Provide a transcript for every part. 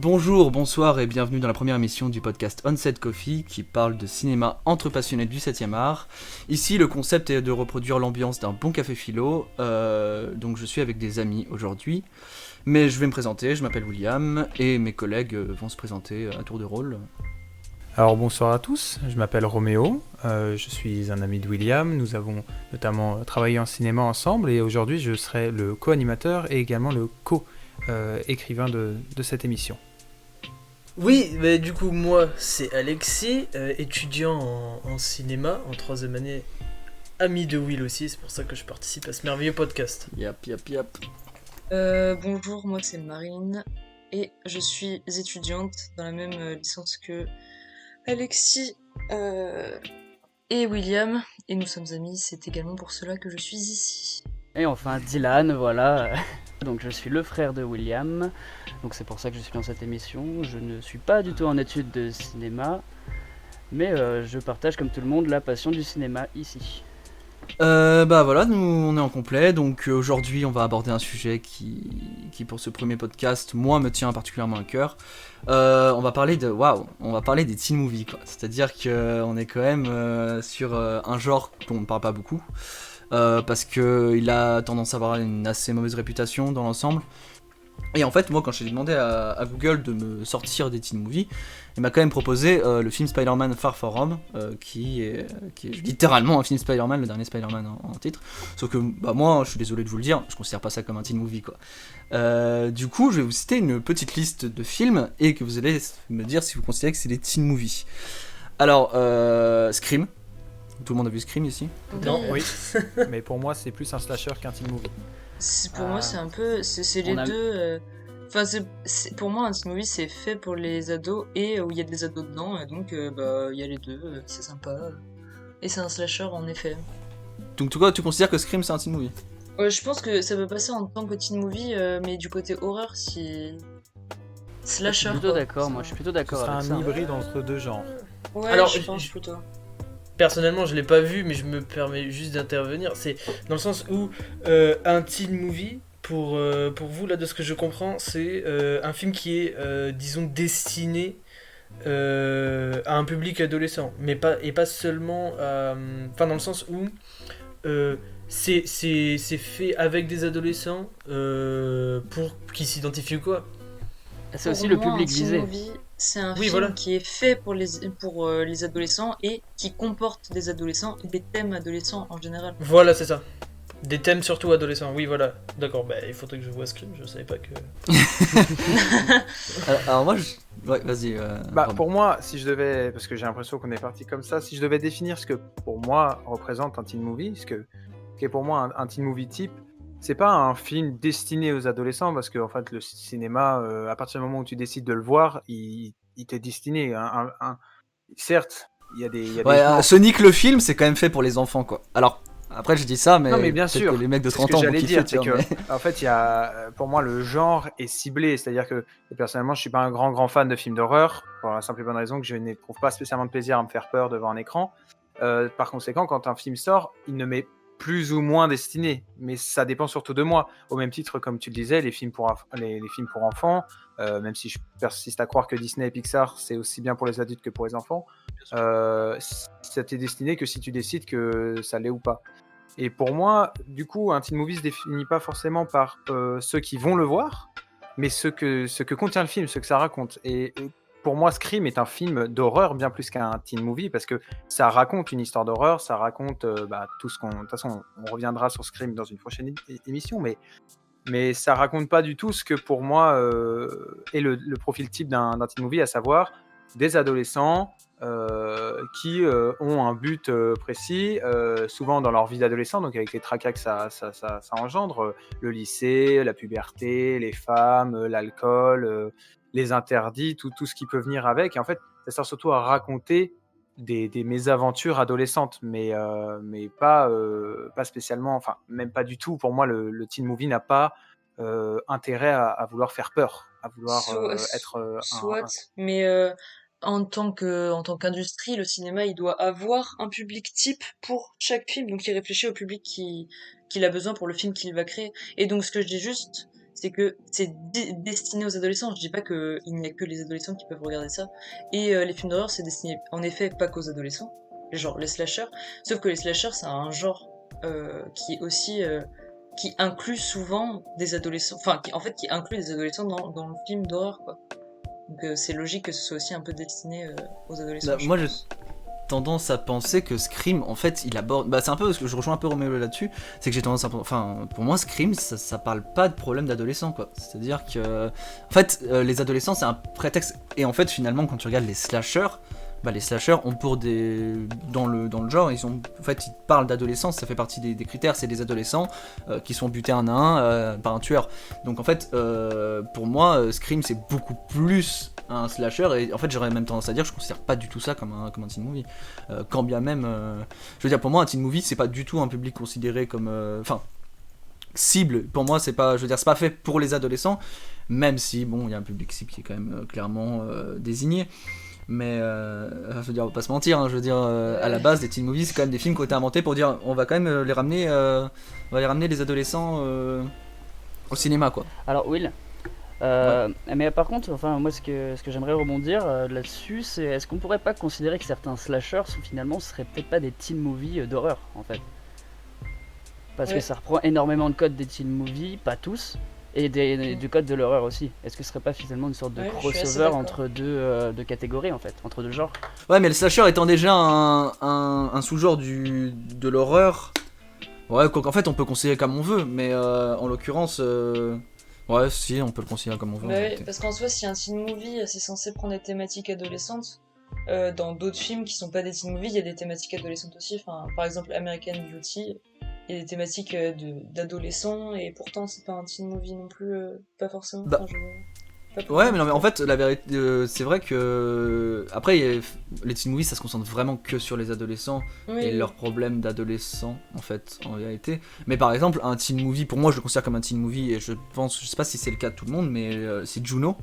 Bonjour, bonsoir et bienvenue dans la première émission du podcast Onset Coffee qui parle de cinéma entre passionnés du 7e art. Ici, le concept est de reproduire l'ambiance d'un bon café philo, donc je suis avec des amis aujourd'hui. Mais je vais me présenter, je m'appelle William et mes collègues vont se présenter à tour de rôle. Alors bonsoir à tous, je m'appelle Roméo, je suis un ami de William, nous avons notamment travaillé en cinéma ensemble et aujourd'hui je serai le co-animateur et également le co-écrivain de cette émission. Oui, mais du coup moi c'est Alexis, étudiant en cinéma en 3e année, ami de Will aussi, c'est pour ça que je participe à ce merveilleux podcast. Yap. Bonjour, moi c'est Marine et je suis étudiante dans la même licence que Alexis et William et nous sommes amis, c'est également pour cela que je suis ici. Et enfin Dylan, voilà. Donc je suis le frère de William, donc c'est pour ça que je suis dans cette émission. Je ne suis pas du tout en études de cinéma, mais je partage comme tout le monde la passion du cinéma ici. Voilà, nous on est en complet, donc aujourd'hui on va aborder un sujet qui pour ce premier podcast, moi me tient particulièrement à cœur. On va parler des teen movies quoi. C'est-à-dire qu'on est quand même sur un genre dont on ne parle pas beaucoup, parce qu'il a tendance à avoir une assez mauvaise réputation dans l'ensemble. Et en fait, moi, quand j'ai demandé à Google de me sortir des teen movies, il m'a quand même proposé le film Spider-Man Far From Home, qui est littéralement un film Spider-Man, le dernier Spider-Man en titre. Sauf que, moi, je suis désolé de vous le dire, je considère pas ça comme un teen movie, quoi. Du coup, je vais vous citer une petite liste de films et que vous allez me dire si vous considérez que c'est des teen movies. Alors, Scream. Tout le monde a vu Scream ici ? Non, Oui, mais pour moi c'est plus un slasher qu'un teen movie. Pour moi c'est un peu, c'est les deux... Enfin, pour moi un teen movie c'est fait pour les ados et où il y a des ados dedans, et donc il y a les deux, c'est sympa. Et c'est un slasher en effet. Donc, toi, tu considères que Scream c'est un teen movie ? Je pense que ça peut passer en tant que teen movie, mais du côté horreur, si... Slasher, Je suis plutôt quoi. d'accord, moi je suis plutôt Ce d'accord sera avec un ça. hybride entre deux genres. Ouais, Alors, je pense plutôt. Personnellement je l'ai pas vu, mais je me permets juste d'intervenir, c'est dans le sens où un teen movie, pour vous là de ce que je comprends, c'est un film qui est disons destiné à un public adolescent, mais pas seulement enfin dans le sens où c'est fait avec des adolescents pour qu'ils s'identifient ou quoi. C'est aussi Pour le moi, public un teen visé. movie, c'est un Oui, film voilà. qui est fait pour les adolescents et qui comporte des adolescents et des thèmes adolescents en général. Voilà, c'est ça. Des thèmes surtout adolescents, oui voilà. D'accord, il faudrait que je vois Scream, je savais pas que... Alors moi, ouais, vas-y. Pour moi, si je devais, parce que j'ai l'impression qu'on est parti comme ça, si je devais définir ce que pour moi représente un teen movie, ce qui est pour moi un teen movie type, c'est pas un film destiné aux adolescents, parce que en fait le cinéma, à partir du moment où tu décides de le voir, il t'est destiné. Certes, il y a des Ouais, genres. Sonic le film, c'est quand même fait pour les enfants, quoi. Alors, après, je dis ça, mais, Non, mais bien peut-être sûr, que les mecs de c'est ce 30 que ans vont j'allais kiffer, dire, tu c'est vois, que, mais- en fait, il y a, pour moi, le genre est ciblé, c'est-à-dire que, personnellement, je suis pas un grand fan de films d'horreur, pour la simple et bonne raison que je n'éprouve pas spécialement de plaisir à me faire peur devant un écran. Par conséquent, quand un film sort, il ne m'est plus ou moins destiné, mais ça dépend surtout de moi. Au même titre, comme tu le disais, les films pour enfants, même si je persiste à croire que Disney et Pixar, c'est aussi bien pour les adultes que pour les enfants, ça t'est destiné que si tu décides que ça l'est ou pas. Et pour moi, du coup, un teen movie se définit pas forcément par ceux qui vont le voir, mais ce que contient le film, ce que ça raconte. Et pour moi, Scream est un film d'horreur bien plus qu'un teen movie, parce que ça raconte une histoire d'horreur, ça raconte tout ce qu'on... De toute façon, on reviendra sur Scream dans une prochaine émission, mais ça raconte pas du tout ce que pour moi est le profil type d'un teen movie, à savoir des adolescents qui ont un but précis, souvent dans leur vie d'adolescent, donc avec les tracas que ça engendre, le lycée, la puberté, les femmes, l'alcool, les interdits, tout ce qui peut venir avec. Et en fait, ça sert surtout à raconter des mésaventures adolescentes, mais pas spécialement, enfin même pas du tout. Pour moi, le teen movie n'a pas intérêt à vouloir faire peur, à vouloir être Soit, mais en tant qu'industrie, le cinéma, il doit avoir un public type pour chaque film, donc il réfléchit au public qu'il a besoin pour le film qu'il va créer. Et donc ce que je dis juste, c'est que c'est destiné aux adolescents. Je dis pas qu'il n'y a que les adolescents qui peuvent regarder ça. Et les films d'horreur, c'est destiné en effet pas qu'aux adolescents, genre les slashers. Sauf que les slashers, c'est un genre qui est aussi qui inclut souvent des adolescents, enfin qui inclut des adolescents dans le film d'horreur, quoi. Donc c'est logique que ce soit aussi un peu destiné aux adolescents. Bah, moi, j'ai tendance à penser que Scream, en fait, il aborde. Bah, c'est un peu parce que je rejoins un peu Roméo là-dessus. C'est que j'ai tendance à. Enfin, pour moi, Scream, ça parle pas de problème d'adolescents, quoi. C'est-à-dire que. En fait, les adolescents, c'est un prétexte. Et en fait, finalement, quand tu regardes les slashers. Bah, les slashers ont pour des. Dans le genre, en fait, ils parlent d'adolescence, ça fait partie des critères, c'est des adolescents qui sont butés un à un par un tueur. Donc en fait, pour moi, Scream c'est beaucoup plus un slasher, et en fait, j'aurais même tendance à dire, je considère pas du tout ça comme un teen movie. Quand bien même. Je veux dire, pour moi, un teen movie, c'est pas du tout un public considéré comme. Enfin. Cible, pour moi, c'est pas. Je veux dire, c'est pas fait pour les adolescents, même si, bon, il y a un public cible qui est quand même clairement désigné. Mais je veux dire, on va pas se mentir, hein, je veux dire, à la base, les teen movies, c'est quand même des films qui ont été inventés pour dire, on va quand même les ramener, on va les ramener les adolescents au cinéma, quoi. Alors Will, mais par contre, enfin moi ce que j'aimerais rebondir là-dessus, c'est est-ce qu'on pourrait pas considérer que certains slashers finalement seraient peut-être pas des teen movies d'horreur en fait, parce que ça reprend énormément de codes des teen movies, pas tous. Et du code de l'horreur aussi. Est-ce que ce serait pas finalement une sorte de crossover entre deux catégories en fait, entre deux genres? Ouais, mais le slasher étant déjà un sous-genre de l'horreur, ouais, en fait on peut considérer comme on veut, mais en l'occurrence, ouais, si, on peut le considérer comme on veut. Oui, parce qu'en soi, si un teen movie c'est censé prendre des thématiques adolescentes, dans d'autres films qui sont pas des teen movies, il y a des thématiques adolescentes aussi. Enfin, par exemple, American Beauty. Il y a des thématiques d'adolescents et pourtant c'est pas un teen movie non plus, pas forcément. Bah, ouais, mais non, mais en fait, la vérité, c'est vrai que après, les teen movies, ça se concentre vraiment que sur les adolescents et leurs problèmes d'adolescents, en fait, en vérité. Mais par exemple, un teen movie, pour moi, je le considère comme un teen movie et je sais pas si c'est le cas de tout le monde, mais c'est Juno.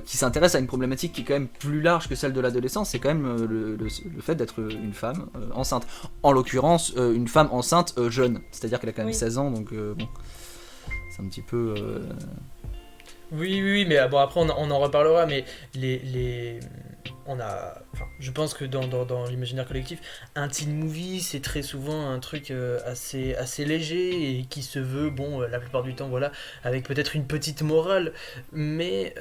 Qui s'intéresse à une problématique qui est quand même plus large que celle de l'adolescence, c'est quand même le fait d'être une femme enceinte. En l'occurrence, une femme enceinte jeune, c'est-à-dire qu'elle a quand même 16 ans, donc bon, c'est un petit peu... Oui, mais bon, après on en reparlera, mais je pense que dans l'imaginaire collectif, un teen movie c'est très souvent un truc assez léger et qui se veut, bon, la plupart du temps, voilà, avec peut-être une petite morale, mais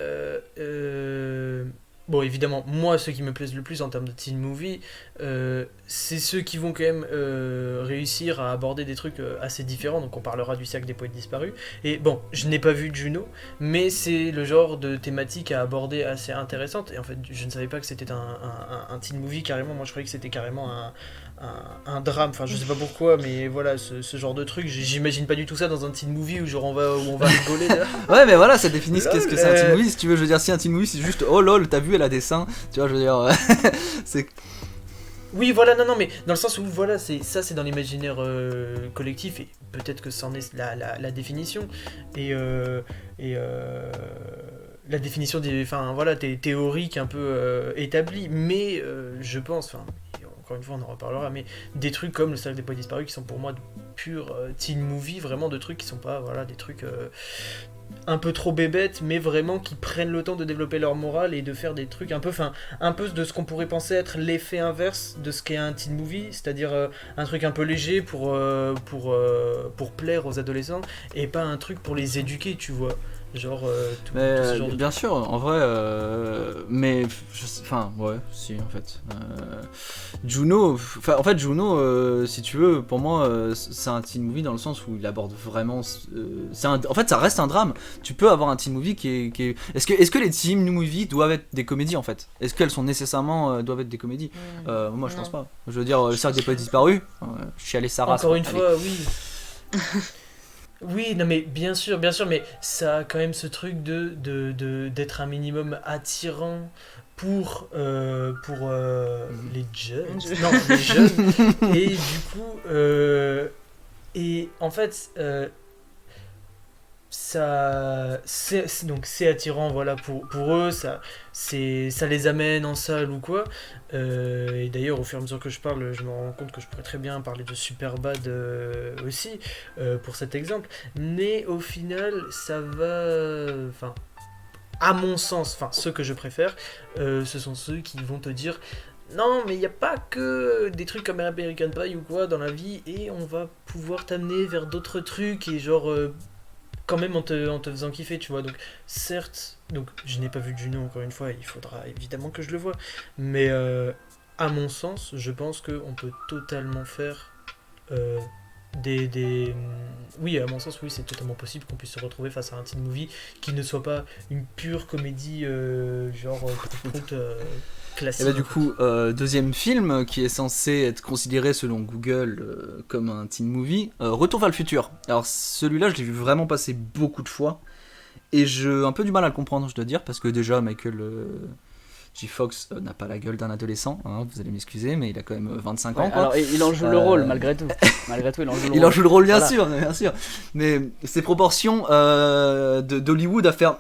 bon, évidemment, moi, ceux qui me plaisent le plus en termes de teen movie, c'est ceux qui vont quand même réussir à aborder des trucs assez différents. Donc on parlera du Cercle des Poètes Disparus. Et bon, je n'ai pas vu Juno, mais c'est le genre de thématique à aborder assez intéressante. Et en fait, je ne savais pas que c'était un teen movie carrément. Moi, je croyais que c'était carrément un drame. Enfin, je sais pas pourquoi, mais voilà, ce genre de truc, j'imagine pas du tout ça dans un teen movie où genre on va rigoler là. Ouais, mais voilà, ça définit qu'est-ce que c'est un teen movie. Si tu veux, je veux dire, si un teen movie c'est juste oh lol, t'as vu, elle a des seins, tu vois, je veux dire, c'est. Oui, voilà, non, mais dans le sens où, voilà, c'est dans l'imaginaire collectif, et peut-être que c'en est la définition, et la définition des théoriques un peu établies, mais je pense, enfin, encore une fois, on en reparlera, mais des trucs comme le Cercle des Poètes Disparus qui sont pour moi de purs teen movie, vraiment de trucs qui sont pas, voilà, des trucs un peu trop bébêtes, mais vraiment qui prennent le temps de développer leur morale et de faire des trucs un peu de ce qu'on pourrait penser être l'effet inverse de ce qu'est un teen movie, c'est-à-dire un truc un peu léger pour plaire aux adolescents et pas un truc pour les éduquer, tu vois. Genre tout ce genre de bien truc. sûr, en vrai, mais enfin ouais, si en fait. Juno, en fait Juno, si tu veux, pour moi, c'est un teen movie dans le sens où il aborde vraiment. En fait, ça reste un drame. Tu peux avoir un teen movie qui est... Est-ce que les teen movies doivent être des comédies en fait? Est-ce qu'elles sont nécessairement doivent être des comédies? Moi, je pense pas. Je veux dire, le Cercle des Poètes Disparus, chialer sa race. Encore une fois, oui. Oui, non mais bien sûr, mais ça a quand même ce truc d'être un minimum attirant pour les jeunes. Non, les jeunes. Et du coup, et en fait, donc c'est attirant, voilà, pour eux, ça les amène en salle ou quoi. Et d'ailleurs, au fur et à mesure que je parle, je me rends compte que je pourrais très bien parler de Superbad aussi, pour cet exemple. Mais au final, ça va... Enfin, à mon sens, enfin, ceux que je préfère, ce sont ceux qui vont te dire... Non, mais il n'y a pas que des trucs comme American Pie ou quoi dans la vie, et on va pouvoir t'amener vers d'autres trucs, et genre... quand même en te faisant kiffer, tu vois. Donc, certes, donc je n'ai pas vu Juno encore une fois, il faudra évidemment que je le voie. Mais à mon sens, je pense qu'on peut totalement faire oui, à mon sens, oui, c'est totalement possible qu'on puisse se retrouver face à un teen movie qui ne soit pas une pure comédie classique. Et bah du coup, deuxième film qui est censé être considéré selon Google comme un teen movie, Retour vers le futur. Alors celui-là, je l'ai vu vraiment passer beaucoup de fois et j'ai un peu du mal à le comprendre, je dois dire, parce que déjà Michael J. Fox n'a pas la gueule d'un adolescent, hein, vous allez m'excuser, mais il a quand même 25 ans. Quoi. Alors il en joue le rôle malgré tout. Malgré tout, il en joue le rôle. Il en joue le rôle, bien Voilà. sûr. Mais ses proportions d'Hollywood à faire...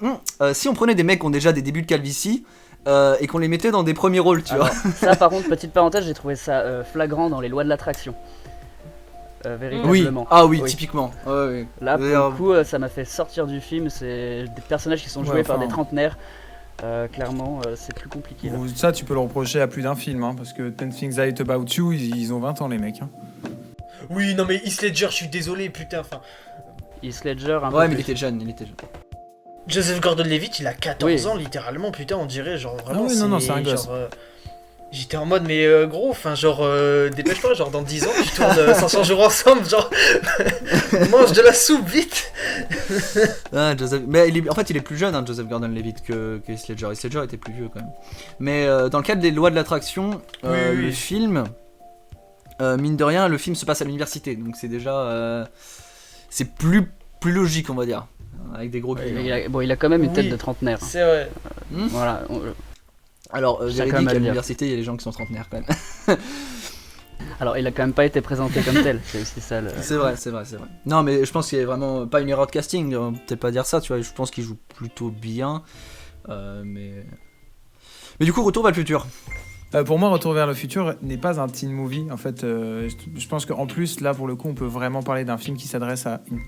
si on prenait des mecs qui ont déjà des débuts de calvitie et qu'on les mettait dans des premiers rôles, tu vois. Ça, par contre, petite parenthèse, j'ai trouvé ça flagrant dans les lois de l'attraction. Oui, Véritablement. oui, typiquement. Ouais. Là, pour le coup, ça m'a fait sortir du film. C'est des personnages qui sont joués par des trentenaires. Clairement, c'est plus compliqué. Là. Ça, tu peux le reprocher à plus d'un film, hein, parce que 10 Things I Hate About You, ils ont 20 ans, les mecs. Hein. Oui, non, mais Heath Ledger, je suis désolé, putain, enfin... Heath Ledger, un peu Ouais, mais plus. il était jeune. Joseph Gordon-Levitt, il a 14 ans, littéralement, putain, on dirait, genre, vraiment, Ah oui, non, c'est un gosse. genre, j'étais en mode, mais gros, enfin, genre, dépêche-toi, genre, dans 10 ans, tu tournes 500 jours ensemble, genre, mange de la soupe, vite. Mais en fait, il est plus jeune, hein, Joseph Gordon-Levitt, que Heath Ledger. Heath Ledger était plus vieux, quand même. Mais dans le cadre des lois de l'attraction, Oui. le film... mine de rien, le film se passe à l'université, donc c'est déjà... c'est plus logique, on va dire. Avec des gros guillemets. Il a quand même une tête Oui. de trentenaire. C'est vrai. Voilà. Alors, Ça, véridique, quand même, à à le dire. l'université, il y a des gens qui sont trentenaires, quand même. Alors, il a quand même pas été présenté comme tel. C'est aussi ça le. C'est vrai. Non, mais je pense qu'il y a vraiment pas une erreur de casting, on va peut-être pas dire ça, tu vois. Je pense qu'il joue plutôt bien. Mais du coup, Retour vers le futur. Pour moi, Retour vers le futur n'est pas un teen movie. En fait, je pense qu'en plus, là, pour le coup, on peut vraiment parler d'un film qui s'adresse à une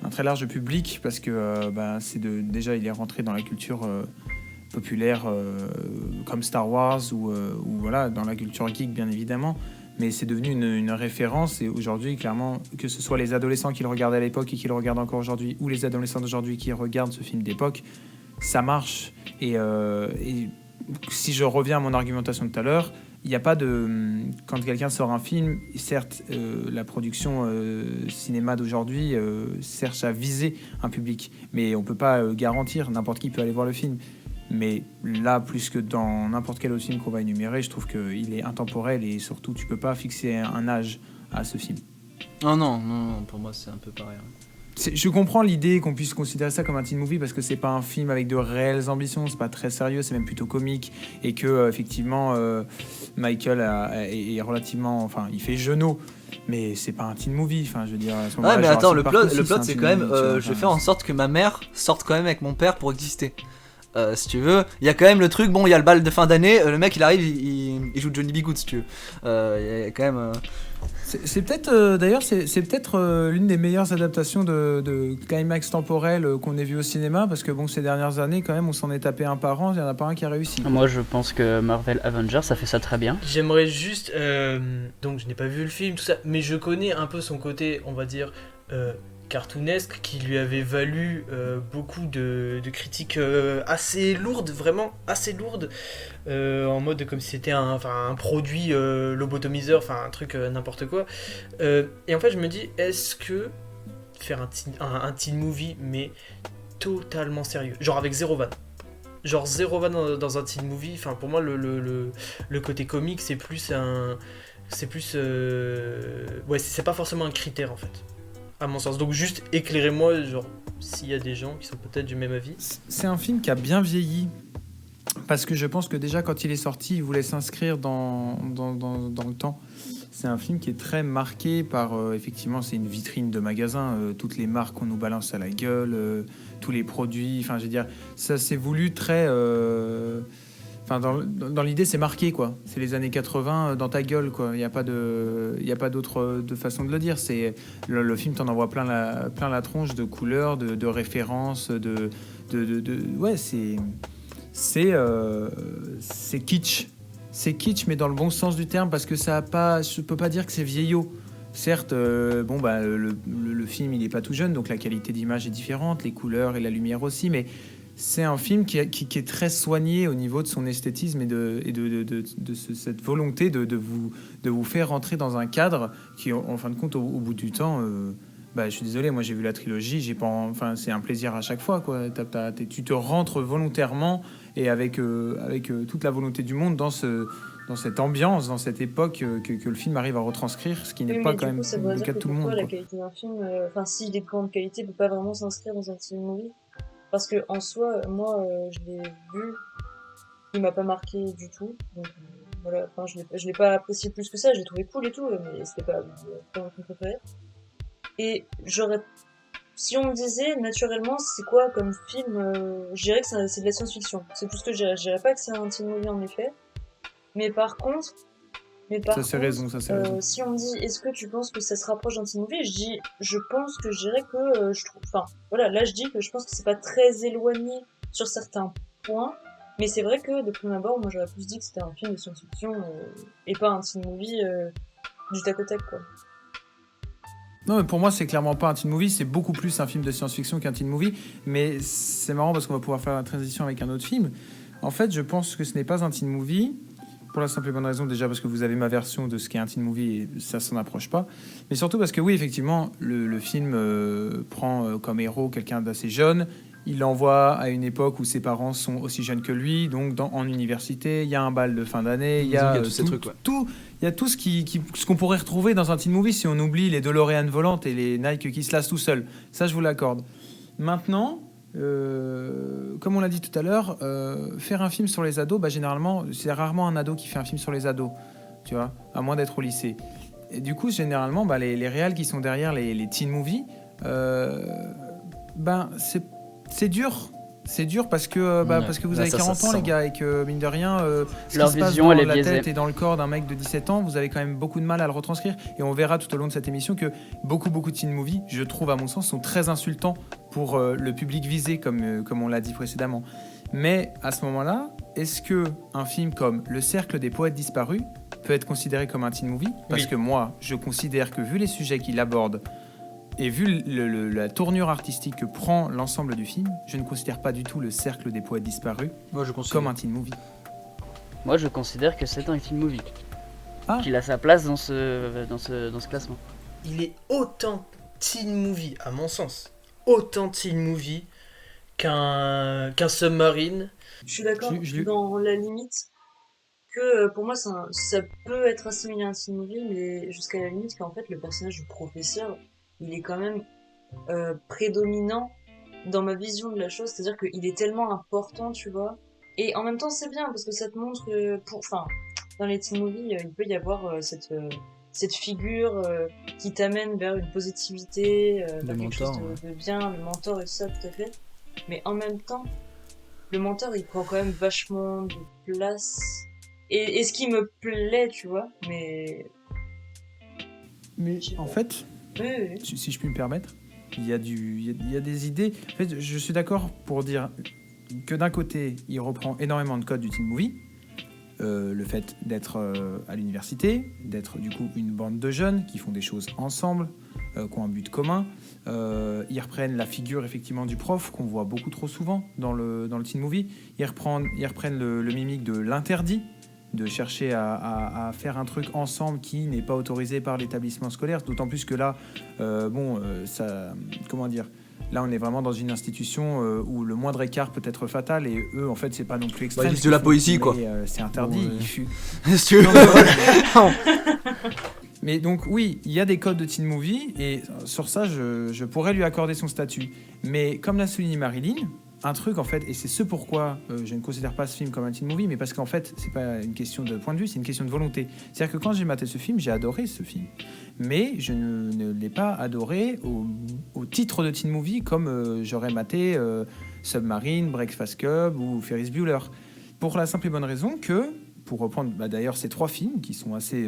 un très large public, parce que déjà, il est rentré dans la culture populaire comme Star Wars ou voilà, dans la culture geek, bien évidemment. Mais c'est devenu une référence, et aujourd'hui, clairement, que ce soit les adolescents qui le regardaient à l'époque et qui le regardent encore aujourd'hui, ou les adolescents d'aujourd'hui qui regardent ce film d'époque, ça marche. Et si je reviens à mon argumentation de tout à l'heure, il n'y a pas de... Quand quelqu'un sort un film, certes, la production cinéma d'aujourd'hui cherche à viser un public, mais on ne peut pas garantir, n'importe qui peut aller voir le film. Mais là, plus que dans n'importe quel autre film qu'on va énumérer, je trouve qu'il est intemporel, et surtout, tu ne peux pas fixer un âge à ce film. Oh non, pour moi, c'est un peu pareil. Je comprends l'idée qu'on puisse considérer ça comme un teen movie, parce que c'est pas un film avec de réelles ambitions, c'est pas très sérieux, c'est même plutôt comique, et que effectivement Michael est relativement, enfin, il fait genou, mais c'est pas un teen movie. Enfin, je veux dire, à ce moment-là, Ouais, mais attends, le Jurassic Park plot, aussi, c'est un quand même, teen movie, tu vois, je vais enfin, faire en sorte que ma mère sorte quand même avec mon père pour exister. Si tu veux, il y a quand même le truc, bon, il y a le bal de fin d'année, le mec il arrive, il joue Johnny B. Goode, si tu veux. Il y a quand même. C'est peut-être, d'ailleurs, c'est peut-être l'une des meilleures adaptations de climax temporel qu'on ait vu au cinéma, parce que bon, ces dernières années, quand même, on s'en est tapé un par an, il n'y en a pas un qui a réussi. Moi, je pense que Marvel Avengers, ça fait ça très bien. J'aimerais juste... donc, je n'ai pas vu le film, tout ça, mais je connais un peu son côté, on va dire... cartoonesque, qui lui avait valu beaucoup de critiques assez lourdes, vraiment assez lourdes, en mode comme si c'était un produit lobotomiseur, enfin un truc n'importe quoi. Et en fait je me dis, est-ce que faire un teen movie mais totalement sérieux, genre avec zéro vanne, dans un teen movie, enfin pour moi le côté comique c'est plus ouais, c'est pas forcément un critère en fait, à mon sens. Donc juste éclairez-moi, genre, s'il y a des gens qui sont peut-être du même avis. C'est un film qui a bien vieilli, parce que je pense que déjà quand il est sorti, il voulait s'inscrire dans le temps. c'est un film qui est très marqué par, effectivement, c'est une vitrine de magasin, toutes les marques qu'on nous balance à la gueule, tous les produits, enfin, je veux dire, ça s'est voulu très... Enfin, dans l'idée, c'est marqué, quoi. C'est les années 80 dans ta gueule, quoi. Il n'y a pas d'autre de façon de le dire. C'est, le film t'en envoie plein la tronche de couleurs, de références, ouais, c'est kitsch. C'est kitsch, mais dans le bon sens du terme, parce que ça a pas... Je peux pas dire que c'est vieillot. Certes, le film, il est pas tout jeune, donc la qualité d'image est différente, les couleurs et la lumière aussi, mais c'est un film qui est très soigné au niveau de son esthétisme et cette volonté de vous faire rentrer dans un cadre qui, en fin de compte, au bout du temps... je suis désolé, moi j'ai vu la trilogie, c'est un plaisir à chaque fois, quoi. Tu te rentres volontairement et avec toute la volonté du monde dans cette ambiance, dans cette époque que le film arrive à retranscrire, ce qui n'est pas quand même le cas de tout le monde. La qualité d'un film, s'il est de grande qualité, peut pas vraiment s'inscrire dans un teen movie. Parce que en soi, moi, je l'ai vu, il m'a pas marqué du tout. Donc voilà, je l'ai pas apprécié plus que ça. Je l'ai trouvé cool et tout, mais c'était pas mon film préféré. Et si on me disait naturellement c'est quoi comme film, je dirais que c'est de la science-fiction. C'est tout ce que je dirais. Je dirais pas que c'est un teen movie en effet. Mais par contre, ça c'est raison. Si on me dit est-ce que tu penses que ça se rapproche d'un teen movie, je pense que je dirais que là je dis que je pense que c'est pas très éloigné sur certains points. Mais c'est vrai que de prime abord, moi j'aurais plus dit que c'était un film de science-fiction et pas un teen movie du tac au tac, quoi. Non, mais pour moi, c'est clairement pas un teen movie, c'est beaucoup plus un film de science-fiction qu'un teen movie. Mais c'est marrant parce qu'on va pouvoir faire la transition avec un autre film. En fait, je pense que ce n'est pas un teen movie, pour la simple et bonne raison, déjà parce que vous avez ma version de ce qu'est un teen movie et ça s'en approche pas. Mais surtout parce que oui, effectivement, le film prend comme héros quelqu'un d'assez jeune. Il l'envoie à une époque où ses parents sont aussi jeunes que lui, donc en université, il y a un bal de fin d'année, il y a tous ces trucs, ouais. Il y a tout ce qu'on pourrait retrouver dans un teen movie si on oublie les DeLorean volantes et les Nike qui se lassent tout seuls. Ça, je vous l'accorde. Maintenant, comme on l'a dit tout à l'heure, faire un film sur les ados, généralement, c'est rarement un ado qui fait un film sur les ados, tu vois, à moins d'être au lycée. Et du coup, généralement, les réals qui sont derrière les teen movies, c'est dur. C'est dur parce que vous avez 40 ans, les gars, et que, mine de rien, ce leur qui se passe vision, dans elle est la biaisée. tête et dans le corps d'un mec de 17 ans, vous avez quand même beaucoup de mal à le retranscrire. Et on verra tout au long de cette émission que beaucoup de teen movies, je trouve, à mon sens, sont très insultants pour le public visé, comme on l'a dit précédemment. Mais à ce moment-là, est-ce qu'un film comme Le Cercle des Poètes Disparus peut être considéré comme un teen movie ? Parce que moi, je considère que, vu les sujets qu'il aborde, et vu la tournure artistique que prend l'ensemble du film, je ne considère pas du tout Le Cercle des Poètes Disparus comme un teen movie. Moi, je considère que c'est un teen movie. Ah. Qu'il a sa place dans ce classement. Il est autant teen movie, à mon sens, autant teen movie qu'un Submarine. Je suis d'accord dans la limite que pour moi ça peut être assimilé à un teen movie, mais jusqu'à la limite qu'en fait le personnage du professeur, il est quand même prédominant dans ma vision de la chose, c'est-à-dire qu'il est tellement important, tu vois. Et en même temps, c'est bien parce que ça te montre que, dans les teen movies, il peut y avoir cette figure qui t'amène vers une positivité, vers quelque chose de bien, le mentor et tout ça, tout à fait. Mais en même temps, le mentor, il prend quand même vachement de place. Et ce qui me plaît, tu vois, mais en fait, oui. si je puis me permettre, il y a des idées. En fait, je suis d'accord pour dire que d'un côté, il reprend énormément de codes du teen movie. Le fait d'être à l'université, d'être du coup une bande de jeunes qui font des choses ensemble, qui ont un but commun. Ils reprennent la figure effectivement du prof qu'on voit beaucoup trop souvent dans le teen movie. Ils reprennent le mimique de l'interdit, de chercher à faire un truc ensemble qui n'est pas autorisé par l'établissement scolaire, d'autant plus que là, comment dire, là on est vraiment dans une institution où le moindre écart peut être fatal, et eux en fait c'est pas non plus extrême. Ils disent de la poésie, quoi. C'est interdit. Mais donc oui, il y a des codes de teen movie, et sur ça je pourrais lui accorder son statut. Mais comme l'a souligné Marilyn, un truc en fait, et c'est ce pourquoi je ne considère pas ce film comme un teen movie, mais parce qu'en fait c'est pas une question de point de vue, c'est une question de volonté. C'est-à-dire que quand j'ai maté ce film, j'ai adoré ce film, mais je ne l'ai pas adoré au titre de teen movie comme j'aurais maté Submarine, Breakfast Club ou Ferris Bueller, pour la simple et bonne raison que, pour reprendre d'ailleurs ces 3 films qui sont assez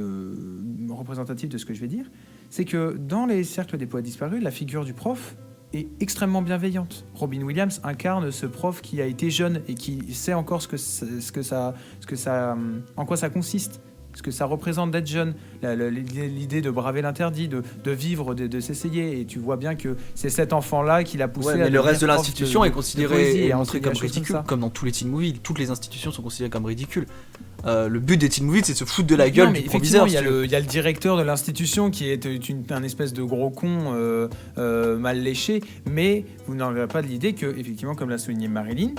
représentatifs de ce que je vais dire, c'est que dans les cercles des poètes disparus, la figure du prof est extrêmement bienveillante. Robin Williams incarne ce prof qui a été jeune et qui sait encore en quoi ça consiste, ce que ça représente d'être jeune, l'idée de braver l'interdit, de vivre, de s'essayer. Et tu vois bien que c'est cet enfant-là qui l'a poussé. Ouais, mais le reste de l'institution est considéré et montré comme des choses ridicule, comme ça. comme dans tous les teen movies. Toutes les institutions sont considérées comme ridicules. Le but des teen movies, c'est de se foutre de la gueule du proviseur. Il y a le directeur de l'institution qui est un espèce de gros con mal léché, mais vous n'enlèverez pas de l'idée que, effectivement, comme l'a souligné Marilyn,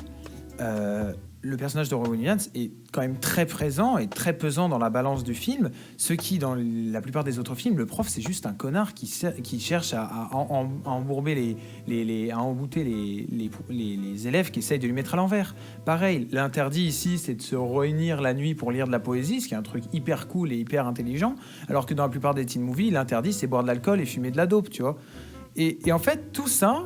le personnage de Robin Williams est quand même très présent et très pesant dans la balance du film. Ce qui, dans la plupart des autres films, le prof, c'est juste un connard qui cherche à embourber à embouter les élèves qui essayent de lui mettre à l'envers. Pareil, l'interdit ici, c'est de se réunir la nuit pour lire de la poésie, ce qui est un truc hyper cool et hyper intelligent, alors que dans la plupart des teen movies, l'interdit, c'est boire de l'alcool et fumer de la dope, tu vois. Et en fait, tout ça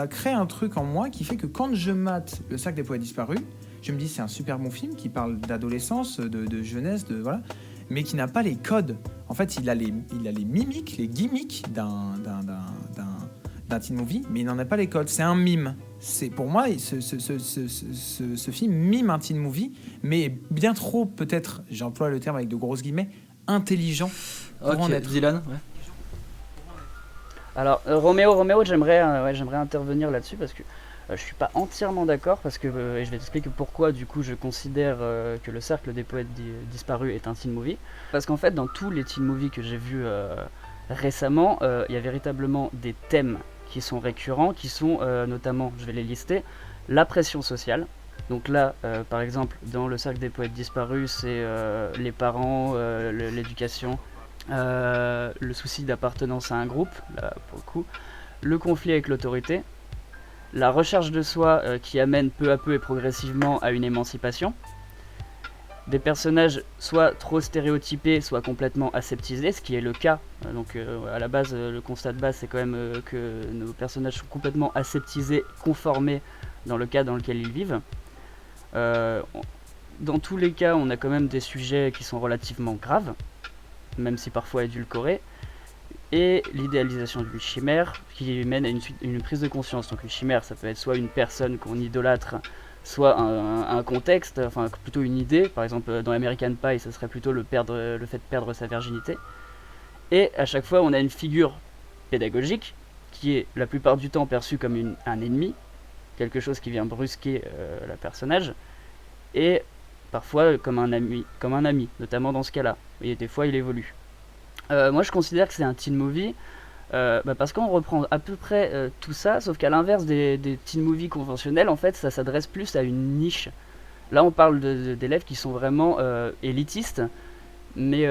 crée un truc en moi qui fait que quand je mate Le Cercle des Poètes Disparus, je me dis c'est un super bon film qui parle d'adolescence, de jeunesse, voilà, mais qui n'a pas les codes. En fait, il a les mimiques, les gimmicks d'un teen movie, mais il n'en a pas les codes. C'est un mime. Pour moi, ce film mime un teen movie, mais bien trop, peut-être, j'emploie le terme avec de grosses guillemets, intelligent pour en être. Dylan, ouais. Alors, Roméo, j'aimerais intervenir là-dessus parce que je suis pas entièrement d'accord parce que et je vais t'expliquer pourquoi du coup je considère que Le Cercle des Poètes Disparus est un teen movie. Parce qu'en fait, dans tous les teen movies que j'ai vus récemment, il y a véritablement des thèmes qui sont récurrents, qui sont notamment, je vais les lister, la pression sociale. Donc là, par exemple, dans Le Cercle des Poètes Disparus, c'est les parents, l'éducation, le souci d'appartenance à un groupe, là pour le coup, le conflit avec l'autorité, la recherche de soi qui amène peu à peu et progressivement à une émancipation, des personnages soit trop stéréotypés, soit complètement aseptisés, ce qui est le cas. Donc à la base, le constat de base, c'est quand même que nos personnages sont complètement aseptisés, conformés dans le cas dans lequel ils vivent. Dans tous les cas, on a quand même des sujets qui sont relativement graves, même si parfois édulcoré, et l'idéalisation d'une chimère qui mène à une prise de conscience. Donc une chimère, ça peut être soit une personne qu'on idolâtre, soit un contexte, enfin plutôt une idée. Par exemple, dans American Pie, ça serait plutôt le fait de perdre sa virginité. Et à chaque fois, on a une figure pédagogique qui est la plupart du temps perçue comme un ennemi, quelque chose qui vient brusquer le personnage, et parfois comme un ami, notamment dans ce cas-là. Et des fois, il évolue. Moi, je considère que c'est un teen movie parce qu'on reprend à peu près tout ça, sauf qu'à l'inverse des teen movies conventionnels, en fait, ça s'adresse plus à une niche. Là, on parle d'élèves qui sont vraiment élitistes, mais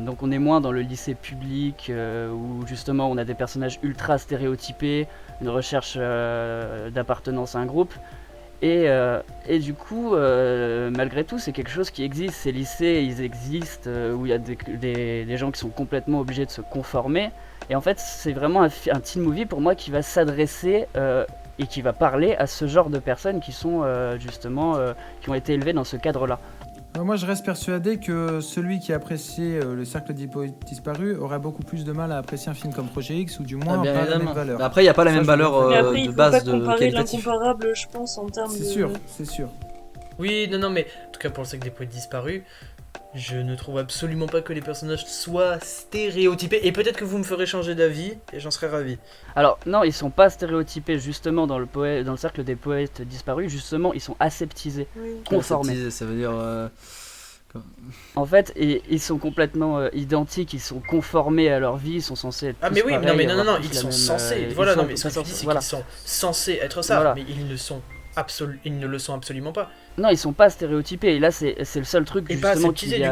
donc on est moins dans le lycée public où justement on a des personnages ultra stéréotypés, une recherche d'appartenance à un groupe. Et du coup, malgré tout, c'est quelque chose qui existe. Ces lycées, ils existent, où il y a des gens qui sont complètement obligés de se conformer. Et en fait, c'est vraiment un teen movie pour moi qui va s'adresser et qui va parler à ce genre de personnes qui sont justement, qui ont été élevées dans ce cadre-là. Moi, je reste persuadé que celui qui appréciait Le Cercle des Poètes Disparus aurait beaucoup plus de mal à apprécier un film comme Projet X, ou du moins pas la même valeur. Après, il n'y a pas la même valeur Mais après, il de faut base pas de comparer qualitatif. l'incomparable, je pense, en termes de... C'est sûr. Oui, non, mais en tout cas pour Le Cercle des Poètes Disparus, je ne trouve absolument pas que les personnages soient stéréotypés. Et peut-être que vous me ferez changer d'avis, et j'en serais ravi. Alors non, ils sont pas stéréotypés justement dans le Cercle des Poètes Disparus. Justement, ils sont aseptisés, Oui. conformés. Ça veut dire... En fait, ils sont complètement identiques, ils sont conformés à leur vie, ils sont censés être Ah tous mais oui, pareils, non, avoir tous ils la sont même, censés. ils Voilà, sont- non, mais ce que je dis, c'est voilà. qu'ils sont censés être ça, Voilà. mais ils ne le sont absolument pas. Non, ils sont pas stéréotypés. Et là, c'est le seul truc Et pas justement aseptisés,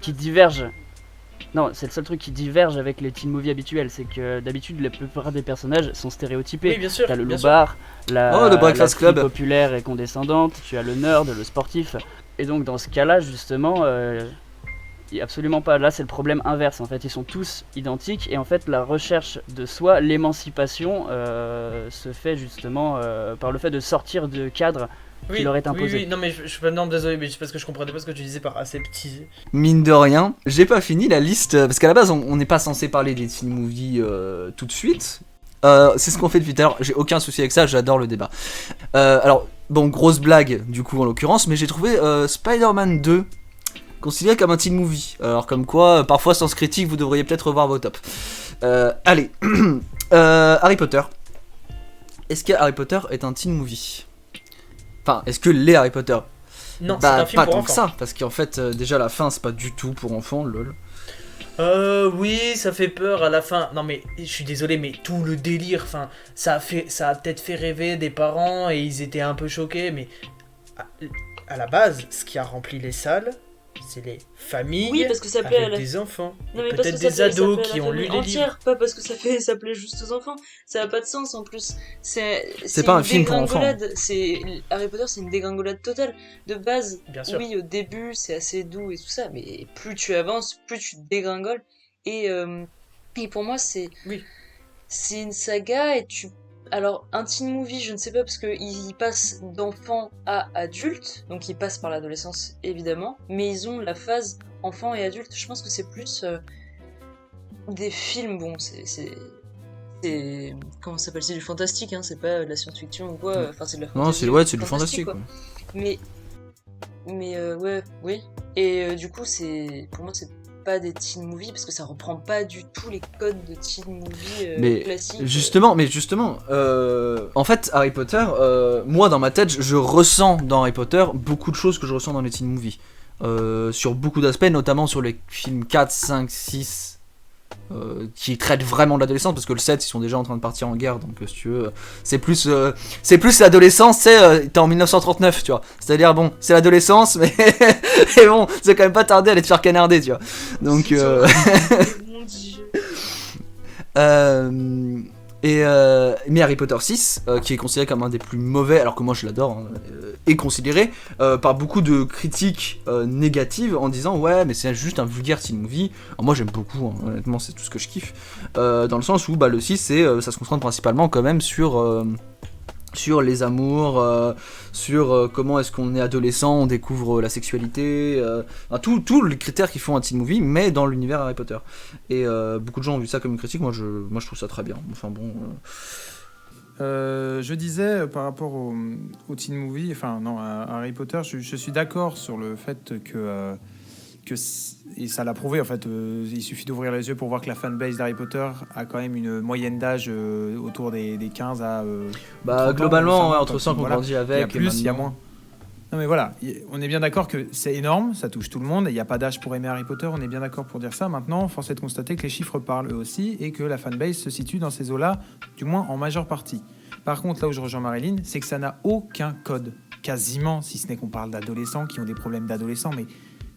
qui diverge Non, c'est le seul truc qui diverge avec les teen movies habituels, c'est que d'habitude la plupart des personnages sont stéréotypés. Oui, bien sûr. T'as le bien sûr. loupard, Oh, le la Breakfast fille Club. populaire et condescendante, tu as le nerd, le sportif. Et donc dans ce cas-là, justement, absolument pas. Là, c'est le problème inverse. En fait, ils sont tous identiques et en fait, la recherche de soi, l'émancipation, se fait justement par le fait de sortir de cadre qui leur est imposé. Oui, non mais je suis pas non, désolé, mais c'est parce que je comprenais pas ce que tu disais par aseptisé. Mine de rien, j'ai pas fini la liste, parce qu'à la base on n'est pas censé parler des teen movies tout de suite. C'est ce qu'on fait depuis tout à l'heure, j'ai aucun souci avec ça, j'adore le débat. Alors, bon, grosse blague du coup en l'occurrence, mais j'ai trouvé Spider-Man 2 considéré comme un teen movie. Alors comme quoi, parfois sans critique, vous devriez peut-être revoir vos tops. Allez, Harry Potter. Est-ce que Harry Potter est un teen movie ? Enfin, est-ce que les Harry Potter ? Non, c'est un film pas pour tant enfants. que ça, parce qu'en fait, déjà la fin c'est pas du tout pour enfants, lol. Oui, ça fait peur à la fin. Non mais je suis désolé, mais tout le délire, enfin, ça a peut-être fait rêver des parents et ils étaient un peu choqués, mais à la base, ce qui a rempli les salles, c'est les familles Oui, parce que ça plaît avec à la... des enfants, Non, et mais parce peut-être que des ados qui ont lu lu les livres. Pas parce que ça plaît juste aux enfants. Ça n'a pas de sens en plus. C'est pas une un film pour enfants. dégringolade. Harry Potter, c'est une dégringolade totale. De base, Bien sûr. oui, au début, c'est assez doux et tout ça, mais plus tu avances, plus tu dégringoles. Et pour moi, c'est une saga et tu... Alors, un teen movie, je ne sais pas, parce qu'il passe d'enfant à adulte, donc ils passent par l'adolescence, évidemment, mais ils ont la phase enfant et adulte. Je pense que c'est plus des films, bon, c'est comment ça s'appelle, c'est du fantastique, hein, c'est pas de la science-fiction ou quoi, enfin c'est de la Non, fantasy, c'est du fantastique. quoi. Quoi. Mais ouais, oui. Et du coup, pour moi, c'est pas des teen movies parce que ça reprend pas du tout les codes de teen movie classiques. Justement, en fait, Harry Potter, moi dans ma tête, je ressens dans Harry Potter beaucoup de choses que je ressens dans les teen movies. Sur beaucoup d'aspects, notamment sur les films 4, 5, 6, qui traitent vraiment de l'adolescence, parce que le 7, ils sont déjà en train de partir en guerre, donc si tu veux, c'est plus l'adolescence, t'es en 1939, tu vois. C'est-à-dire, bon, c'est l'adolescence, mais et bon, c'est quand même pas tardé à aller te faire canarder, tu vois. Donc, Mon Dieu. mais Harry Potter 6, qui est considéré comme un des plus mauvais, alors que moi je l'adore, hein, est considéré par beaucoup de critiques négatives en disant ouais mais c'est juste un vulgaire teen movie. Alors moi j'aime beaucoup, hein, honnêtement c'est tout ce que je kiffe, dans le sens où le 6 ça se concentre principalement quand même sur les amours, sur comment est-ce qu'on est adolescent, on découvre la sexualité, tous les critères qui font un teen movie, mais dans l'univers Harry Potter. Et beaucoup de gens ont vu ça comme une critique, moi je trouve ça très bien. Enfin bon. Je disais par rapport au teen movie, enfin non, à Harry Potter, je suis d'accord sur le fait que et ça l'a prouvé en fait, il suffit d'ouvrir les yeux pour voir que la fanbase d'Harry Potter a quand même une moyenne d'âge autour des 15 à 30 globalement ans, entre 100 qu'on grandit avec, il y a plus, il y a moins. Non mais voilà, on est bien d'accord que c'est énorme, ça touche tout le monde, et il n'y a pas d'âge pour aimer Harry Potter, on est bien d'accord pour dire ça. Maintenant, force est de constater que les chiffres parlent eux aussi, et que la fanbase se situe dans ces eaux-là, du moins en majeure partie. Par contre, là où je rejoins Marilyn, c'est que ça n'a aucun code, quasiment, si ce n'est qu'on parle d'adolescents qui ont des problèmes d'adolescents, mais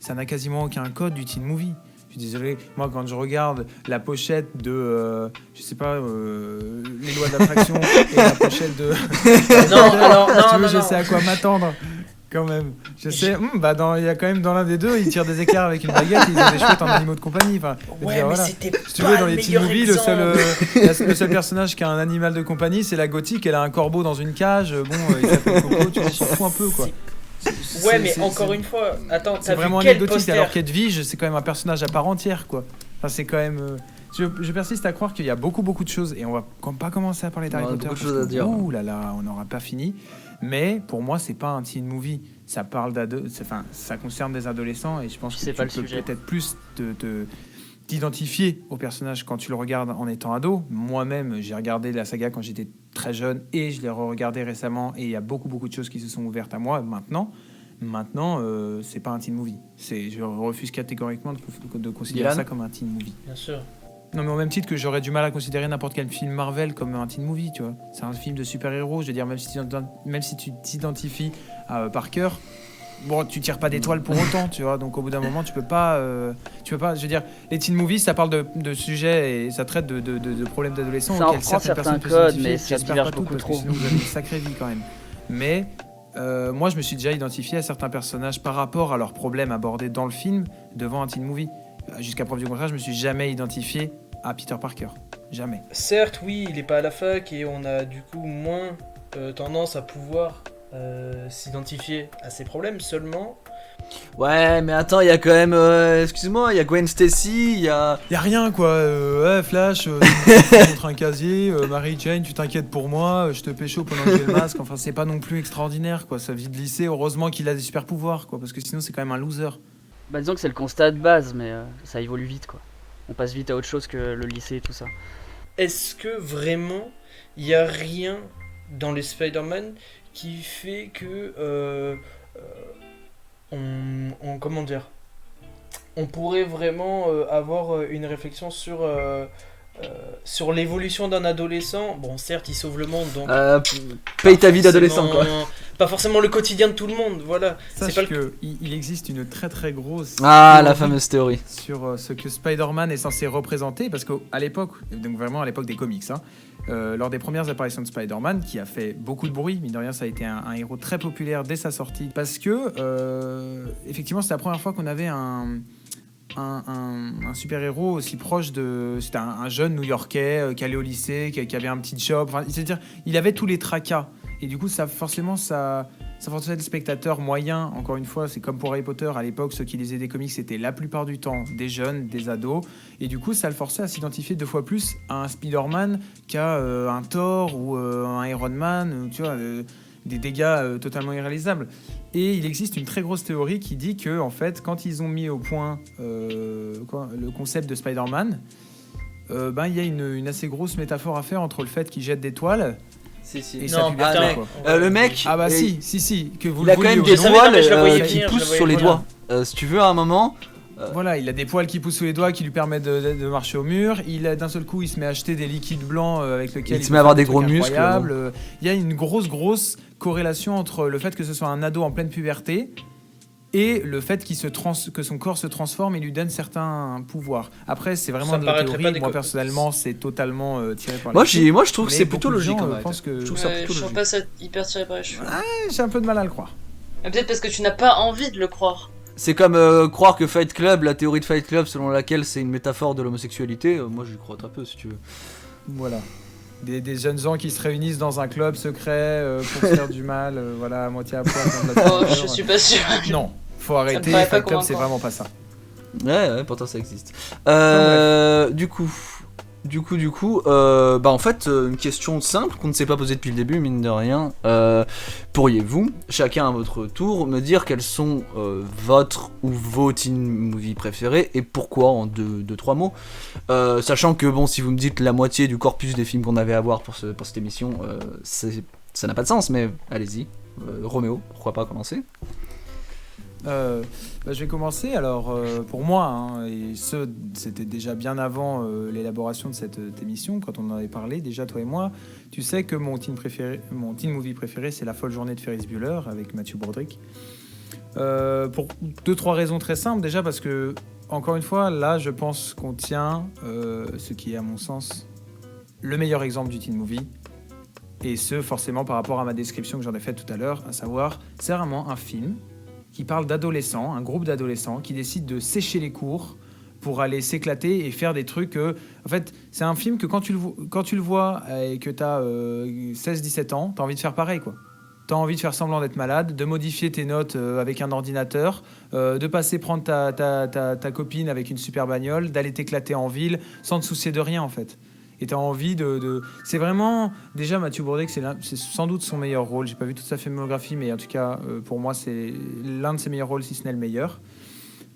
ça n'a quasiment aucun code du teen movie. Je suis désolé, moi quand je regarde la pochette de, je sais pas, les lois d'attraction et la pochette de... Je sais à quoi m'attendre. Quand même, je sais, il y a quand même dans l'un des deux, ils tirent des éclairs avec une baguette, ils ont des chouettes en animaux de compagnie. Enfin, ouais, mais voilà. c'était si tu veux, dans les teen movies, le seul personnage qui a un animal de compagnie, c'est la gothique, elle a un corbeau dans une cage, il s'appelle Coco, tu t'en fous un peu quoi. Ouais, mais encore une fois, attends, c'est vraiment anecdotique, alors qu'Edwige, c'est quand même un personnage à part entière quoi. Enfin, c'est quand même. Je persiste à croire qu'il y a beaucoup de choses, et on va pas commencer à parler d'Harry Potter. Beaucoup de choses à dire. Ouh là là, on n'aura pas fini. Mais pour moi, c'est pas un teen movie. Ça parle ça concerne des adolescents, et je pense que tu peux peut-être plus t'identifier au personnage quand tu le regardes en étant ado. Moi-même, j'ai regardé la saga quand j'étais très jeune, et je l'ai re-regardé récemment, et il y a beaucoup de choses qui se sont ouvertes à moi maintenant. C'est pas un teen movie. Je refuse catégoriquement de considérer ça comme un teen movie. Bien sûr. Non, mais au même titre que j'aurais du mal à considérer n'importe quel film Marvel comme un teen movie, tu vois. C'est un film de super-héros, je veux dire, même si tu t'identifies à Parker, bon, tu tires pas d'étoiles pour autant, tu vois. Donc au bout d'un moment, tu peux pas. Je veux dire, les teen movies, ça parle de sujets et ça traite de problèmes d'adolescents Ça auxquels reprend certaines certains personnes peuvent codes, s'identifier. mais ça J'espère diverge pas toutes, beaucoup parce que trop. sinon vous avez une sacrée vie quand même. Mais moi, je me suis déjà identifié à certains personnages par rapport à leurs problèmes abordés dans le film devant un teen movie. Jusqu'à preuve du contraire, je me suis jamais identifié à Peter Parker. Jamais. Certes, oui, il est pas à la fac et on a du coup moins tendance à pouvoir s'identifier à ses problèmes seulement. Ouais, mais attends, il y a quand même. Excuse-moi, il y a Gwen Stacy, il y a. Y a rien quoi, ouais, Flash, tu montres un casier, Mary Jane, tu t'inquiètes pour moi, je te pécho pendant que j'ai le masque, enfin c'est pas non plus extraordinaire quoi, sa vie de lycée, heureusement qu'il a des super pouvoirs quoi, parce que sinon c'est quand même un loser. Bah disons que c'est le constat de base, mais ça évolue vite quoi. On passe vite à autre chose que le lycée et tout ça. Est-ce que vraiment il y a rien dans les Spider-Man qui fait que comment dire, on pourrait vraiment avoir une réflexion sur l'évolution d'un adolescent. Bon, certes, il sauve le monde, donc Paye ta vie d'adolescent, quoi. Pas forcément le quotidien de tout le monde, voilà. Sache C'est pas qu'il existe une très très grosse Ah, la théorie fameuse théorie. sur ce que Spider-Man est censé représenter, parce qu'à l'époque, donc vraiment à l'époque des comics, lors des premières apparitions de Spider-Man, qui a fait beaucoup de bruit, mine de rien, ça a été un héros très populaire dès sa sortie, parce que effectivement, c'était la première fois qu'on avait un super-héros aussi proche de... C'était un jeune New-Yorkais qui allait au lycée, qui avait un petit job, enfin, c'est-à-dire il avait tous les tracas. Et du coup, ça forçait le spectateur moyen. Encore une fois, c'est comme pour Harry Potter, à l'époque, ceux qui lisaient des comics, c'était la plupart du temps des jeunes, des ados. Et du coup, ça le forçait à s'identifier 2 fois plus à un Spider-Man qu'à un Thor ou un Iron Man, tu vois, des dégâts totalement irréalisables. Et il existe une très grosse théorie qui dit que, en fait, quand ils ont mis au point le concept de Spider-Man, il y a une assez grosse métaphore à faire entre le fait qu'il jette des toiles Si. et sa Non, puberté, putain. quoi. Le mec. Ah bah il- si, que vous Il a le quand même vouliez des ou non. savais, non, poils mais je la voyais qui venir, je la poussent voyais sur les venir. doigts. Si tu veux, à un moment. Voilà, il a des poils qui poussent sous les doigts qui lui permettent de marcher au mur. D'un seul coup, il se met à acheter des liquides blancs avec lesquels Il se peut met à avoir faire des gros trucs muscles, incroyables. Il y a une grosse corrélation entre le fait que ce soit un ado en pleine puberté et le fait que son corps se transforme et lui donne certains pouvoirs. Après, c'est vraiment Ça de me la paraîtrait théorie. pas Moi, déco- personnellement, c'est totalement tiré par les Moi, cheveux. moi, je trouve que Mais c'est plutôt beaucoup de logique. gens, en fait. pensent que... Je trouve ça Ouais, plutôt je trouve logique. pas ça hyper tiré par les cheveux. J'ai un peu de mal à le croire. Mais peut-être parce que tu n'as pas envie de le croire. C'est comme croire que Fight Club, la théorie de Fight Club selon laquelle c'est une métaphore de l'homosexualité, moi j'y crois très peu si tu veux. Voilà. Des jeunes gens qui se réunissent dans un club secret pour se faire du mal, voilà, à moitié à poil dans de la Oh, peinture. je suis pas sûre. Non, faut me arrêter. paraît pas Fight Club, c'est convaincant. vraiment pas ça. Ouais, pourtant ça existe. bref. Du coup, en fait, une question simple qu'on ne s'est pas posée depuis le début, mine de rien. Pourriez-vous, chacun à votre tour, me dire quels sont votre ou vos teen movies préférés et pourquoi en 2-3 mots, sachant que bon, si vous me dites la moitié du corpus des films qu'on avait à voir pour cette émission, ça n'a pas de sens, mais allez-y. Roméo, pourquoi pas commencer? Je vais commencer. Alors, pour moi, et c'était déjà bien avant l'élaboration de cette émission, quand on en avait parlé, déjà toi et moi, tu sais que mon teen movie préféré, c'est La folle journée de Ferris Bueller avec Matthew Broderick. Pour 2-3 raisons très simples. Déjà parce que, encore une fois, là, je pense qu'on tient ce qui est, à mon sens, le meilleur exemple du teen movie. Et ce, forcément, par rapport à ma description que j'en ai faite tout à l'heure, à savoir, c'est vraiment un film qui parle d'adolescents, un groupe d'adolescents qui décident de sécher les cours pour aller s'éclater et faire des trucs... En fait, c'est un film que quand tu le vois et que tu as 16-17 ans, tu as envie de faire pareil, quoi. Tu as envie de faire semblant d'être malade, de modifier tes notes avec un ordinateur, de passer prendre ta copine avec une super bagnole, d'aller t'éclater en ville sans te soucier de rien, en fait. Et tu as envie de... C'est vraiment... Déjà, Matthew Broderick, c'est sans doute son meilleur rôle. J'ai pas vu toute sa filmographie, mais en tout cas, pour moi, c'est l'un de ses meilleurs rôles, si ce n'est le meilleur.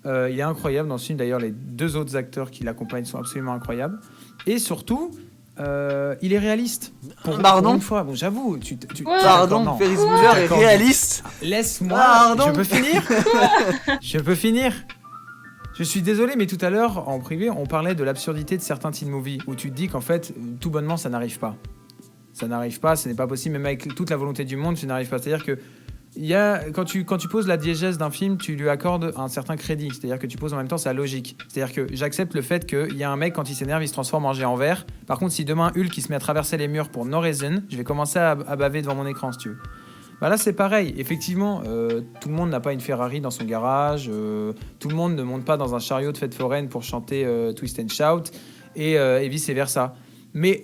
Il est incroyable dans ce film. D'ailleurs, les 2 autres acteurs qui l'accompagnent sont absolument incroyables. Et surtout, il est réaliste. Pour une fois. Bon, j'avoue, Pardon, non. Ferris Bueller est D'accord. réaliste. Laisse-moi, Pardon. je peux finir. Je peux finir. Je suis désolé, mais tout à l'heure, en privé, on parlait de l'absurdité de certains teen movies, où tu te dis qu'en fait, tout bonnement, ça n'arrive pas. Ça n'arrive pas, ce n'est pas possible, même avec toute la volonté du monde, ça n'arrive pas. C'est-à-dire que quand tu poses la diégèse d'un film, tu lui accordes un certain crédit. C'est-à-dire que tu poses en même temps sa logique. C'est-à-dire que j'accepte le fait qu'il y a un mec, quand il s'énerve, il se transforme en géant vert. Par contre, si demain Hulk il se met à traverser les murs pour no reason, je vais commencer à baver devant mon écran, si tu veux. Bah là, c'est pareil. Effectivement, tout le monde n'a pas une Ferrari dans son garage. Tout le monde ne monte pas dans un chariot de fête foraine pour chanter Twist and Shout. Et vice-versa. Mais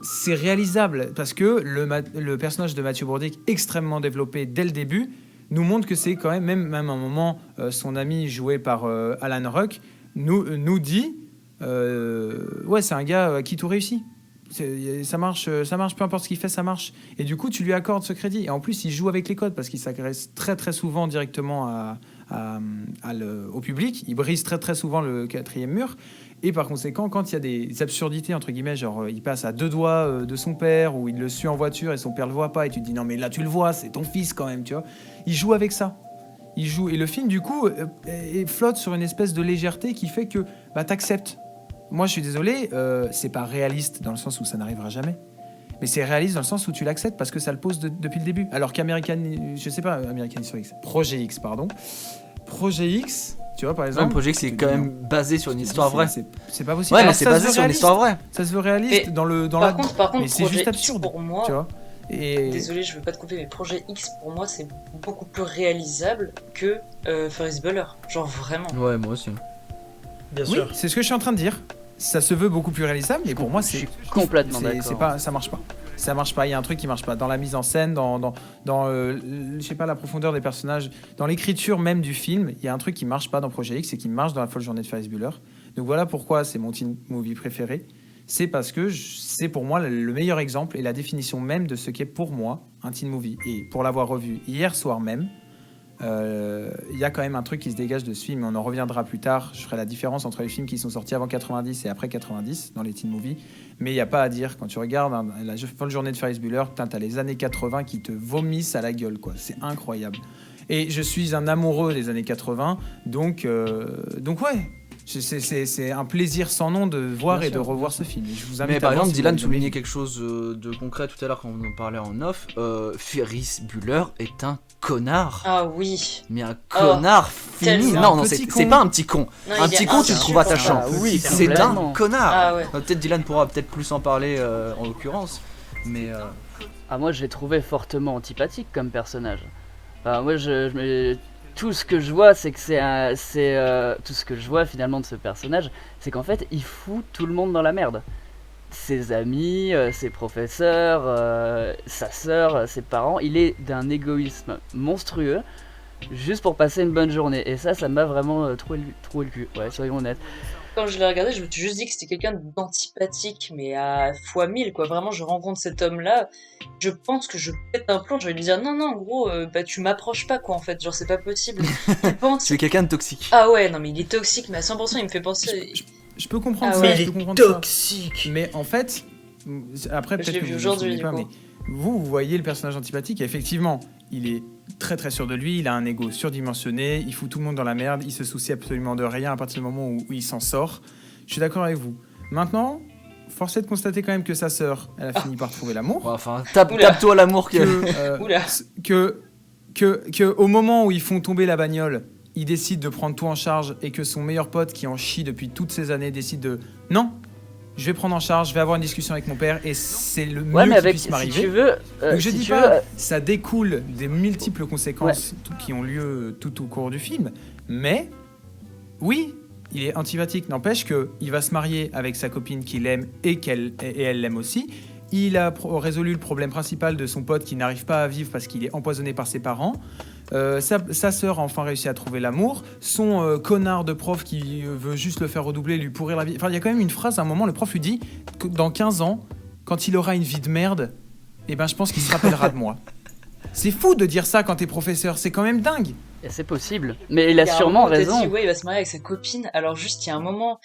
c'est réalisable parce que le personnage de Mathieu Bourdic, extrêmement développé dès le début, nous montre que c'est quand même à un moment, son ami joué par Alan Ruck nous dit ouais, c'est un gars qui tout réussit. Ça marche, peu importe ce qu'il fait, ça marche. Et du coup, tu lui accordes ce crédit. Et en plus, il joue avec les codes parce qu'il s'agresse très très souvent directement au public. Il brise très très souvent le 4e mur. Et par conséquent, quand il y a des absurdités, entre guillemets, genre il passe à 2 doigts de son père, ou il le suit en voiture et son père le voit pas, et tu te dis non mais là tu le vois, c'est ton fils quand même, tu vois. Il joue avec ça. Et le film du coup flotte sur une espèce de légèreté qui fait que t'acceptes. Moi je suis désolé, c'est pas réaliste dans le sens où ça n'arrivera jamais. Mais c'est réaliste dans le sens où tu l'acceptes parce que ça le pose depuis le début. Alors Projet X, pardon. Projet X, tu vois, par exemple. Un projet X, c'est quand même basé sur une histoire vraie. C'est pas possible. Ouais, alors, mais c'est basé sur une histoire vraie. Ça se veut réaliste Mais dans par contre, mais c'est juste absurde. Pour moi, tu vois. Et... Désolé, je veux pas te couper, mais Projet X, pour moi, c'est beaucoup plus réalisable que Ferris Bueller. Genre vraiment. Ouais, moi aussi. Bien oui, sûr. c'est ce que je suis en train de dire. Ça se veut beaucoup plus réalisable, mais pour moi, Je suis complètement d'accord. Ça marche pas. Ça marche pas. Il y a un truc qui marche pas dans la mise en scène, dans je sais pas, la profondeur des personnages, dans l'écriture même du film. Il y a un truc qui marche pas dans Projet X et qui marche dans La Folle Journée de Ferris Bueller. Donc voilà pourquoi c'est mon teen movie préféré. C'est parce que c'est pour moi le meilleur exemple et la définition même de ce qu'est pour moi un teen movie. Et pour l'avoir revu hier soir même, il y a quand même un truc qui se dégage de ce film. On en reviendra plus tard. Je ferai la différence entre les films qui sont sortis avant 90 et après 90 dans les teen movies. Mais il n'y a pas à dire. Quand tu regardes La Folle Journée de Ferris Bueller, t'as les années 80 qui te vomissent à la gueule, quoi. C'est incroyable. Et je suis un amoureux des années 80, donc ouais. C'est un plaisir sans nom de voir et de revoir ce film. Je vous invite mais par à voir exemple, si Dylan vous soulignait quelque chose de concret tout à l'heure quand on en parlait en off. Ferris Bueller est un connard. Ah oui. Mais un connard fini. tellement. Non, c'est pas un petit con. Non, Un il petit est con, tu le trouves attachant. Ah oui, c'est complètement. un connard. Ah ouais. Peut-être Dylan pourra peut-être plus en parler en l'occurrence. Mais Moi, je l'ai trouvé fortement antipathique comme personnage. Moi, tout ce que je vois, c'est que tout ce que je vois finalement de ce personnage, c'est qu'en fait, il fout tout le monde dans la merde. Ses amis, ses professeurs, sa sœur, ses parents. Il est d'un égoïsme monstrueux, juste pour passer une bonne journée. Et ça m'a vraiment troué le cul. Ouais, soyons honnêtes. Quand je l'ai regardé, je me suis juste dit que c'était quelqu'un d'antipathique, mais à fois 1000, quoi. Vraiment, je rencontre cet homme-là, je pense que je pète un plomb, je vais lui dire non, gros, tu m'approches pas, quoi, en fait, genre, c'est pas possible. tu es quelqu'un de toxique. Ah ouais, non, mais il est toxique, mais à 100%, il me fait penser. Je peux comprendre Ah ça, ouais. je Il peux est comprendre ça. toxique. Mais en fait, après Je peut-être l'ai que vu vous aujourd'hui, ne du pas, coup. mais vous voyez le personnage antipathique, et effectivement, il est très très sûr de lui, il a un ego surdimensionné, il fout tout le monde dans la merde, il se soucie absolument de rien à partir du moment où il s'en sort. Je suis d'accord avec vous. Maintenant, force est de constater quand même que sa sœur, elle a fini par trouver l'amour. Ouais, enfin, Oula. tape-toi l'amour Oula. Que au moment où ils font tomber la bagnole, il décide de prendre tout en charge et que son meilleur pote qui en chie depuis toutes ces années décide de non, je vais prendre en charge, je vais avoir une discussion avec mon père et c'est le mieux Ouais, mais qui avec, puisse si m'arriver. tu veux, Donc je si dis tu pas, veux, ça découle des multiples conséquences qui ont lieu tout au cours du film, mais oui, il est antipathique. N'empêche qu'il va se marier avec sa copine qu'il aime et elle l'aime aussi. Il a résolu le problème principal de son pote qui n'arrive pas à vivre parce qu'il est empoisonné par ses parents. Sa sœur a enfin réussi à trouver l'amour. Son connard de prof qui veut juste le faire redoubler, lui pourrir la vie. Enfin, il y a quand même une phrase, à un moment, le prof lui dit que dans 15 ans, quand il aura une vie de merde, je pense qu'il se rappellera de moi. C'est fou de dire ça quand t'es professeur, c'est quand même dingue. c'est possible. Mais il a Il y un sûrement moment où t'as raison. dit, ouais, il va se marier avec sa copine. Alors juste, il y a un moment,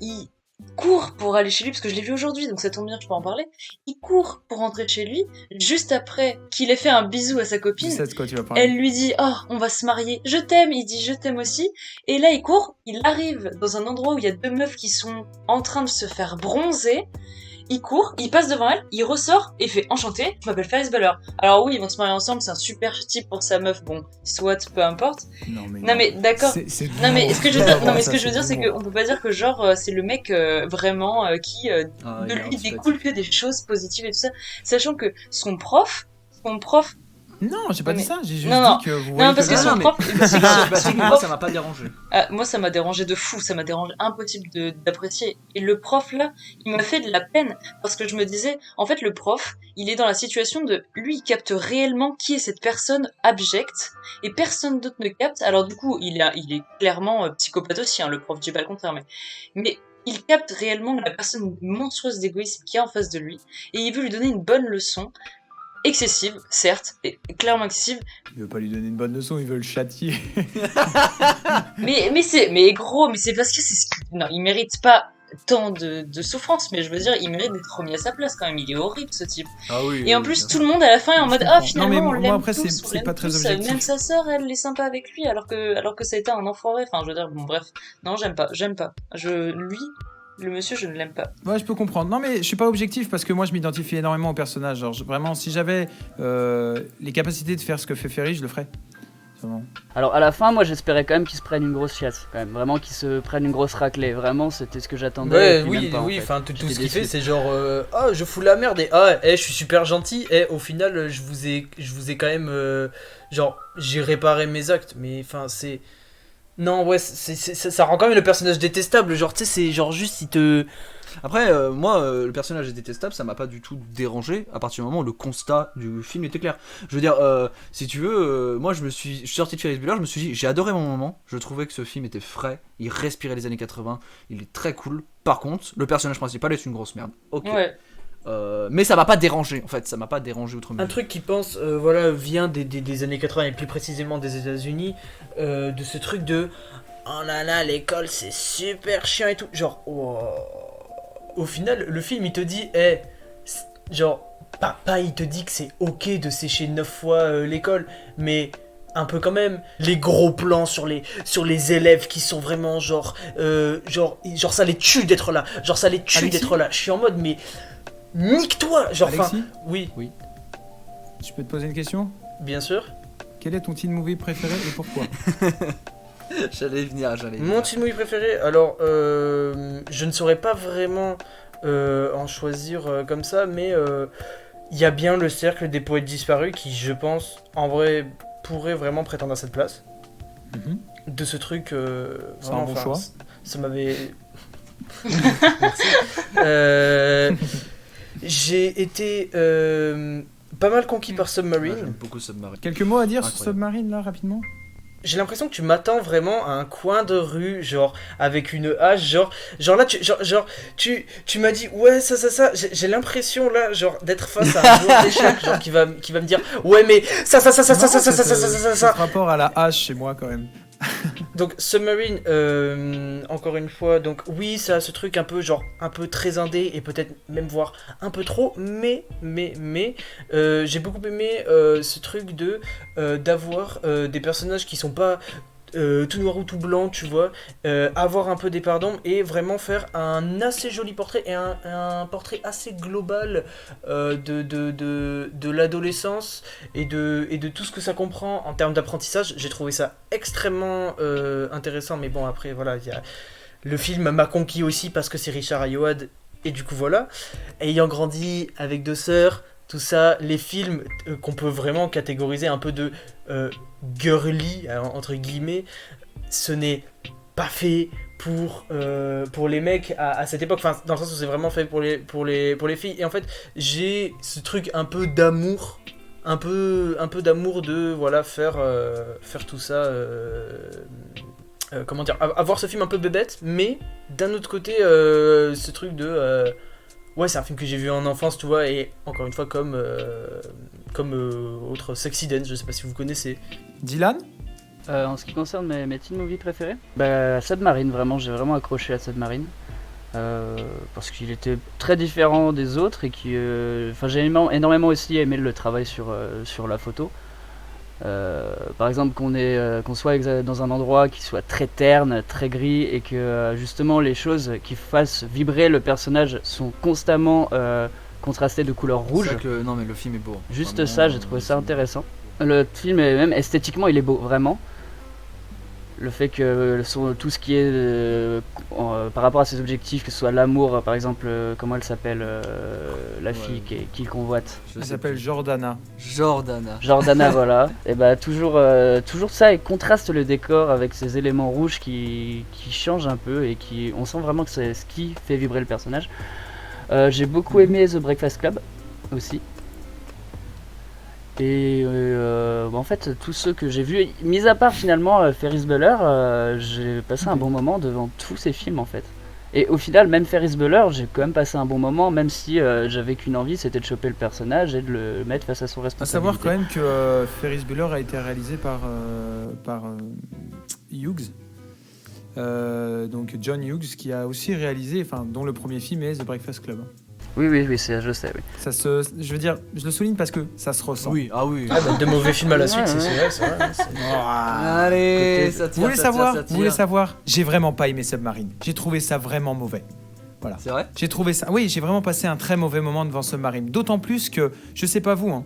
il court pour aller chez lui, parce que je l'ai vu aujourd'hui, donc ça tombe bien, je peux en parler. Il court pour rentrer chez lui, juste après qu'il ait fait un bisou à sa Je copine. sais de quoi tu vas parler. Elle lui dit « Oh, on va se marier, je t'aime !» Il dit « Je t'aime aussi !» Et là, il court, il arrive dans un endroit où il y a deux meufs qui sont en train de se faire bronzer. il court, il passe devant elle, il ressort et il fait enchanté, je m'appelle Ferris Bueller. Alors oui, ils vont se marier ensemble, c'est un super type pour sa meuf, bon, soit, peu importe. Non, mais d'accord. C'est Non mais ce que je veux dire, non mais ce que je veux ça, dire, c'est c'est qu'on peut pas dire que genre c'est le mec vraiment qui de il est lui antipathique. découle que des choses positives et tout ça, sachant que son prof, Non, j'ai pas Mais- dit ça, j'ai juste Non, dit que vous non voyez parce que que- son mais- prof, c'est que Bah, son moi, prof, ça m'a pas dérangé. moi ça m'a dérangé de fou, ça m'a dérangé impossible d'apprécier. Et le prof là, il m'a fait de la peine parce que je me disais, en fait le prof, il est dans la situation de, lui il capte réellement qui est cette personne abjecte et personne d'autre ne capte. Alors du coup, il est clairement psychopathe aussi, hein, le prof, je dis pas le contraire, mais il capte réellement la personne monstrueuse d'égoïsme qu'il y a en face de lui et il veut lui donner une bonne leçon. Excessive, certes, et clairement excessive, Il veut pas lui donner une bonne leçon, il veut le châtier. mais c'est parce que c'est ce qui... Non, il mérite pas tant de souffrance, mais je veux dire, il mérite d'être remis à sa place quand même, il est horrible ce type. Ah oui. Et en plus, tout le monde à la fin est en mode, ah finalement, Non, mais on moi, l'aime après, tous, c'est on l'aime pas très tous, objectif. même sa sœur, elle est sympa avec lui, alors que ça a été un enfoiré, enfin je veux dire, bon bref, non, j'aime pas. Lui, le monsieur, je ne l'aime pas. Ouais, je peux comprendre. Non, mais je suis pas objectif parce que moi, je m'identifie énormément au personnage. Genre, vraiment, si j'avais les capacités de faire ce que fait Ferry, je le ferais. Vraiment. Alors à la fin, moi j'espérais quand même qu'ils se prennent une grosse chiasse, quand même. Vraiment qu'ils se prennent une grosse raclée. Vraiment, c'était ce que j'attendais. Ouais, et puis oui, même pas, en oui, fait. enfin tout J'étais ce qu'il fait, déçu. c'est genre ah je fous la merde et ah je suis super gentil et au final je vous ai quand même genre j'ai réparé mes actes, mais enfin c'est non ouais ça rend quand même le personnage détestable, genre tu sais c'est genre juste il te Après, moi, le personnage est détestable, ça m'a pas du tout dérangé à partir du moment où le constat du film était clair. Je veux dire, si tu veux, moi je suis sorti de Ferris Bueller, je me suis dit, j'ai adoré mon moment, je trouvais que ce film était frais, il respirait les années 80, il est très cool. Par contre, le personnage principal est une grosse merde. Ok. Ouais. Mais ça m'a pas dérangé, en fait, ça m'a pas dérangé outre un mesure. truc qui pense voilà vient des années 80 et plus précisément des États-Unis, de ce truc de oh là là l'école c'est super chiant et tout, genre wow. Au final le film il te dit genre pas il te dit que c'est ok de sécher 9 fois l'école, mais un peu quand même les gros plans sur les élèves qui sont vraiment genre ça les tue d'être là, genre ça les tue Alexis d'être là, je suis en mode mais nique-toi, genre enfin Alexis, oui je peux te poser une question? bien sûr. Quel est ton teen movie préféré et pourquoi? J'allais y venir. Mon teen movie préféré, alors je ne saurais pas vraiment en choisir comme ça, mais il y a bien le cercle des poètes disparus qui, je pense, en vrai, pourrait vraiment prétendre à cette place. Mhm. De ce truc, C'est un vraiment, bon enfin, choix. ça m'avait. Merci. J'ai été pas mal conquis par Moi, Submarine. j'aime beaucoup Submarine. Quelques mots à dire sur Incroyable. Submarine, là, rapidement? J'ai l'impression que tu m'attends vraiment à un coin de rue, genre avec une hache, genre là tu m'as dit ouais ça, j'ai l'impression là genre d'être face à un joueur d'échecs genre qui va me dire ouais mais ça. Ce rapport à la hache chez moi, quand même. Donc Submarine, encore une fois, donc oui ça a ce truc un peu genre un peu très indé et peut-être même voire un peu trop, mais j'ai beaucoup aimé ce truc de d'avoir des personnages qui sont pas tout noir ou tout blanc, tu vois, avoir un peu des parts d'ombre et vraiment faire un assez joli portrait et un portrait assez global de l'adolescence et de tout ce que ça comprend en termes d'apprentissage. J'ai trouvé ça extrêmement intéressant, mais bon après voilà, le film m'a conquis aussi parce que c'est Richard Ayoade et du coup voilà, ayant grandi avec deux sœurs, tout ça, les films qu'on peut vraiment catégoriser un peu de girly, entre guillemets, ce n'est pas fait pour les mecs à cette époque, enfin dans le sens où c'est vraiment fait pour les filles, et en fait j'ai ce truc un peu d'amour, un peu d'amour de voilà faire tout ça, comment dire, avoir ce film un peu bébête, mais d'un autre côté ce truc de ouais, c'est un film que j'ai vu en enfance, tu vois, et encore une fois, comme autre Sexy Dance, je sais pas si vous connaissez. Dylan? En ce qui concerne mes teen movies préférés, Submarine, vraiment, j'ai vraiment accroché à Submarine. Parce qu'il était très différent des autres et j'ai énormément aussi aimé le travail sur la photo. Par exemple qu'on soit dans un endroit qui soit très terne, très gris et que justement les choses qui fassent vibrer le personnage sont constamment contrastées de couleur rouge. Non mais le film est beau. Juste Vraiment, ça, j'ai trouvé ça intéressant. Le film, même esthétiquement, il est beau, vraiment. Le fait que tout ce qui est par rapport à ses objectifs, que ce soit l'amour, par exemple, comment elle s'appelle, la fille qui convoite. Elle s'appelle Jordana. Jordana, voilà. Et bah toujours ça, et contraste le décor avec ces éléments rouges qui changent un peu et on sent vraiment que c'est ce qui fait vibrer le personnage. J'ai beaucoup aimé The Breakfast Club aussi. Et en fait, tous ceux que j'ai vus, mis à part finalement Ferris Bueller, j'ai passé un bon moment devant tous ces films en fait. Et au final, même Ferris Bueller, j'ai quand même passé un bon moment, même si j'avais qu'une envie, c'était de choper le personnage et de le mettre face à son responsabilité. À savoir quand même que Ferris Bueller a été réalisé par Hughes. Donc John Hughes, qui a aussi réalisé, dont le premier film est The Breakfast Club. Oui, je sais, oui. Je veux dire, je le souligne parce que ça se ressent. Oui. De mauvais films à la suite, c'est vrai. Allez, ça tire. Vous voulez savoir j'ai vraiment pas aimé Submarine. J'ai trouvé ça vraiment mauvais. Voilà. C'est vrai ? J'ai trouvé ça. Oui, j'ai vraiment passé un très mauvais moment devant Submarine. D'autant plus que, je sais pas vous,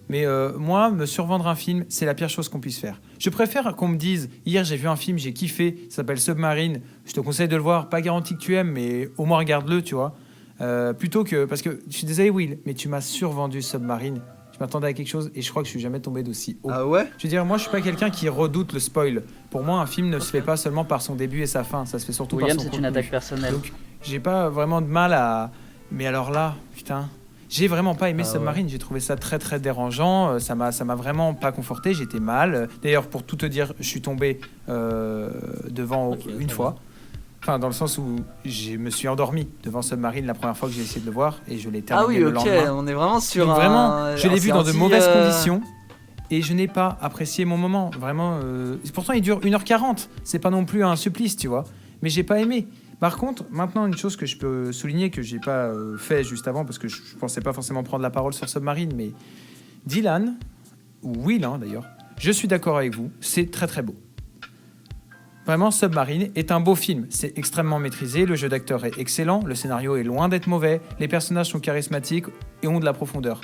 mais moi, me survendre un film, c'est la pire chose qu'on puisse faire. Je préfère qu'on me dise, hier j'ai vu un film, j'ai kiffé, ça s'appelle Submarine, je te conseille de le voir, pas garanti que tu aimes, mais au moins regarde-le, tu vois. Plutôt que, parce que je suis désolé Will, mais tu m'as survendu Submarine. Je m'attendais à quelque chose et je crois que je suis jamais tombé d'aussi haut. Ah ouais ? Je veux dire, moi je suis pas quelqu'un qui redoute le spoil. Pour moi, un film ne se fait pas seulement par son début et sa fin, ça se fait surtout par son contenu. C'est une attaque personnelle. Donc j'ai pas vraiment de mal à... Mais alors là, putain... J'ai vraiment pas aimé Submarine, ouais. J'ai trouvé ça très très dérangeant, ça m'a vraiment pas conforté, j'étais mal. D'ailleurs, pour tout te dire, je suis tombé devant une fois. Enfin, dans le sens où je me suis endormi devant Submarine la première fois que j'ai essayé de le voir et je l'ai terminé le lendemain. On est vraiment sur donc, vraiment, je l'ai vu dans de mauvaises conditions et je n'ai pas apprécié mon moment. Vraiment, pourtant il dure 1h40, c'est pas non plus un supplice, tu vois. Mais j'ai pas aimé. Par contre, maintenant, une chose que je peux souligner que j'ai pas fait juste avant, parce que je pensais pas forcément prendre la parole sur Submarine, mais Dylan, ou Will d'ailleurs, je suis d'accord avec vous, c'est très très beau. Vraiment, Submarine est un beau film, c'est extrêmement maîtrisé, le jeu d'acteur est excellent, le scénario est loin d'être mauvais, les personnages sont charismatiques et ont de la profondeur.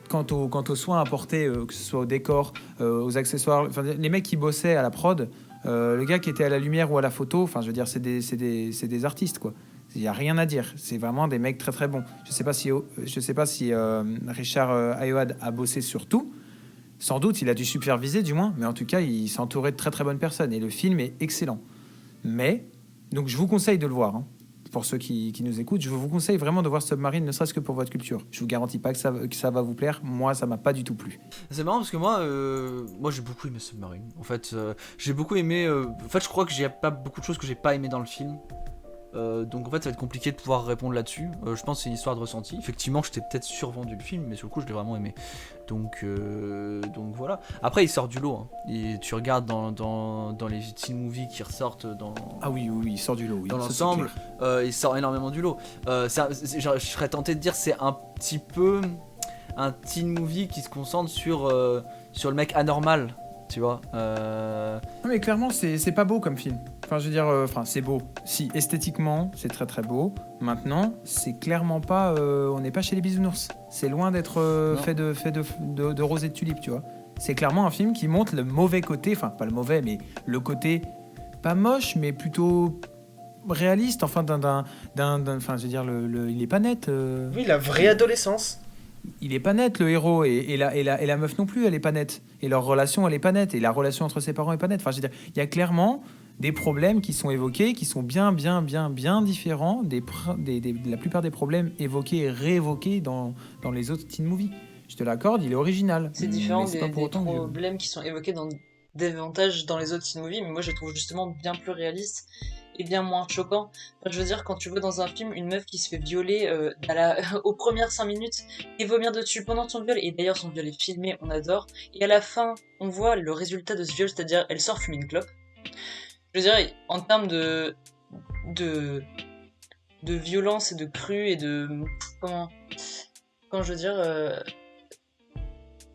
Quant aux soins apportés, que ce soit au décor, aux accessoires, les mecs qui bossaient à la prod, le gars qui était à la lumière ou à la photo, je veux dire, c'est des artistes, quoi. Il n'y a rien à dire. C'est vraiment des mecs très très bons. Je sais pas si Richard Ayoade a bossé sur tout. Sans doute, il a dû superviser du moins, mais en tout cas, il s'est entouré de très très bonnes personnes et le film est excellent. Mais, donc je vous conseille de le voir. Pour ceux qui nous écoutent, je vous conseille vraiment de voir Submarine, ne serait-ce que pour votre culture. Je vous garantis pas que ça va vous plaire. Moi, ça m'a pas du tout plu. C'est marrant parce que moi j'ai beaucoup aimé Submarine. En fait, j'ai beaucoup aimé. En fait, je crois que j'ai pas beaucoup de choses que j'ai pas aimé dans le film. Donc en fait, ça va être compliqué de pouvoir répondre là-dessus. Je pense que c'est une histoire de ressenti. Effectivement, je t'ai peut-être survendu le film, mais sur le coup, je l'ai vraiment aimé. Donc voilà. Après, il sort du lot. Et tu regardes dans les teen movies qui ressortent dans. Ah oui, il sort du lot. Oui. Dans l'ensemble, il sort énormément du lot. Je serais tenté de dire c'est un petit peu un teen movie qui se concentre sur le mec anormal. Tu vois. Non mais clairement, c'est pas beau comme film. Je veux dire, c'est beau. Si, esthétiquement, c'est très très beau. Maintenant, c'est clairement pas... on n'est pas chez les bisounours. C'est loin d'être fait de roses et de tulipes, tu vois. C'est clairement un film qui montre le mauvais côté, pas le mauvais, mais le côté pas moche, mais plutôt réaliste, je veux dire, il est pas net. Oui, la vraie adolescence. Il est pas net, le héros, et la meuf non plus, elle est pas nette. Et leur relation, elle est pas nette. Et la relation entre ses parents est pas nette. Je veux dire, il y a clairement des problèmes qui sont évoqués, qui sont bien différents de la plupart des problèmes évoqués et réévoqués dans les autres teen movies. Je te l'accorde, il est original. C'est différent des problèmes qui sont évoqués davantage dans les autres teen movies, mais moi je les trouve justement bien plus réalistes et bien moins choquants. Je veux dire, quand tu vois dans un film une meuf qui se fait violer aux premières 5 minutes et vomir dessus pendant son viol, et d'ailleurs son viol est filmé, on adore, et à la fin on voit le résultat de ce viol, c'est-à-dire elle sort fumer une clope. Je veux dire, en termes de violence et de cru et de... Comment je veux dire...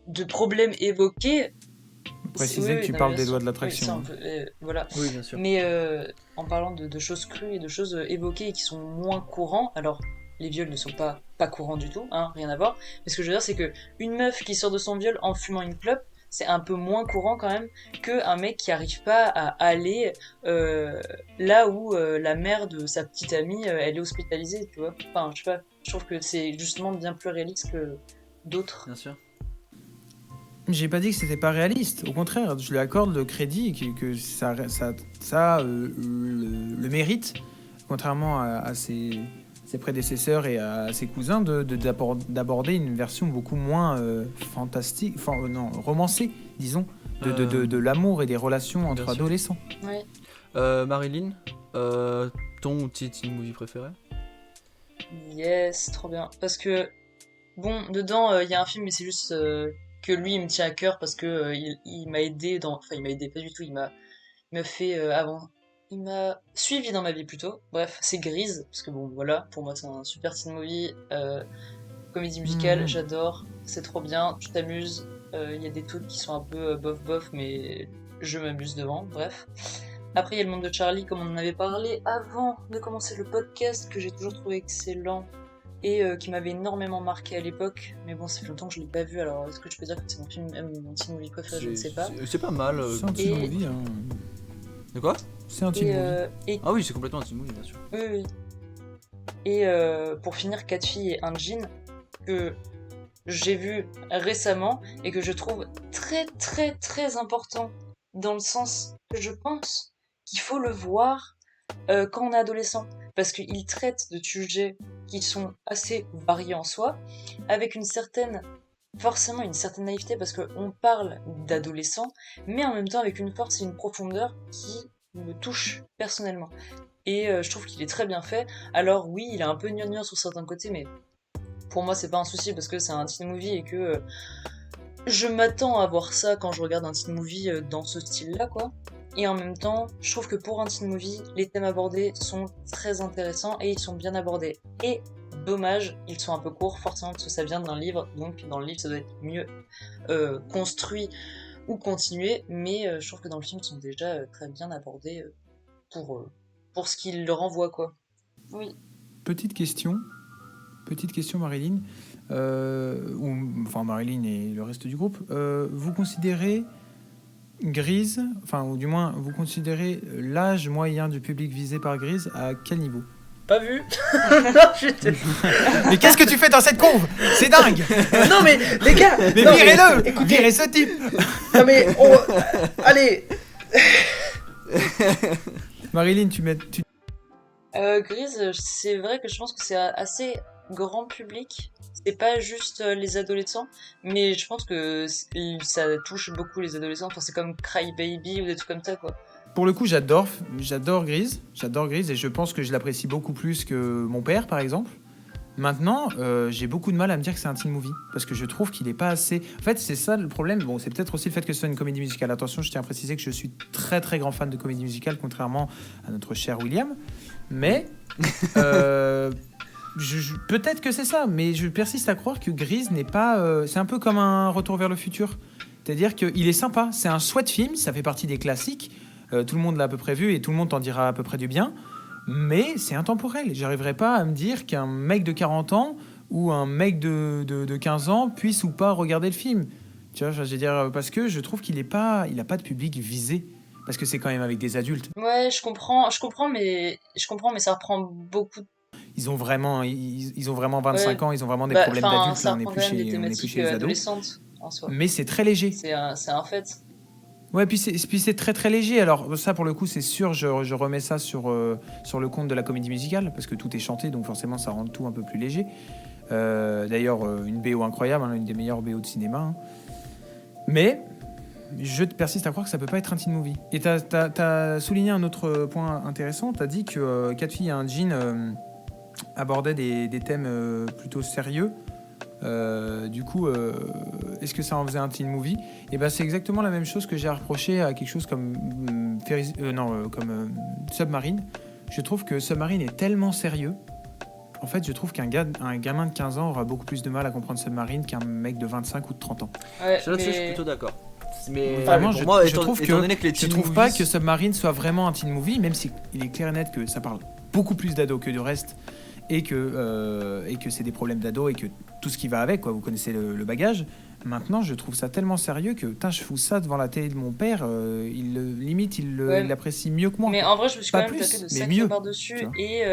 de problèmes évoqués, préciser que tu non, parles bien des sûr. lois de Oui, l'attraction. ça, on peut, voilà. Oui, bien sûr. Mais en parlant de choses crues et de choses évoquées et qui sont moins courants, alors les viols ne sont pas courants du tout, hein, rien à voir. Mais ce que je veux dire, c'est que une meuf qui sort de son viol en fumant une clope, c'est un peu moins courant quand même qu'un mec qui arrive pas à aller là où la mère de sa petite amie, elle est hospitalisée, tu vois. Enfin, je sais pas, je trouve que c'est justement bien plus réaliste que d'autres. Bien sûr. J'ai pas dit que c'était pas réaliste. Au contraire, je lui accorde le crédit que ça a le mérite, contrairement à ses prédécesseurs et à ses cousins, d'aborder une version beaucoup moins fantastique, romancée, disons, de l'amour et des relations entre Bien sûr. adolescents. Ouais. Marilyn, ton teen movie préféré? Yes, trop bien. Parce que, bon, dedans, il y a un film, mais c'est juste que lui, il me tient à cœur parce que il m'a aidé dans... Enfin, il m'a aidé pas du tout, il m'a fait avant... Il m'a suivi dans ma vie plutôt. Bref, c'est Grise, parce que bon, voilà, pour moi, c'est un super teen movie. Comédie musicale, j'adore, c'est trop bien, tu t'amuses. Il y a des trucs qui sont un peu bof, mais je m'amuse devant, bref. Après, il y a le monde de Charlie, comme on en avait parlé avant de commencer le podcast, que j'ai toujours trouvé excellent et qui m'avait énormément marqué à l'époque. Mais bon, ça fait longtemps que je l'ai pas vu, alors est-ce que je peux dire que c'est mon teen movie préféré? Je ne sais pas. C'est pas mal. C'est un teen movie. Hein. De quoi? C'est un teen movie. Et Ah oui, c'est complètement un teen movie, bien sûr. oui. Et pour finir, 4 filles et un jean, que j'ai vu récemment et que je trouve très important, dans le sens que je pense qu'il faut le voir quand on est adolescent, parce qu'il traite de sujets qui sont assez variés en soi, avec forcément une certaine naïveté, parce qu'on parle d'adolescents, mais en même temps avec une force et une profondeur qui me touchent personnellement. Et je trouve qu'il est très bien fait. Alors oui, il est un peu gnangnan sur certains côtés, mais pour moi c'est pas un souci parce que c'est un teen movie et que je m'attends à voir ça quand je regarde un teen movie dans ce style-là, quoi. Et en même temps, je trouve que pour un teen movie, les thèmes abordés sont très intéressants et ils sont bien abordés. Et dommage, ils sont un peu courts, forcément parce que ça vient d'un livre, donc dans le livre ça doit être mieux construit ou continué, mais je trouve que dans le film ils sont déjà très bien abordés pour ce qu'il leur envoie, quoi. Oui. Petite question, Marilyn. Enfin, Marilyn et le reste du groupe. Vous considérez Grise, enfin, ou du moins, vous considérez l'âge moyen du public visé par Grise à quel niveau? Pas vu. Mais qu'est-ce que tu fais dans cette conve? C'est dingue. Non mais les gars. Mais non, virez-le. écoutez, Virez ce type. non mais allez. Marilyn, Grise, c'est vrai que je pense que c'est assez grand public. C'est pas juste les adolescents, mais je pense que ça touche beaucoup les adolescents. Enfin, c'est comme Cry Baby ou des trucs comme ça, quoi. pour le coup, j'adore Grise. J'adore Grise et je pense que je l'apprécie beaucoup plus que mon père, par exemple. Maintenant, j'ai beaucoup de mal à me dire que c'est un teen movie parce que je trouve qu'il est pas assez. En fait, c'est ça le problème. Bon, c'est peut-être aussi le fait que ce soit une comédie musicale. Attention, je tiens à préciser que je suis très très grand fan de comédie musicale, contrairement à notre cher William. Mais peut-être que c'est ça, mais je persiste à croire que Grise n'est pas. C'est un peu comme un Retour vers le futur. C'est-à-dire qu'il est sympa. C'est un chouette film, ça fait partie des classiques. Tout le monde l'a à peu près vu et tout le monde t'en dira à peu près du bien. Mais c'est intemporel. J'arriverai pas à me dire qu'un mec de 40 ans ou un mec de 15 ans puisse ou pas regarder le film. Tu vois, je veux dire, parce que je trouve qu'il a pas de public visé. Parce que c'est quand même avec des adultes. Ouais, je comprends, mais ça reprend beaucoup. Ils ont vraiment 25 ans, ils ont vraiment des problèmes d'adultes. Ça Là, reprend quand même des thématiques les ados. adolescentes en soi. Mais c'est très léger. C'est un fait. Ouais, puis c'est très très léger. Alors ça, pour le coup, c'est sûr, je remets ça sur le compte de la comédie musicale, parce que tout est chanté, donc forcément, ça rend tout un peu plus léger. D'ailleurs, une BO incroyable, une des meilleures BO de cinéma. Hein. Mais je persiste à croire que ça peut pas être un teen movie. Et t'as souligné un autre point intéressant. T'as dit que 4 filles et un jean abordaient des thèmes plutôt sérieux. Du coup, est-ce que ça en faisait un teen movie? Et ben, c'est exactement la même chose que j'ai reproché à quelque chose comme Submarine. Je trouve que Submarine est tellement sérieux. En fait, je trouve qu'un gamin de 15 ans aura beaucoup plus de mal à comprendre Submarine qu'un mec de 25 ou de 30 ans. Ouais, Là-dessus, je suis plutôt d'accord. Mais Vraiment, pour moi, je trouve étant que donné que les je teen trouve pas movies- que Submarine soit vraiment un teen movie, même si il est clair et net que ça parle beaucoup plus d'ados que du reste, et que c'est des problèmes d'ados et que tout ce qui va avec, quoi. Vous connaissez le bagage. Maintenant, je trouve ça tellement sérieux que putain, je fous ça devant la télé de mon père, Ouais. il l'apprécie mieux que moi. Mais quoi. en vrai, je me suis Pas quand même plus, tapé de mais sacrés mieux, barres tu dessus. vois. Et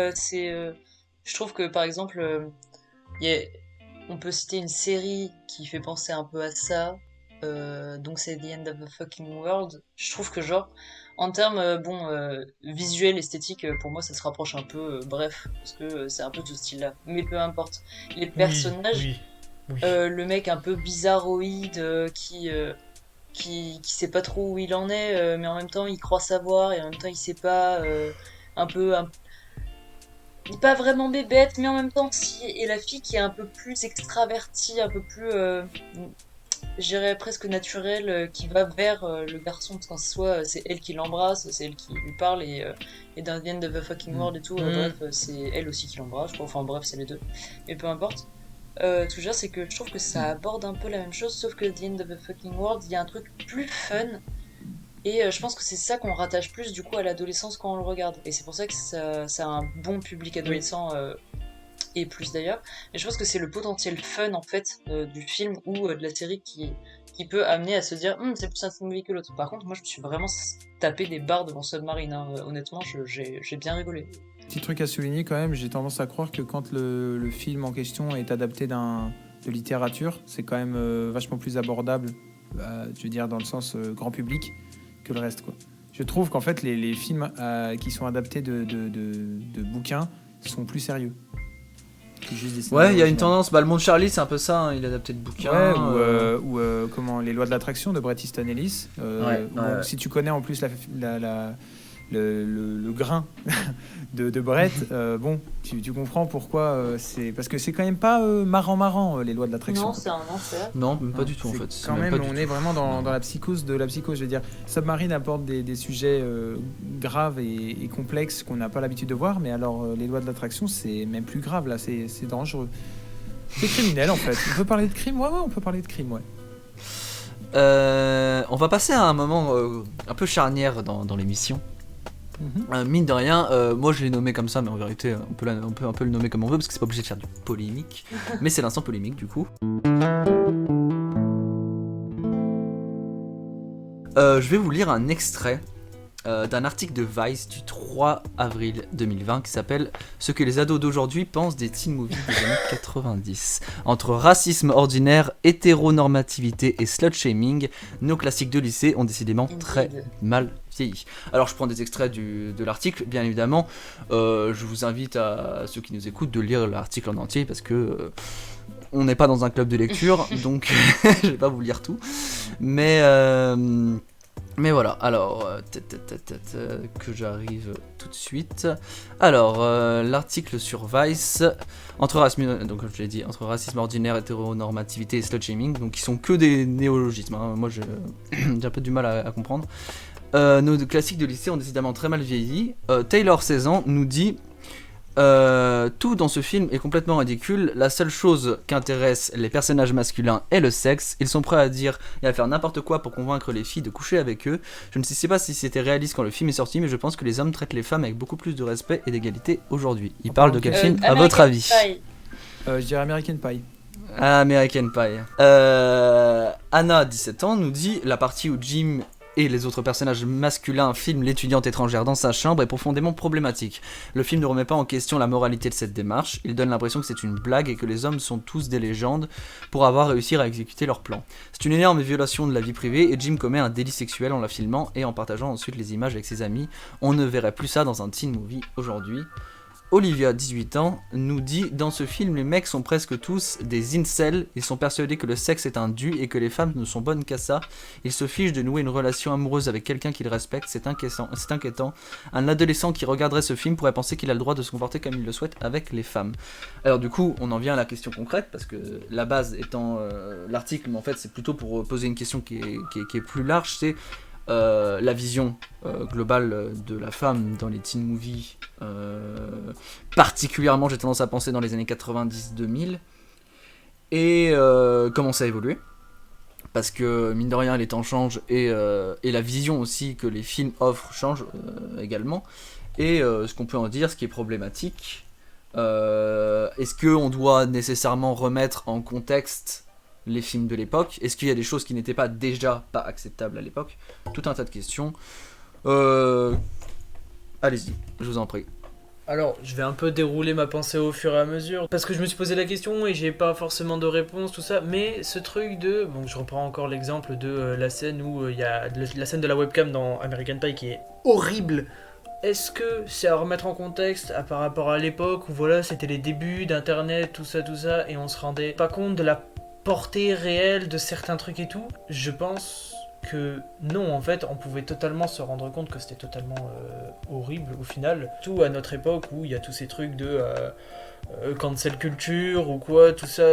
je trouve que par exemple, il y a- on peut citer une série qui fait penser un peu à ça. Donc c'est The End of the Fucking World. Je trouve que genre, en termes visuel, esthétique, pour moi ça se rapproche un peu, bref, parce que c'est un peu ce style-là. Mais peu importe. Les personnages, Oui. le mec un peu bizarroïde qui sait pas trop où il en est, mais en même temps il croit savoir et en même temps il sait pas, un peu pas vraiment bébête, mais en même temps si, et la fille qui est un peu plus extravertie, un peu plus je dirais presque naturelle, qui va vers le garçon, parce qu'en soi c'est elle qui l'embrasse, c'est elle qui lui parle, et dans The End of the Fucking World et tout, bref, c'est elle aussi qui l'embrasse, je crois, enfin bref c'est les deux, mais peu importe. Tout dire, c'est que je trouve que ça aborde un peu la même chose, sauf que The End of the Fucking World, il y a un truc plus fun, et je pense que c'est ça qu'on rattache plus du coup à l'adolescence quand on le regarde. Et c'est pour ça que ça a un bon public adolescent, et plus d'ailleurs. Et je pense que c'est le potentiel fun en fait du film ou de la série qui peut amener à se dire c'est plus un film movie que l'autre. Par contre, moi je me suis vraiment tapé des barres devant Submarine, hein. Honnêtement, j'ai bien rigolé. Petit truc à souligner quand même, j'ai tendance à croire que quand le film en question est adapté de littérature, c'est quand même vachement plus abordable, je veux dire dans le sens grand public, que le reste, quoi. Je trouve qu'en fait les films qui sont adaptés de bouquins sont plus sérieux. Que juste des scénarios Ouais, il y a une originaux. tendance. Le monde de Charlie, c'est un peu ça. Hein, il est adapté de bouquins. Ouais, ou comment Les lois de l'attraction de Bret Easton Ellis. Ouais. Si tu connais en plus le grain de Bret, bon, tu comprends pourquoi c'est parce que c'est quand même pas marrant les lois de l'attraction. Non, c'est un enfer. Non, même pas du tout en C'est fait. C'est Quand même, pas du on tout. est vraiment dans la psychose de la psychose. Je veux dire, Submarine apporte des sujets graves et complexes qu'on n'a pas l'habitude de voir, mais alors les lois de l'attraction, c'est même plus grave là, c'est dangereux. C'est criminel en fait. On peut parler de crime, ouais, on peut parler de crime, ouais. On va passer à un moment un peu charnière dans l'émission. Mine de rien, moi je l'ai nommé comme ça, mais en vérité on peut un peu le nommer comme on veut parce que c'est pas obligé de faire du polémique. Mais c'est l'instant polémique du coup. Je vais vous lire un extrait d'un article de Vice du 3 avril 2020 qui s'appelle « Ce que les ados d'aujourd'hui pensent des teen movies des années 90 ». Entre racisme ordinaire, hétéronormativité et slut-shaming, nos classiques de lycée ont décidément très mal vieilli. Alors je prends des extraits de l'article, bien évidemment. Je vous invite à ceux qui nous écoutent de lire l'article en entier parce que... on n'est pas dans un club de lecture, donc je vais pas vous lire tout. Mais voilà, alors, que j'arrive tout de suite. Alors, l'article sur Vice, entre racisme ordinaire, hétéronormativité et slut-shaming, donc qui sont que des néologismes, hein. Moi j'ai un peu du mal à comprendre. Nos classiques de lycée ont décidément très mal vieilli. Taylor, 16 ans, nous dit... tout dans ce film est complètement ridicule. La seule chose qu'intéresse les personnages masculins est le sexe. Ils sont prêts à dire et à faire n'importe quoi pour convaincre les filles de coucher avec eux. Je ne sais pas si c'était réaliste quand le film est sorti, mais je pense que les hommes traitent les femmes avec beaucoup plus de respect et d'égalité aujourd'hui. Il parle de quel film à votre avis? Je dirais American Pie. American Pie. Anna, 17 ans, nous dit la partie où Jim et les autres personnages masculins filment l'étudiante étrangère dans sa chambre est profondément problématique. Le film ne remet pas en question la moralité de cette démarche, il donne l'impression que c'est une blague et que les hommes sont tous des légendes pour avoir réussi à exécuter leur plan. C'est une énorme violation de la vie privée et Jim commet un délit sexuel en la filmant et en partageant ensuite les images avec ses amis. On ne verrait plus ça dans un teen movie aujourd'hui. Olivia, 18 ans, nous dit « Dans ce film, les mecs sont presque tous des incels, ils sont persuadés que le sexe est un dû et que les femmes ne sont bonnes qu'à ça. Ils se fichent de nouer une relation amoureuse avec quelqu'un qu'ils respectent, c'est inquiétant. Un adolescent qui regarderait ce film pourrait penser qu'il a le droit de se comporter comme il le souhaite avec les femmes. » Alors du coup, on en vient à la question concrète, parce que la base étant l'article, mais en fait c'est plutôt pour poser une question qui est plus large, c'est... la vision globale de la femme dans les teen movies, particulièrement j'ai tendance à penser dans les années 90-2000, et comment ça a évolué, parce que mine de rien les temps changent et la vision aussi que les films offrent change également. Et ce qu'on peut en dire, ce qui est problématique, est-ce qu'on doit nécessairement remettre en contexte les films de l'époque? Est-ce qu'il y a des choses qui n'étaient pas déjà pas acceptables à l'époque? Tout un tas de questions. Allez-y, je vous en prie. Alors, je vais un peu dérouler ma pensée au fur et à mesure, parce que je me suis posé la question et j'ai pas forcément de réponse, tout ça, mais ce truc de... Bon, je reprends encore l'exemple de la scène où il y a la scène de la webcam dans American Pie qui est horrible. Est-ce que c'est à remettre en contexte par rapport à l'époque où voilà, c'était les débuts d'internet, tout ça, et on se rendait pas compte de la portée réelle de certains trucs et tout? Je pense que non, en fait, on pouvait totalement se rendre compte que c'était totalement horrible au final. Tout à notre époque où il y a tous ces trucs de cancel culture ou quoi, tout ça.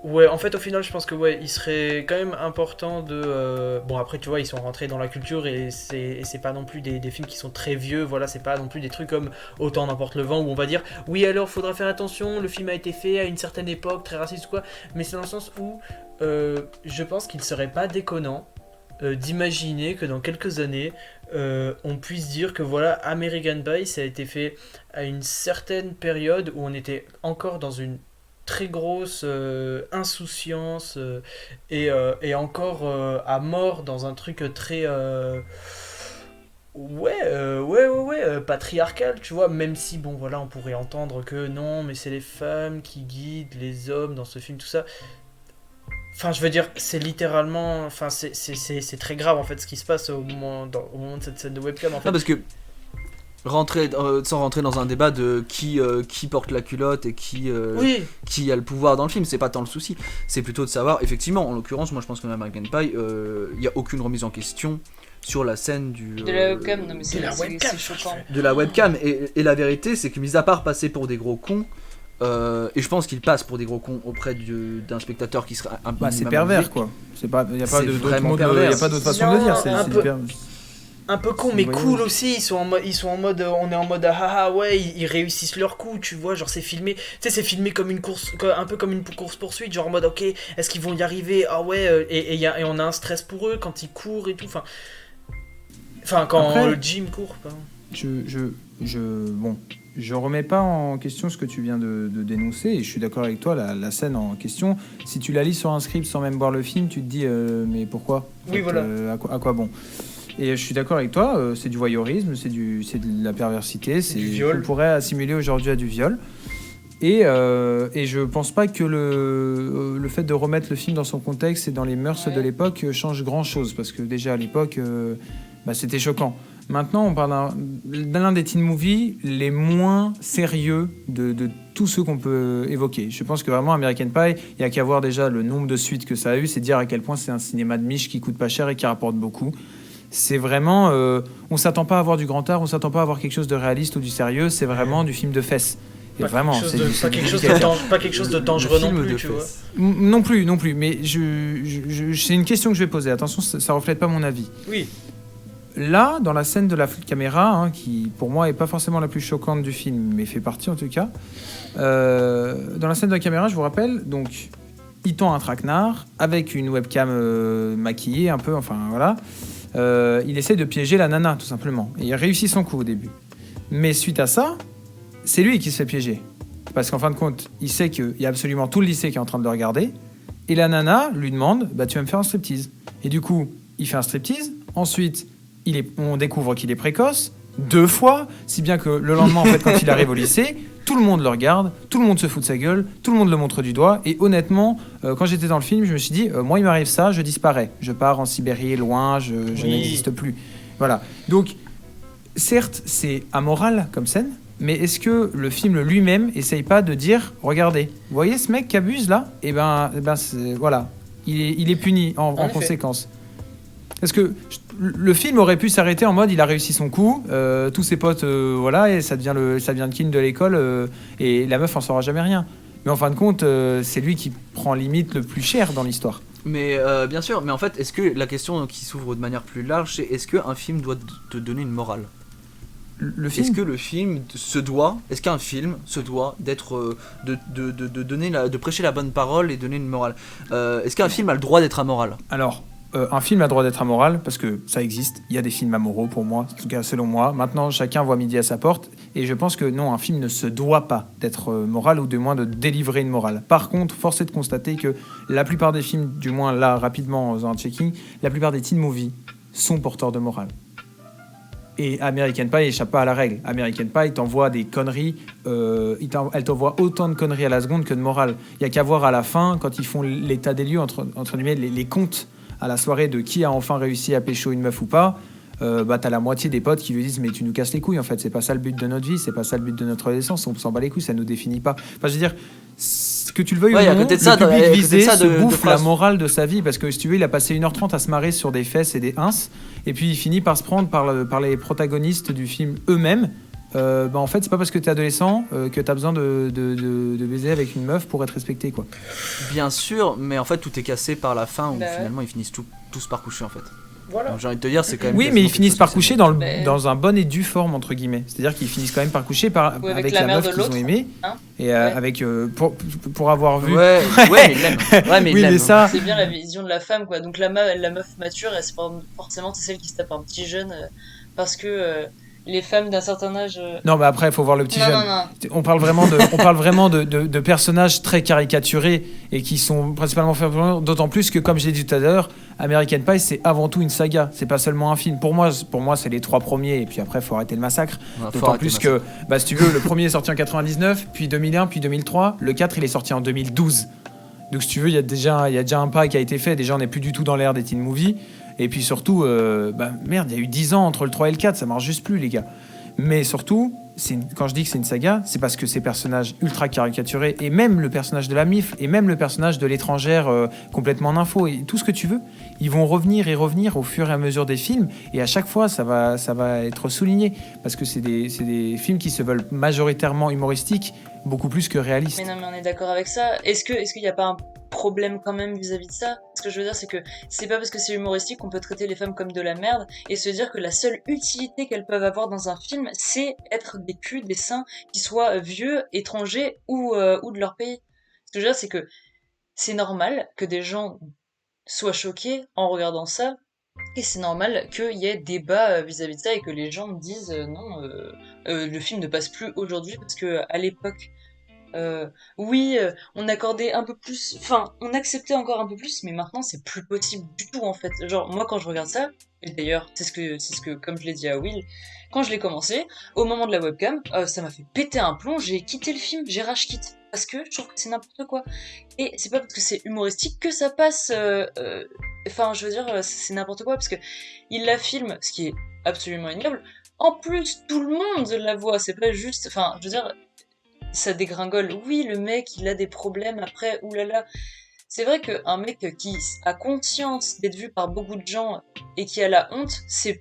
Ouais, en fait, au final, je pense que ouais, il serait quand même important de... Bon, après, tu vois, ils sont rentrés dans la culture et c'est pas non plus des films qui sont très vieux, voilà, c'est pas non plus des trucs comme Autant n'emporte le vent où on va dire oui, alors, faudra faire attention, le film a été fait à une certaine époque, très raciste ou quoi, mais c'est dans le sens où je pense qu'il serait pas déconnant d'imaginer que dans quelques années on puisse dire que voilà, American Pie ça a été fait à une certaine période où on était encore dans une très grosse insouciance et encore à mort dans un truc très patriarcal, tu vois, même si bon voilà, on pourrait entendre que non, mais c'est les femmes qui guident les hommes dans ce film, tout ça. Enfin, je veux dire, c'est littéralement... Enfin, c'est très grave, en fait, ce qui se passe au moment de cette scène de webcam, en fait. Ah, parce que sans rentrer dans un débat de qui porte la culotte et qui a le pouvoir dans le film, c'est pas tant le souci. C'est plutôt de savoir, effectivement, en l'occurrence, moi je pense que dans American Pie, il n'y a aucune remise en question sur la scène de la webcam, non mais c'est choquant. De la webcam, et la vérité, c'est que mis à part passer pour des gros cons, et je pense qu'il passe pour des gros cons auprès d'un spectateur qui serait un peu... c'est pervers, quoi. Il n'y a pas d'autre façon de le dire. C'est un peu con, mais cool aussi. Ils sont en mode, on est en mode haha, ouais, ils réussissent leur coup, tu vois. Genre, c'est filmé, tu sais, c'est filmé comme une course, un peu comme une course-poursuite. Genre en mode, ok, est-ce qu'ils vont y arriver? Ah ouais, et on a un stress pour eux quand ils courent et tout. Enfin quand après, Jim court, pardon. Bon, je remets pas en question ce que tu viens de dénoncer, et je suis d'accord avec toi, la scène en question, si tu la lis sur un script sans même voir le film, tu te dis mais pourquoi? Oui, voilà. À quoi bon? Et je suis d'accord avec toi, c'est du voyeurisme, c'est de la perversité, c'est du viol. qu'on pourrait assimiler aujourd'hui à du viol. Et je pense pas que le fait de remettre le film dans son contexte et dans les mœurs de l'époque change grand chose, parce que déjà à l'époque c'était choquant. Maintenant, on parle d'un des teen movies les moins sérieux de tous ceux qu'on peut évoquer. Je pense que vraiment, American Pie, il n'y a qu'à voir déjà le nombre de suites que ça a eu, c'est dire à quel point c'est un cinéma de niche qui coûte pas cher et qui rapporte beaucoup. C'est vraiment... on s'attend pas à voir du grand art, on s'attend pas à voir quelque chose de réaliste ou du sérieux, c'est vraiment du film de fesses. Et vraiment, pas quelque chose de dangereux non plus, tu vois. Non plus, mais c'est une question que je vais poser. Attention, ça reflète pas mon avis. Oui. Là, dans la scène de la caméra, qui pour moi est pas forcément la plus choquante du film, mais fait partie en tout cas, dans la scène de la caméra, je vous rappelle, donc, il tend un traquenard avec une webcam maquillée un peu, enfin voilà. Il essaie de piéger la nana, tout simplement. Et il réussit son coup au début. Mais suite à ça, c'est lui qui se fait piéger. Parce qu'en fin de compte, il sait qu'il y a absolument tout le lycée qui est en train de le regarder. Et la nana lui demande, tu vas me faire un striptease. Et du coup, il fait un striptease. Ensuite, on découvre qu'il est précoce 2 fois, si bien que le lendemain, en fait, quand il arrive au lycée, tout le monde le regarde, tout le monde se fout de sa gueule, tout le monde le montre du doigt. Et honnêtement, quand j'étais dans le film, je me suis dit, moi, il m'arrive ça, je disparais. Je pars en Sibérie, loin, je n'existe plus. Voilà. Donc, certes, c'est amoral comme scène, mais est-ce que le film lui-même essaye pas de dire, regardez, vous voyez ce mec qui abuse là? Voilà, il est puni en conséquence. Parce que le film aurait pu s'arrêter en mode il a réussi son coup, tous ses potes, et ça devient le king de l'école, et la meuf en saura jamais rien. Mais en fin de compte, c'est lui qui prend limite le plus cher dans l'histoire. Mais bien sûr, mais en fait, est-ce que la question qui s'ouvre de manière plus large, c'est est-ce qu'un film doit te donner une morale? Le film. Est-ce qu'un film se doit d'être de prêcher la bonne parole et donner une morale? Est-ce qu'un film a le droit d'être amoral? Alors, un film a le droit d'être amoral parce que ça existe. Il y a des films amoraux pour moi, en tout cas selon moi. Maintenant, chacun voit midi à sa porte. Et je pense que non, un film ne se doit pas d'être moral ou du moins de délivrer une morale. Par contre, force est de constater que la plupart des films, du moins là, rapidement, en faisant un checking, la plupart des teen movies sont porteurs de morale. Et American Pie échappe pas à la règle. American Pie t'envoie des conneries, elle t'envoie autant de conneries à la seconde que de morale. Il y a qu'à voir à la fin, quand ils font l'état des lieux, entre guillemets, les comptes à la soirée de qui a enfin réussi à pécho une meuf ou pas, t'as la moitié des potes qui lui disent mais tu nous casses les couilles en fait, c'est pas ça le but de notre vie, c'est pas ça le but de notre adolescence, on s'en bat les couilles, ça nous définit pas. Enfin je veux dire, que tu le veuilles ou non, le public visé se bouffe la morale de sa vie parce que si tu veux il a passé 1h30 à se marrer sur des fesses et des ins et puis il finit par se prendre par les protagonistes du film eux-mêmes. En fait c'est pas parce que t'es adolescent que t'as besoin de baiser avec une meuf pour être respecté quoi. Bien sûr, mais en fait tout est cassé par la fin où finalement ils finissent tous par coucher en fait. Voilà. Donc j'ai envie de te dire c'est quand même. Oui mais ils finissent par coucher dans un bon et dû forme entre guillemets. C'est-à-dire qu'ils finissent quand même par coucher avec la meuf qu'ils ont aimée et avec pour avoir vu. Ouais mais il l'aime. Ouais mais il l'aime. Ça... C'est bien la vision de la femme quoi. Donc la meuf mature, elle c'est forcément c'est celle qui se tape un petit jeune parce que les femmes d'un certain âge. Non, mais après, il faut voir le petit jeune. Non. On parle vraiment de personnages très caricaturés et qui sont principalement faits. D'autant plus que, comme je l'ai dit tout à l'heure, American Pie, c'est avant tout une saga. C'est pas seulement un film. Pour moi c'est les 3 premiers. Et puis après, il faut arrêter le massacre. D'autant plus que, si tu veux, le premier est sorti en 99, puis 2001, puis 2003. Le 4, il est sorti en 2012. Donc, si tu veux, il y a déjà un pas qui a été fait. Déjà, on n'est plus du tout dans l'ère des teen movies. Et puis surtout, merde, il y a eu 10 ans entre le 3 et le 4, ça marche juste plus, les gars. Mais surtout, quand je dis que c'est une saga, c'est parce que ces personnages ultra caricaturés, et même le personnage de la MIF, et même le personnage de l'étrangère complètement en info, et tout ce que tu veux, ils vont revenir au fur et à mesure des films, et à chaque fois, ça va être souligné, parce que c'est des films qui se veulent majoritairement humoristiques, beaucoup plus que réalistes. Mais non, mais on est d'accord avec ça. Est-ce qu'il n'y a pas un problème quand même vis-à-vis de ça? Ce que je veux dire, c'est que c'est pas parce que c'est humoristique qu'on peut traiter les femmes comme de la merde et se dire que la seule utilité qu'elles peuvent avoir dans un film, c'est être des culs, des seins, qui soient vieux, étrangers ou de leur pays. Ce que je veux dire, c'est que c'est normal que des gens soient choqués en regardant ça, et c'est normal qu'il y ait débat vis-à-vis de ça et que les gens disent non, le film ne passe plus aujourd'hui parce que à l'époque on accordait un peu plus, enfin, on acceptait encore un peu plus, mais maintenant c'est plus possible du tout en fait. Genre, moi quand je regarde ça, et d'ailleurs, c'est ce que, comme je l'ai dit à Will, quand je l'ai commencé, au moment de la webcam, ça m'a fait péter un plomb, j'ai quitté le film, j'ai rage quitte, parce que je trouve que c'est n'importe quoi. Et c'est pas parce que c'est humoristique que ça passe, enfin, je veux dire, c'est n'importe quoi, parce que il la filme, ce qui est absolument ignoble. En plus, tout le monde la voit, c'est pas juste, enfin, je veux dire, ça dégringole. Oui, le mec, il a des problèmes après, oulala. C'est vrai qu'un mec qui a conscience d'être vu par beaucoup de gens et qui a la honte, c'est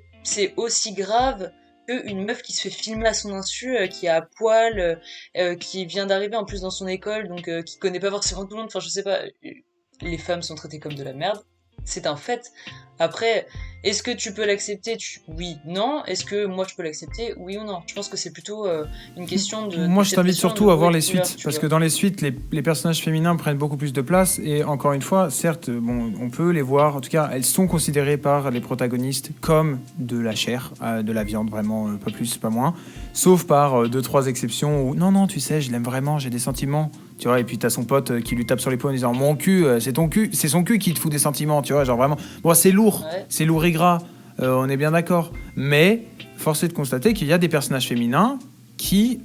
aussi grave qu'une meuf qui se fait filmer à son insu, qui est à poil, qui vient d'arriver en plus dans son école, donc qui connaît pas forcément tout le monde. Enfin, je sais pas, les femmes sont traitées comme de la merde. C'est un fait. Après, est-ce que tu peux l'accepter? Oui, non. Est-ce que moi je peux l'accepter? Oui ou non? Je pense que c'est plutôt une question de... Moi je t'invite surtout à voir les suites, parce que dans les suites, les personnages féminins prennent beaucoup plus de place, et encore une fois, certes, bon, on peut les voir, en tout cas, elles sont considérées par les protagonistes comme de la chair, de la viande, vraiment, pas plus, pas moins, sauf par 2-3 exceptions où, non, tu sais, je l'aime vraiment, j'ai des sentiments. Tu vois, et puis t'as son pote qui lui tape sur l'épaule en disant mon cul, c'est ton cul, c'est son cul qui te fout des sentiments, tu vois, genre vraiment. Bon, c'est lourd, c'est lourd et gras, on est bien d'accord. Mais force est de constater qu'il y a des personnages féminins qui,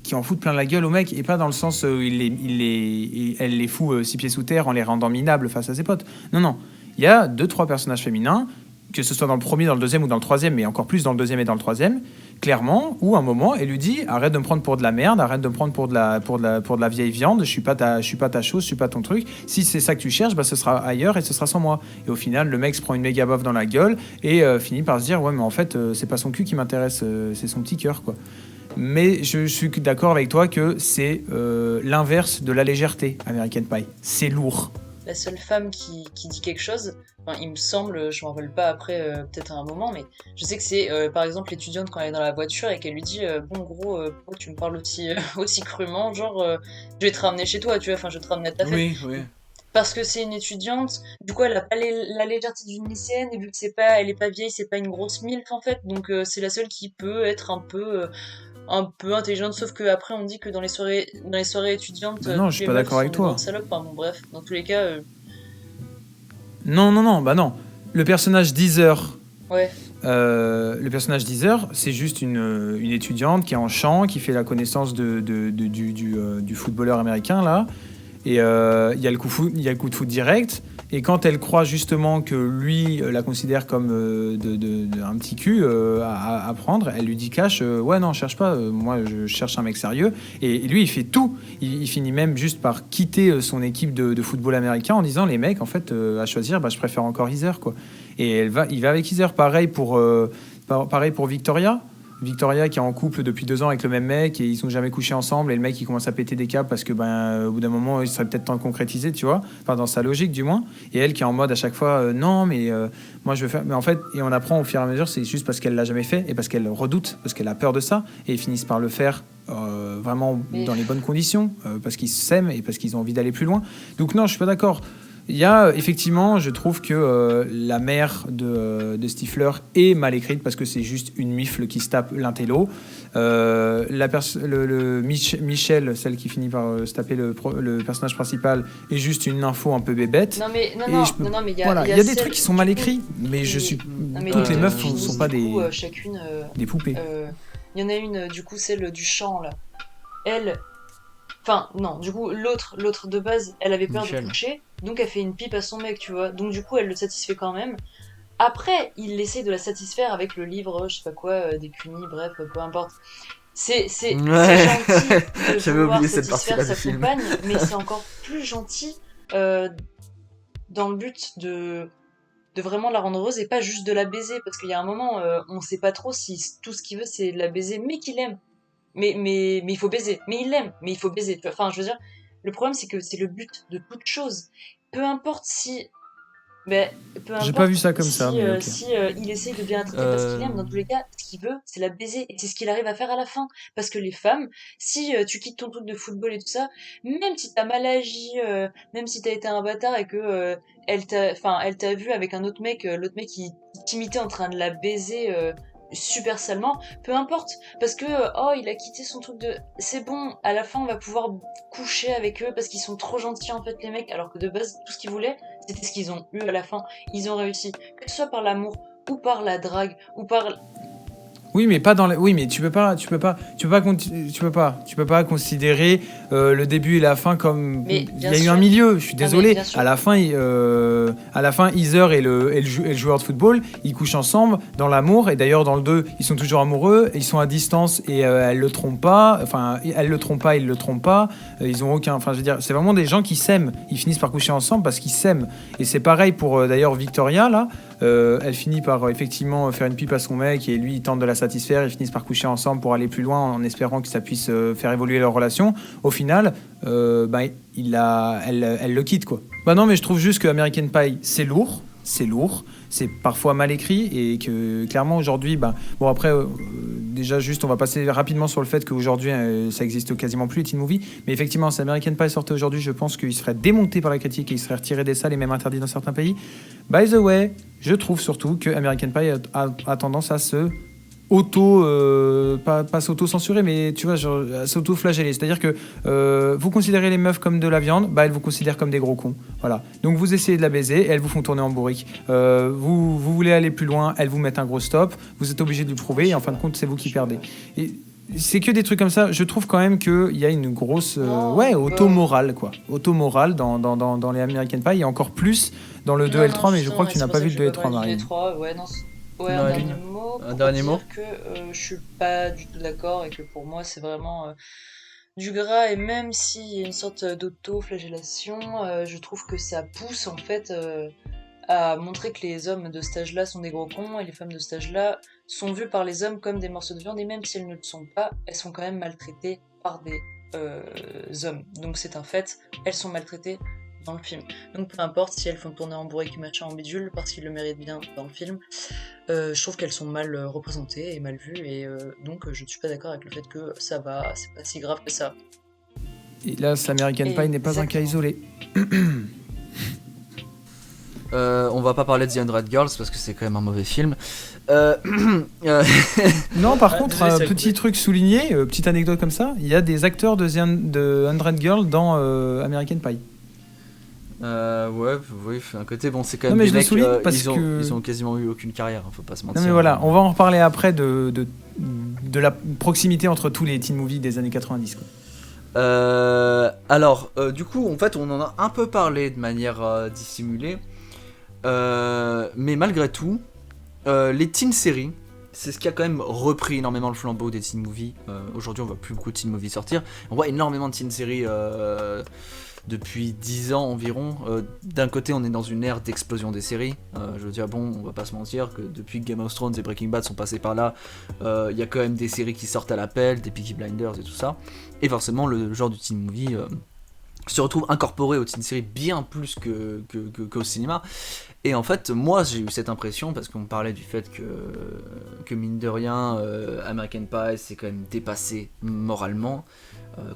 qui en foutent plein la gueule aux mecs, et pas dans le sens où elle les fout 6 pieds sous terre en les rendant minables face à ses potes. Non, il y a 2-3 personnages féminins, que ce soit dans le premier, dans le deuxième ou dans le troisième, mais encore plus dans le deuxième et dans le troisième, clairement, où à un moment, elle lui dit arrête de me prendre pour de la merde, arrête de me prendre pour de la vieille viande, je suis pas ta chose, je suis pas ton truc. Si c'est ça que tu cherches, ce sera ailleurs et ce sera sans moi. Et au final, le mec se prend une méga baffe dans la gueule et finit par se dire ouais, mais en fait, c'est pas son cul qui m'intéresse, c'est son petit cœur, quoi. Mais je suis d'accord avec toi que c'est l'inverse de la légèreté, American Pie. C'est lourd. la seule femme qui dit quelque chose. Enfin, il me semble, je m'en rappelle pas après, peut-être à un moment, mais je sais que c'est par exemple l'étudiante quand elle est dans la voiture et qu'elle lui dit bon gros, pourquoi tu me parles aussi aussi crûment, genre je vais te ramener chez toi, tu vois, enfin je vais te ramener à ta fête. Oui, oui. Parce que c'est une étudiante, du coup elle a pas la légèreté d'une lycéenne et vu que elle est pas vieille, c'est pas une grosse milf en fait, donc c'est la seule qui peut être un peu intelligente, sauf que après on dit que dans les soirées étudiantes, Bah non, je toutes suis les pas meufs d'accord sont avec des toi. grandes salopes, enfin bon bref, dans tous les cas, Non, bah non. Le personnage Deezer, ouais. c'est juste une étudiante qui est en chant, qui fait la connaissance du footballeur américain là. Et il y a le coup de foot direct. Et quand elle croit justement que lui la considère comme un petit cul à prendre, elle lui dit cash, ouais non, cherche pas, moi je cherche un mec sérieux. Et lui il fait tout. Il finit même juste par quitter son équipe de football américain en disant les mecs en fait à choisir, bah, je préfère encore Heather quoi. Et il va avec Heather. Pareil pour Victoria. Victoria qui est en couple depuis 2 ans avec le même mec et ils sont jamais couchés ensemble et le mec il commence à péter des câbles parce que au bout d'un moment il serait peut-être temps de concrétiser, tu vois, enfin dans sa logique du moins. Et elle qui est en mode à chaque fois non mais moi je veux faire, mais en fait, et on apprend au fur et à mesure, c'est juste parce qu'elle l'a jamais fait et parce qu'elle redoute, parce qu'elle a peur de ça, et ils finissent par le faire vraiment dans les bonnes conditions parce qu'ils s'aiment et parce qu'ils ont envie d'aller plus loin. Donc non, je suis pas d'accord. Il y a effectivement, je trouve que la mère de Stifler est mal écrite parce que c'est juste une mifle qui se tape l'intello. Michel, celle qui finit par se taper le personnage principal, est juste une info un peu bébête. Non mais il y a, Voilà, il y il y a des celle, trucs qui sont du mal coup, écrits, mais je suis non, mais toutes les meufs du sont coup, pas du coup, chacune, des poupées. il y en a une, du coup, celle du chant là. Elle, enfin non, du coup l'autre de base, elle avait peur Michel. de coucher, donc elle fait une pipe à son mec, tu vois. Donc du coup elle le satisfait quand même. Après, il essaie de la satisfaire avec le livre, je sais pas quoi, des punis, bref, peu importe. C'est Ouais. gentil de J'avais vouloir oublié cette satisfaire partie-là sa du film. compagne, mais c'est encore plus gentil euh, dans le but de vraiment la rendre heureuse et pas juste de la baiser, parce qu'il y a un moment, on sait pas trop si tout ce qu'il veut c'est de la baiser, mais qu'il aime. Mais il faut baiser. Mais il l'aime, mais il faut baiser. Tu vois. Enfin, je veux dire, le problème c'est que c'est le but de toute chose. Peu importe si ben, peu J'ai pas importe vu ça comme ça, mais ok. si il essaye de bien la traiter parce qu'il aime, dans tous les cas, ce qu'il veut, c'est la baiser. Et c'est ce qu'il arrive à faire à la fin. Parce que les femmes, si tu quittes ton truc de football et tout ça, même si t'as mal agi, même si t'as été un bâtard et que elle t'a vu avec un autre mec, l'autre mec qui t'imitait en train de la baiser super salement, peu importe. Parce que, oh, il a quitté son truc de... C'est bon, à la fin, on va pouvoir coucher avec eux parce qu'ils sont trop gentils, en fait, les mecs. Alors que de base, tout ce qu'ils voulaient, c'était ce qu'ils ont eu à la fin. Ils ont réussi. Que ce soit par l'amour, ou par la drague, ou par... Oui, mais pas dans les... Oui, mais tu peux pas considérer le début et la fin comme. Mais, Il y bien a eu sûr. un milieu. Je suis Ah, mais désolé. bien sûr. À la fin, Heather et le joueur de football, ils couchent ensemble dans l'amour. Et d'ailleurs, dans le 2, ils sont toujours amoureux. Ils sont à distance et elle le trompe pas. Enfin, elle le trompe pas, il le trompe pas. Ils ont aucun. Enfin, je veux dire, c'est vraiment des gens qui s'aiment. Ils finissent par coucher ensemble parce qu'ils s'aiment. Et c'est pareil pour d'ailleurs Victoria là. Elle finit par effectivement faire une pipe à son mec et lui il tente de la satisfaire. Ils finissent par coucher ensemble pour aller plus loin en espérant que ça puisse faire évoluer leur relation. Au final, elle le quitte quoi. Bah non, mais je trouve juste que American Pie c'est lourd, c'est parfois mal écrit et que clairement aujourd'hui, bon après déjà juste on va passer rapidement sur le fait qu'aujourd'hui ça existe quasiment plus les teen movies, mais effectivement si American Pie sortait aujourd'hui, je pense qu'il serait démonté par la critique et il serait retiré des salles et même interdit dans certains pays. By the way, je trouve surtout que American Pie a tendance à se pas s'auto-censurer, mais tu vois, genre, s'auto-flageller. C'est-à-dire que vous considérez les meufs comme de la viande, elles vous considèrent comme des gros cons. Voilà. Donc vous essayez de la baiser et elles vous font tourner en bourrique. Vous voulez aller plus loin, elles vous mettent un gros stop. Vous êtes obligé de le prouver et en fin de compte, c'est vous qui perdez. Et c'est que des trucs comme ça. Je trouve quand même qu'il y a une grosse auto-morale, quoi. Auto-morale dans les American Pie et encore plus dans le 2 et le 3, mais je crois que tu n'as pas vu le 2 et le 3, Marie. Ouais, non. Ouais, Ouais, un dernier mot. un dernier mot. Dire que je suis pas du tout d'accord et que pour moi c'est vraiment du gras et même s'il y a une sorte d'auto-flagellation, je trouve que ça pousse en fait à montrer que les hommes de cet âge-là sont des gros cons et les femmes de cet âge-là sont vues par les hommes comme des morceaux de viande et même si elles ne le sont pas, elles sont quand même maltraitées par des hommes. Donc c'est un fait, elles sont maltraitées dans le film. Donc peu importe si elles font tourner en bourrique machin en bidule parce qu'ils le méritent bien dans le film, je trouve qu'elles sont mal représentées et mal vues et donc je ne suis pas d'accord avec le fait que ça va, c'est pas si grave que ça. Hélas, American Pie n'est pas un cas isolé. On va pas parler de The 100 Girls parce que c'est quand même un mauvais film. Non, par contre, désolé, un ça a petit coupé. truc souligné, petite anecdote comme ça, il y a des acteurs de 100 Girls dans American Pie. Ouais, oui, un côté bon, c'est quand Non, même mais des je le mecs, souligne parce que- ils ont quasiment eu aucune carrière, faut pas se mentir. Non mais voilà, on va en reparler après de la proximité entre tous les teen movies des années 90. Quoi. Alors, du coup, en fait, on en a un peu parlé de manière dissimulée, mais malgré tout, les teen séries, c'est ce qui a quand même repris énormément le flambeau des teen movies. Aujourd'hui, on voit plus beaucoup de teen movies sortir. On voit énormément de teen séries depuis 10 ans environ. D'un côté, on est dans une ère d'explosion des séries. Je veux dire, bon, on va pas se mentir que depuis que Game of Thrones et Breaking Bad sont passés par là, il y a quand même des séries qui sortent à l'appel, des Peaky Blinders et tout ça. Et forcément, le genre du teen movie se retrouve incorporé aux teen séries bien plus qu'au cinéma. Et en fait, moi, j'ai eu cette impression, parce qu'on parlait du fait que mine de rien, American Pie s'est quand même dépassé moralement.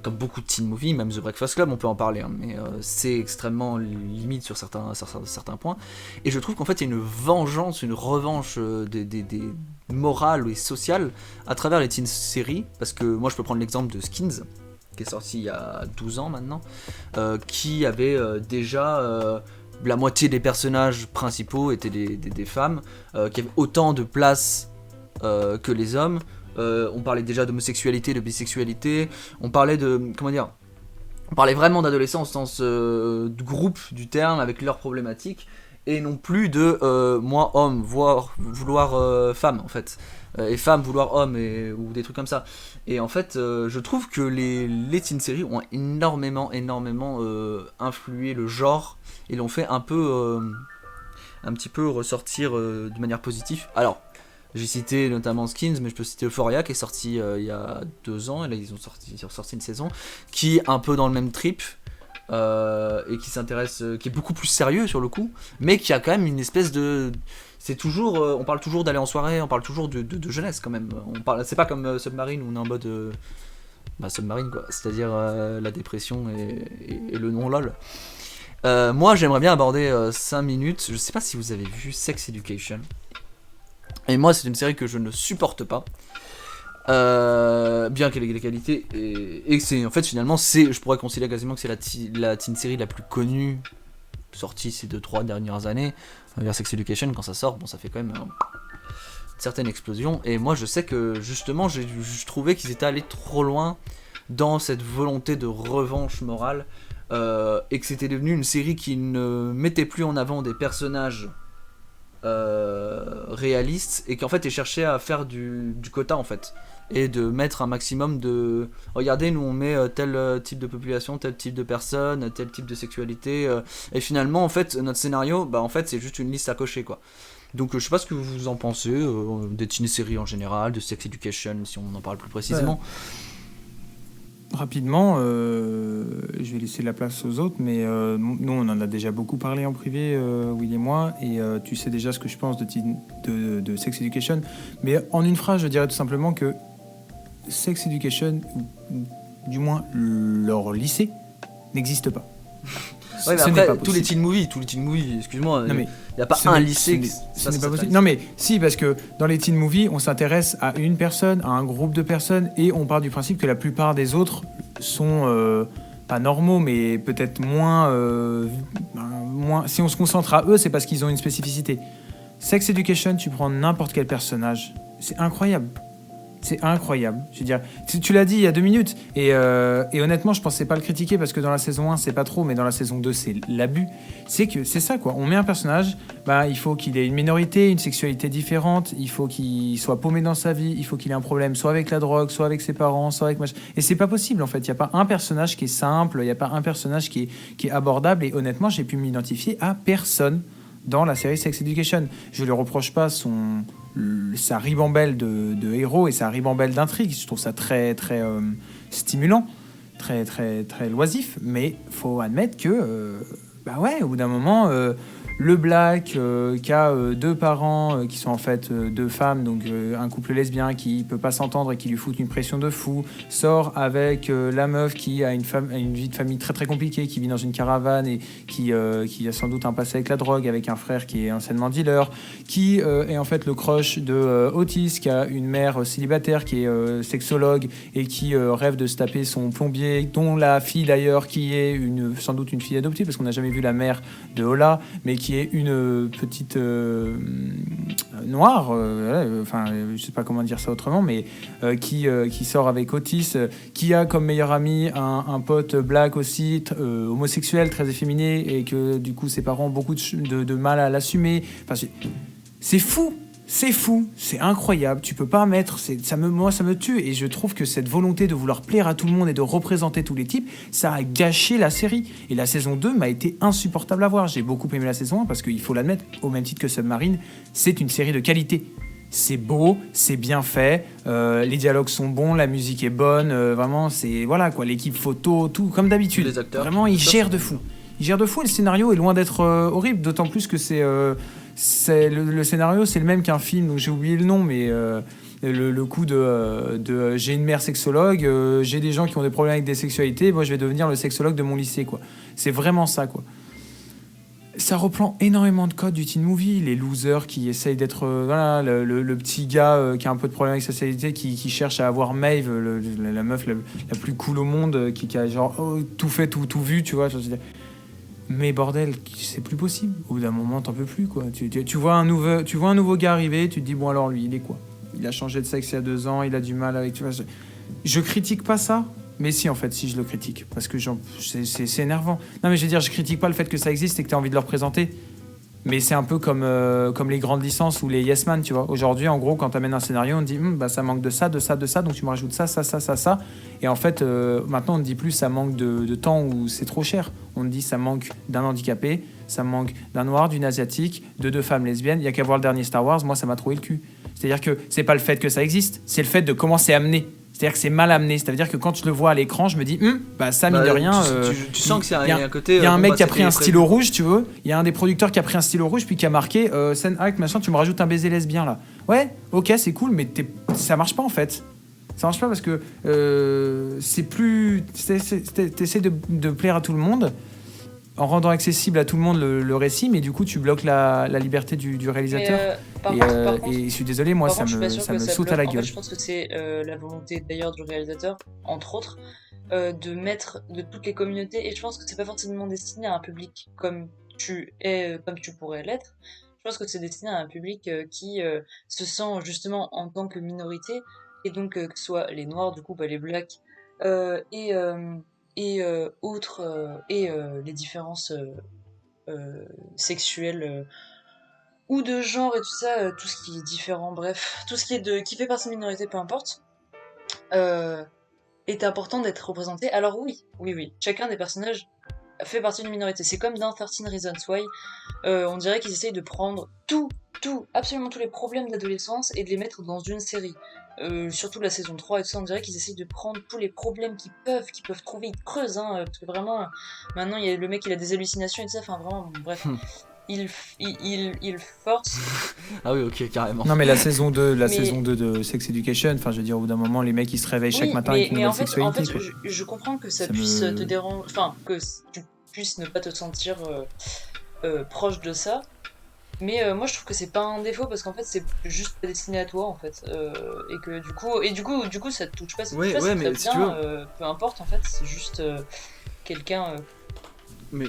Comme beaucoup de teen movies, même The Breakfast Club, on peut en parler, hein, mais c'est extrêmement limite sur certains points. Et je trouve qu'en fait, il y a une vengeance, une revanche des morales et sociales à travers les teen séries, parce que moi, je peux prendre l'exemple de Skins, qui est sorti il y a 12 ans maintenant, qui avait déjà... la moitié des personnages principaux étaient des femmes, qui avaient autant de place que les hommes. On parlait déjà d'homosexualité, de bisexualité, on parlait vraiment d'adolescents au sens de groupe du terme, avec leurs problématiques, et non plus de moi homme, vouloir femme en fait, et femme vouloir homme, ou des trucs comme ça. Et en fait, je trouve que les teen séries ont énormément influé le genre, et l'ont fait un petit peu ressortir de manière positive. Alors, j'ai cité notamment Skins, mais je peux citer Euphoria qui est sorti il y a 2 ans, et là ils ont sorti une saison qui est un peu dans le même trip, et qui est beaucoup plus sérieux sur le coup, mais qui a quand même une espèce de... C'est toujours, on parle toujours d'aller en soirée, on parle toujours de jeunesse quand même. C'est pas comme Submarine où on est en mode... Submarine quoi, c'est-à-dire la dépression et le non-lol. Moi j'aimerais bien aborder 5 minutes, je sais pas si vous avez vu Sex Education. Et moi, c'est une série que je ne supporte pas, bien qu'elle ait des qualités, et c'est en fait finalement, je pourrais considérer quasiment que c'est la teen série la plus connue sortie ces 2-3 dernières années. Sex Education, quand ça sort, bon, ça fait quand même une certaine explosion. Et moi, je sais que justement, je trouvais qu'ils étaient allés trop loin dans cette volonté de revanche morale, et que c'était devenu une série qui ne mettait plus en avant des personnages réaliste, et qu'en fait ils cherchaient à faire du quota en fait, et de mettre un maximum de regardez, nous on met tel type de population, tel type de personnes, tel type de sexualité, et finalement en fait notre scénario en fait c'est juste une liste à cocher quoi. Donc je sais pas ce que vous en pensez des teen séries en général, de Sex Education si on en parle plus précisément. Rapidement, je vais laisser la place aux autres, mais nous on en a déjà beaucoup parlé en privé, Will et moi, et tu sais déjà ce que je pense de Sex Education, mais en une phrase je dirais tout simplement que Sex Education, ou du moins leur lycée, n'existe pas. Ouais, mais après, tous les teen movies, excuse-moi, il n'y a pas un lycée qui... Ce n'est pas possible. Non mais si, parce que dans les teen movies, on s'intéresse à une personne, à un groupe de personnes, et on part du principe que la plupart des autres sont pas normaux, mais peut-être moins... Si on se concentre à eux, c'est parce qu'ils ont une spécificité. Sex Education, tu prends n'importe quel personnage, c'est incroyable. C'est incroyable. Je veux dire, tu l'as dit il y a 2 minutes, et honnêtement, je pensais pas le critiquer parce que dans la saison 1, c'est pas trop, mais dans la saison 2, c'est l'abus. C'est ça, quoi. On met un personnage, il faut qu'il ait une minorité, une sexualité différente, il faut qu'il soit paumé dans sa vie, il faut qu'il ait un problème soit avec la drogue, soit avec ses parents, soit avec machin. Et c'est pas possible, en fait. Il n'y a pas un personnage qui est simple, il n'y a pas un personnage qui est abordable, et honnêtement, j'ai pu m'identifier à personne dans la série Sex Education. Je lui reproche pas sa ribambelle de héros et sa ribambelle d'intrigues. Je trouve ça très très stimulant, très très très loisif, mais faut admettre que bah ouais, au bout d'un moment, le black qui a deux parents qui sont en fait deux femmes, donc un couple lesbien qui peut pas s'entendre et qui lui fout une pression de fou, sort avec la meuf qui a une vie de famille très très compliquée, qui vit dans une caravane et qui a sans doute un passé avec la drogue, avec un frère qui est anciennement dealer, qui est en fait le crush de Otis, qui a une mère célibataire qui est sexologue et qui rêve de se taper son plombier, dont la fille d'ailleurs qui est sans doute une fille adoptée, parce qu'on n'a jamais vu la mère de Ola, mais qui est une petite noire, enfin je sais pas comment dire ça autrement, mais qui sort avec Otis, qui a comme meilleur ami un pote black aussi, homosexuel, très efféminé, et que du coup ses parents ont beaucoup de mal à l'assumer. Enfin, c'est fou. C'est fou, c'est incroyable, tu peux pas mettre, moi ça me tue, et je trouve que cette volonté de vouloir plaire à tout le monde et de représenter tous les types, ça a gâché la série. Et la saison 2 m'a été insupportable à voir. J'ai beaucoup aimé la saison 1 parce qu'il faut l'admettre, au même titre que Submarine, c'est une série de qualité. C'est beau, c'est bien fait, les dialogues sont bons, la musique est bonne, vraiment c'est, voilà quoi, l'équipe photo, tout comme d'habitude. Les acteurs. Vraiment, ils gèrent de fou. Ils gèrent de fou et le scénario est loin d'être horrible, d'autant plus que le scénario, c'est le même qu'un film, donc j'ai oublié le nom, mais le coup de j'ai une mère sexologue, j'ai des gens qui ont des problèmes avec des sexualités, moi je vais devenir le sexologue de mon lycée, quoi. C'est vraiment ça, quoi. Ça reprend énormément de codes du teen movie, les losers qui essayent d'être voilà, le petit gars qui a un peu de problème avec sa sexualité, qui cherche à avoir Maeve, la meuf la plus cool au monde, qui a genre tout fait, tout vu, tu vois. Mais bordel, c'est plus possible. Au bout d'un moment, t'en peux plus, quoi. Tu vois un nouveau gars arriver, tu te dis, bon alors lui, il est quoi? Il a changé de sexe il y a 2 ans, il a du mal avec... Tu vois, je critique pas ça, mais si, en fait, si je le critique. Parce que c'est énervant. Non, mais je veux dire, je critique pas le fait que ça existe et que t'as envie de le représenter. Mais c'est un peu comme les grandes licences ou les Yes Man, tu vois. Aujourd'hui, en gros, quand t'amènes un scénario, on te dit bah, ça manque de ça, donc tu me rajoutes ça. Et en fait, maintenant, on ne dit plus ça manque de temps ou c'est trop cher. On te dit ça manque d'un handicapé, ça manque d'un noir, d'une asiatique, de 2 femmes lesbiennes. Il y a qu'à voir le dernier Star Wars, moi, ça m'a trouvé le cul. C'est-à-dire que c'est pas le fait que ça existe, c'est le fait de comment c'est amené. C'est-à-dire que c'est mal amené. C'est-à-dire que quand je le vois à l'écran, je me dis, bah ça, mine de rien. Tu sens que c'est un côté. Il y a un mec qui a pris un stylo rouge, tu veux. Il y a un des producteurs qui a pris un stylo rouge, puis qui a marqué scène acte, machin, tu me rajoutes un baiser lesbien là. Ouais, ok, c'est cool, mais ça marche pas en fait. Ça marche pas parce que c'est plus. T'essaies de plaire à tout le monde en rendant accessible à tout le monde le récit, mais du coup, tu bloques la liberté du réalisateur. Par contre, et je suis désolé, moi, ça me saute à la gueule. En fait, je pense que c'est la volonté d'ailleurs du réalisateur, entre autres, de mettre de toutes les communautés, et je pense que c'est pas forcément destiné à un public comme tu pourrais l'être. Je pense que c'est destiné à un public qui se sent justement en tant que minorité, et donc que ce soit les noirs, du coup, les blacks, et autres, et les différences sexuelles ou de genre et tout ça, tout ce qui est différent, bref, tout ce qui fait partie de minorité, peu importe, est important d'être représenté. Alors oui, chacun des personnages fait partie d'une minorité. C'est comme dans 13 Reasons Why, on dirait qu'ils essayent de prendre absolument tous les problèmes d'adolescence et de les mettre dans une série. Surtout la saison 3 et tout ça, on dirait qu'ils essayent de prendre tous les problèmes qu'ils peuvent trouver, ils creusent, hein, parce que vraiment, maintenant, il y a le mec, il a des hallucinations et tout ça, enfin vraiment, bref. Il force. Ah oui, ok, carrément. Non, mais la saison 2 de Sex Education, enfin, je veux dire, au bout d'un moment, les mecs, ils se réveillent chaque matin avec une nouvelle sexualité. En fait, je comprends que ça puisse te déranger, enfin, que tu puisses ne pas te sentir proche de ça. Mais moi je trouve que c'est pas un défaut parce qu'en fait c'est juste pas destiné à toi en fait et que du coup ça te touche pas, mais si tu veux... peu importe en fait, c'est juste quelqu'un Mais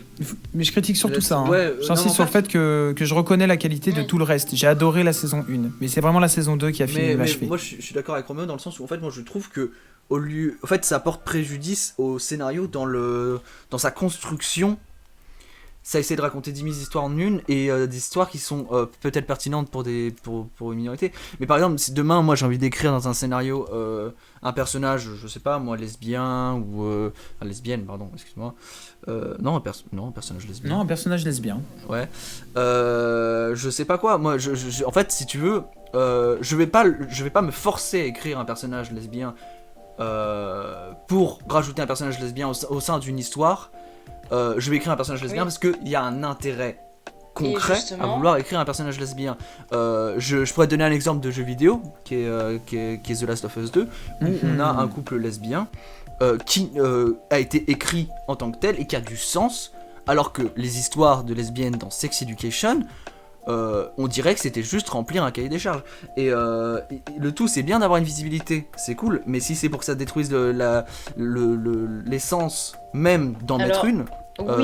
je critique surtout ça. Ouais, j'insiste sur le fait que je reconnais la qualité de tout le reste. J'ai adoré la saison 1, mais c'est vraiment la saison 2 qui a fini l'achever. Moi je suis d'accord avec Roméo dans le sens où en fait moi je trouve que en fait ça porte préjudice au scénario dans sa construction. Ça essaie de raconter 10 000 histoires en une et des histoires qui sont peut-être pertinentes pour une minorité. Mais par exemple, si demain, moi j'ai envie d'écrire dans un scénario un personnage, je sais pas, moi lesbien ou. lesbienne, pardon, excuse-moi. Non, un personnage lesbien. Non, un personnage lesbien. Ouais. Je sais pas quoi. Moi, en fait, si tu veux, je vais pas me forcer à écrire un personnage lesbien pour rajouter un personnage lesbien au sein d'une histoire. je vais écrire un personnage lesbien parce qu'il y a un intérêt concret à vouloir écrire un personnage lesbien. Je pourrais te donner un exemple de jeu vidéo qui est The Last of Us 2 où on a un couple lesbien qui a été écrit en tant que tel et qui a du sens, alors que les histoires de lesbiennes dans Sex Education, on dirait que c'était juste remplir un cahier des charges. Et le tout, c'est bien d'avoir une visibilité, c'est cool, mais si c'est pour que ça détruise l'essence même d'en mettre une,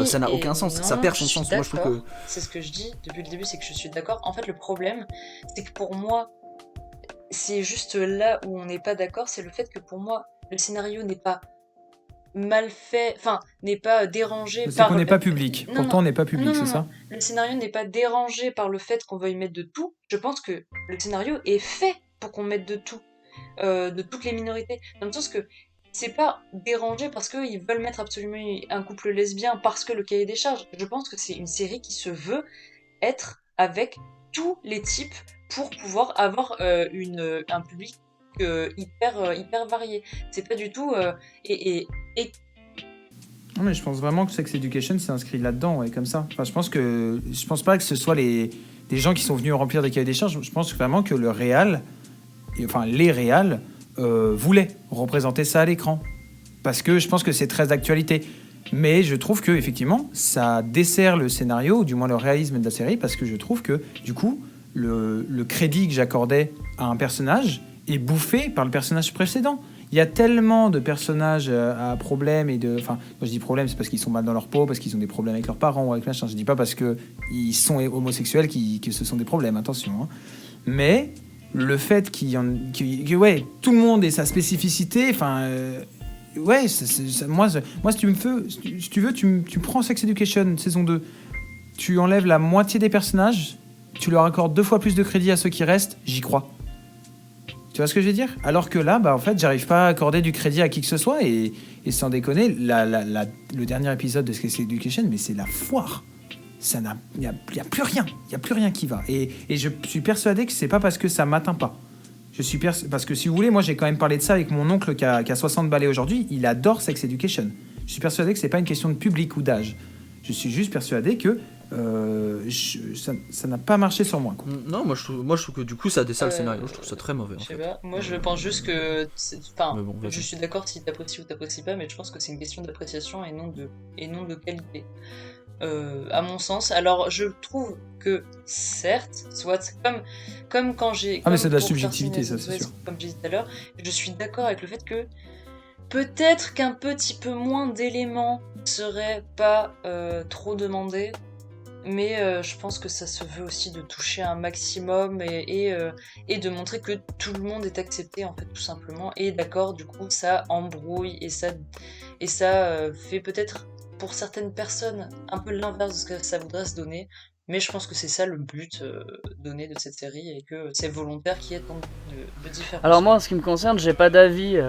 ça n'a aucun sens, ça perd son sens. Moi, je trouve que... C'est ce que je dis depuis le début, c'est que je suis d'accord. En fait, le problème, c'est que pour moi, c'est juste là où on n'est pas d'accord, c'est le fait que pour moi, le scénario n'est pas mal fait, enfin, n'est pas dérangé par... qu'on n'est pas public. Pourtant, on n'est pas public, c'est ça ? Le scénario n'est pas dérangé par le fait qu'on veuille mettre de tout. Je pense que le scénario est fait pour qu'on mette de tout, de toutes les minorités. Dans le sens que c'est pas dérangé parce qu'ils veulent mettre absolument un couple lesbien parce que le cahier des charges. Je pense que c'est une série qui se veut être avec tous les types pour pouvoir avoir un public hyper varié. C'est pas du tout... Non, mais je pense vraiment que Sex Education c'est inscrit là-dedans, ouais, comme ça. Enfin, je pense pas que ce soit des gens qui sont venus remplir des cahiers des charges. Je pense vraiment que le réal, les réals, voulaient représenter ça à l'écran. Parce que je pense que c'est très d'actualité. Mais je trouve que effectivement, ça dessert le scénario, ou du moins le réalisme de la série, parce que je trouve que, du coup, le crédit que j'accordais à un personnage est bouffé par le personnage précédent. Il y a tellement de personnages à problème quand je dis problème, c'est parce qu'ils sont mal dans leur peau, parce qu'ils ont des problèmes avec leurs parents ou avec machin. Je dis pas parce qu'ils sont homosexuels que ce sont des problèmes, attention. Hein. Mais le fait que tout le monde ait sa spécificité, moi si tu veux, tu prends Sex Education saison 2, tu enlèves la moitié des personnages, tu leur accordes 2 fois plus de crédit à ceux qui restent, j'y crois. Tu vois ce que je veux dire ? Alors que là, en fait, j'arrive pas à accorder du crédit à qui que ce soit et sans déconner, le dernier épisode de Sex Education, mais c'est la foire. Il y a plus rien. Il y a plus rien qui va. Et je suis persuadé que c'est pas parce que ça m'atteint pas. Parce que si vous voulez, moi j'ai quand même parlé de ça avec mon oncle qui a 60 balais aujourd'hui. Il adore Sex Education. Je suis persuadé que c'est pas une question de public ou d'âge. Je suis juste persuadé que ça n'a pas marché sur moi, quoi. Non, moi je trouve que du coup ça dessert le scénario. Je trouve ça très mauvais. Je sais pas. Moi je pense juste que, je suis d'accord si t'apprécies ou t'apprécies pas, mais je pense que c'est une question d'appréciation et non de qualité. À mon sens. Alors je trouve que certes, soit comme quand j'ai... mais c'est de la subjectivité, ça c'est sûr. Comme je disais tout à l'heure, je suis d'accord avec le fait que peut-être qu'un petit peu moins d'éléments serait pas trop demandé, mais je pense que ça se veut aussi de toucher un maximum et de montrer que tout le monde est accepté, en fait, tout simplement, et d'accord, du coup ça embrouille et ça fait peut-être pour certaines personnes un peu l'inverse de ce que ça voudrait se donner, mais je pense que c'est ça le but donné de cette série et que c'est volontaire qu'il y ait tant de différences. Alors moi en ce qui me concerne, j'ai pas d'avis.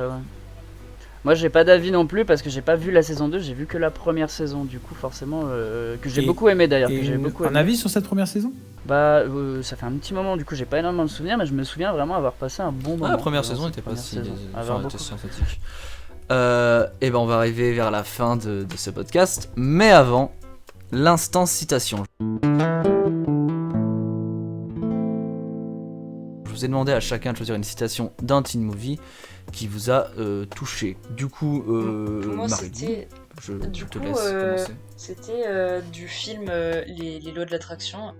Moi j'ai pas d'avis non plus parce que j'ai pas vu la saison 2, j'ai vu que la première saison, du coup forcément que j'ai beaucoup aimé d'ailleurs. Un avis sur cette première saison ? Ça fait un petit moment, du coup j'ai pas énormément de souvenirs, mais je me souviens vraiment avoir passé un bon moment. La première saison n'était pas si sympathique. Et on va arriver vers la fin de ce podcast, mais avant, l'instant citation. Je vous ai demandé à chacun de choisir une citation d'un teen movie qui vous a touché. Du coup, moi, Marie, je te laisse commencer. C'était du film Les lois de l'attraction.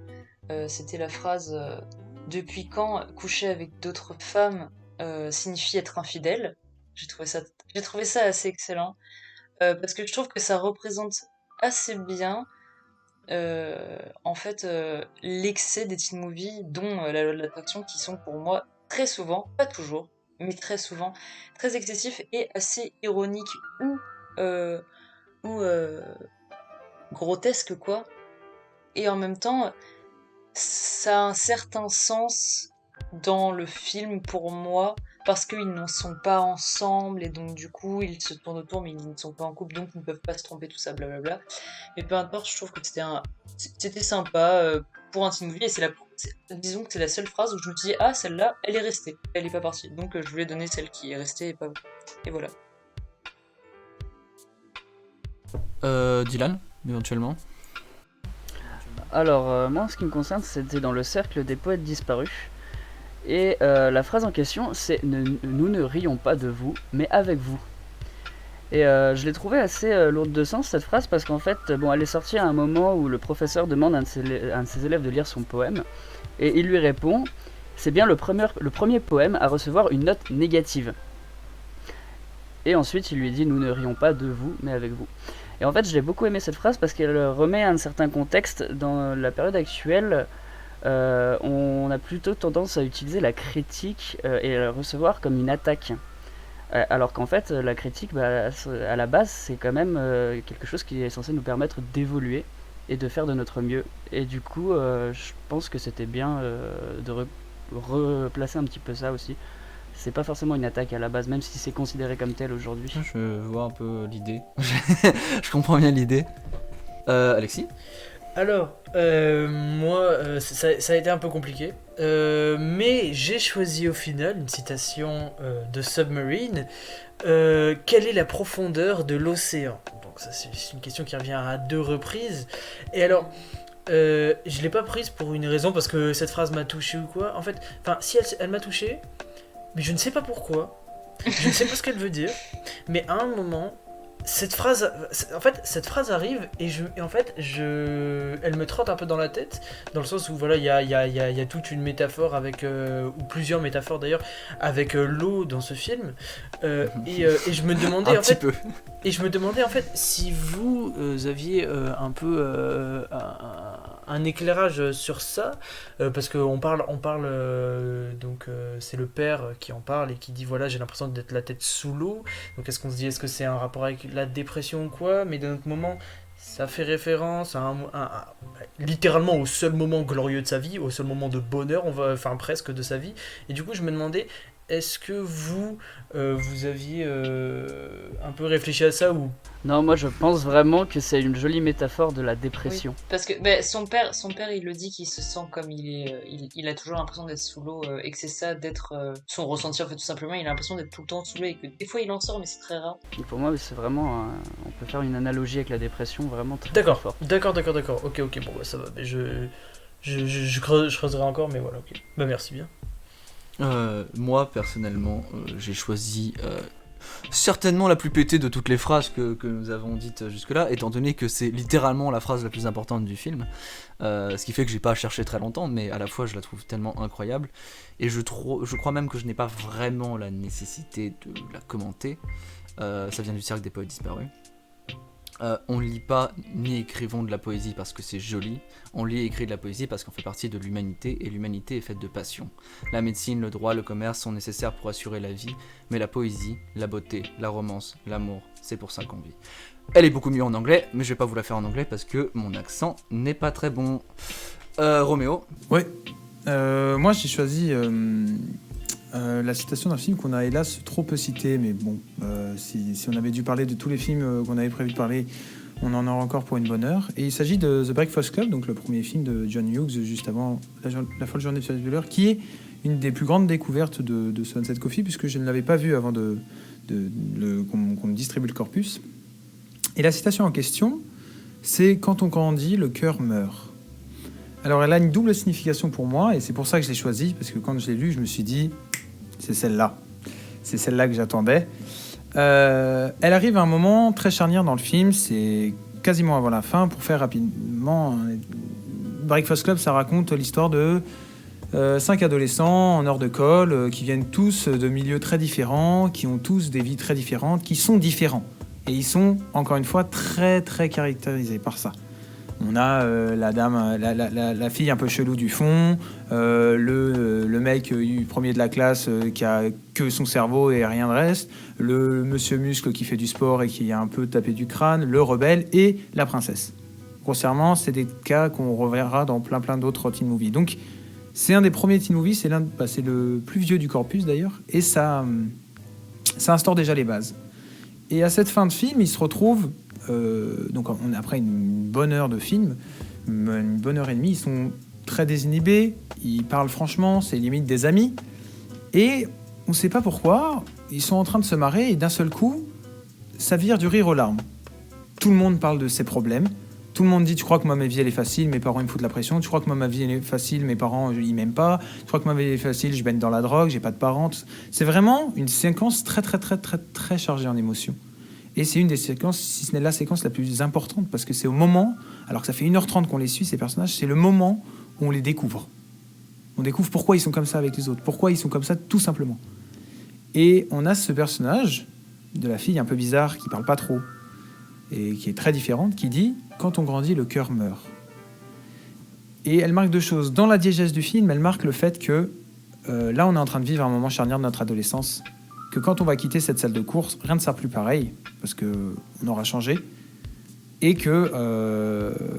C'était la phrase depuis quand coucher avec d'autres femmes signifie être infidèle. J'ai trouvé ça assez excellent parce que je trouve que ça représente assez bien en fait l'excès des teen movies, dont la loi de l'attraction, qui sont pour moi très souvent, pas toujours, mais très souvent, très excessifs et assez ironiques ou grotesques, quoi. Et en même temps, ça a un certain sens dans le film pour moi, parce qu'ils n'en sont pas ensemble et donc du coup ils se tournent autour mais ils ne sont pas en couple, donc ils ne peuvent pas se tromper, tout ça, blablabla. Mais peu importe, je trouve que c'était sympa pour un teen movie, et disons que c'est la seule phrase où je me suis dit celle-là elle est restée, elle est pas partie, donc je voulais donner celle qui est restée et voilà. Dylan, éventuellement. Alors, moi, en ce qui me concerne, c'était dans le cercle des poètes disparus. Et la phrase en question, c'est nous ne rions pas de vous, mais avec vous. Et je l'ai trouvée assez lourde de sens, cette phrase, parce qu'en fait, bon, elle est sortie à un moment où le professeur demande à un de ses élèves de lire son poème. Et il lui répond, c'est bien le premier poème à recevoir une note négative. Et ensuite, il lui dit, nous ne rions pas de vous, mais avec vous. Et en fait, j'ai beaucoup aimé cette phrase parce qu'elle remet un certain contexte. Dans la période actuelle, on a plutôt tendance à utiliser la critique et à la recevoir comme une attaque. Alors qu'en fait, la critique, à la base, c'est quand même quelque chose qui est censé nous permettre d'évoluer et de faire de notre mieux. Et du coup, je pense que c'était bien de replacer un petit peu ça aussi. C'est pas forcément une attaque à la base, même si c'est considéré comme tel aujourd'hui. Je vois un peu l'idée. Je comprends bien l'idée. Alexis ? Alors, moi, ça a été un peu compliqué, mais j'ai choisi au final une citation de Submarine. Quelle est la profondeur de l'océan ? Donc ça, c'est une question qui revient à 2 reprises. Et alors, je l'ai pas prise pour une raison, parce que cette phrase m'a touché ou quoi. En fait, si elle m'a touché, mais je ne sais pas pourquoi. Je ne sais pas ce qu'elle veut dire, mais à un moment... Cette phrase arrive et elle me trotte un peu dans la tête, dans le sens où voilà, il y a toute une métaphore avec, ou plusieurs métaphores d'ailleurs, avec l'eau dans ce film, et je me demandais je me demandais en fait si vous aviez un peu un éclairage sur ça, parce qu'on parle donc c'est le père qui en parle et qui dit voilà, j'ai l'impression d'être la tête sous l'eau. Donc est-ce qu'on se dit, est-ce que c'est un rapport avec la dépression ou quoi? Mais d'un autre moment, ça fait référence à littéralement au seul moment glorieux de sa vie, au seul moment de bonheur, presque de sa vie. Et du coup, je me demandais, est-ce que vous aviez un peu réfléchi à ça ou... Non, moi je pense vraiment que c'est une jolie métaphore de la dépression. Oui, parce que son père il le dit qu'il se sent comme il a toujours l'impression d'être sous l'eau et que c'est ça d'être son ressenti en fait, tout simplement. Il a l'impression d'être tout le temps sous l'eau et que des fois il en sort, mais c'est très rare. Et pour moi, c'est vraiment on peut faire une analogie avec la dépression vraiment très, d'accord, très forte. D'accord. Ok, bon, bah, ça va. Mais je creuserai encore, mais voilà, ok. Bah merci bien. Moi personnellement, j'ai choisi certainement la plus pétée de toutes les phrases que nous avons dites jusque-là, étant donné que c'est littéralement la phrase la plus importante du film, ce qui fait que j'ai pas cherché très longtemps, mais à la fois je la trouve tellement incroyable, et je crois même que je n'ai pas vraiment la nécessité de la commenter. Ça vient du cercle des poètes disparus. On lit pas ni écrivons de la poésie parce que c'est joli, on lit et écrit de la poésie parce qu'on fait partie de l'humanité, et l'humanité est faite de passion. La médecine, le droit, le commerce sont nécessaires pour assurer la vie, mais la poésie, la beauté, la romance, l'amour, c'est pour ça qu'on vit. Elle est beaucoup mieux en anglais, mais je vais pas vous la faire en anglais parce que mon accent n'est pas très bon. Roméo ? Ouais, moi j'ai choisi la citation d'un film qu'on a hélas trop peu cité, mais bon, si on avait dû parler de tous les films qu'on avait prévu de parler, on en aura encore pour une bonne heure. Et il s'agit de The Breakfast Club, donc le premier film de John Hughes, juste avant La folle journée de Ferris Bueller, qui est une des plus grandes découvertes de Sunset Coffee, puisque je ne l'avais pas vu avant qu'on me distribue le corpus. Et la citation en question, c'est « Quand on grandit, le cœur meurt ». Alors elle a une double signification pour moi, et c'est pour ça que je l'ai choisie, parce que quand je l'ai lu, je me suis dit, c'est celle-là que j'attendais. Elle arrive à un moment très charnière dans le film, c'est quasiment avant la fin. Pour faire rapidement, Breakfast Club, ça raconte l'histoire de 5 adolescents en hors de colle, qui viennent tous de milieux très différents, qui ont tous des vies très différentes, qui sont différents. Et ils sont, encore une fois, très très caractérisés par ça. On a la fille un peu chelou du fond, le mec premier de la classe qui a que son cerveau et rien de reste, le monsieur muscle qui fait du sport et qui a un peu tapé du crâne, le rebelle et la princesse. Grossièrement, c'est des cas qu'on reverra dans plein d'autres teen movies. Donc, c'est un des premiers teen movies, c'est le plus vieux du corpus d'ailleurs, et ça instaure déjà les bases. Et à cette fin de film, il se retrouve... donc après une bonne heure de film, une bonne heure et demie, ils sont très désinhibés, ils parlent franchement, c'est limite des amis, et on ne sait pas pourquoi, ils sont en train de se marrer et d'un seul coup, ça vire du rire aux larmes. tout le monde parle de ses problèmes. Tout le monde dit, tu crois que moi, ma vie, elle est facile, mes parents, ils me foutent la pression. Tu crois que moi, ma vie, elle est facile, mes parents, ils m'aiment pas. Tu crois que ma vie, elle est facile, je baigne dans la drogue, j'ai pas de parents. C'est vraiment une séquence très, très, très, très, très chargée en émotions. Et c'est une des séquences, si ce n'est la séquence la plus importante, parce que c'est au moment, alors que ça fait 1h30 qu'on les suit, ces personnages, c'est le moment où on les découvre. On découvre pourquoi ils sont comme ça avec les autres, pourquoi ils sont comme ça tout simplement. Et on a ce personnage de la fille un peu bizarre, qui parle pas trop, et qui est très différente, qui dit « Quand on grandit, le cœur meurt ». Et elle marque deux choses. Dans la diégèse du film, elle marque le fait que là, on est en train de vivre un moment charnière de notre adolescence, que quand on va quitter cette salle de course, rien ne sera plus pareil, parce qu'on aura changé, et que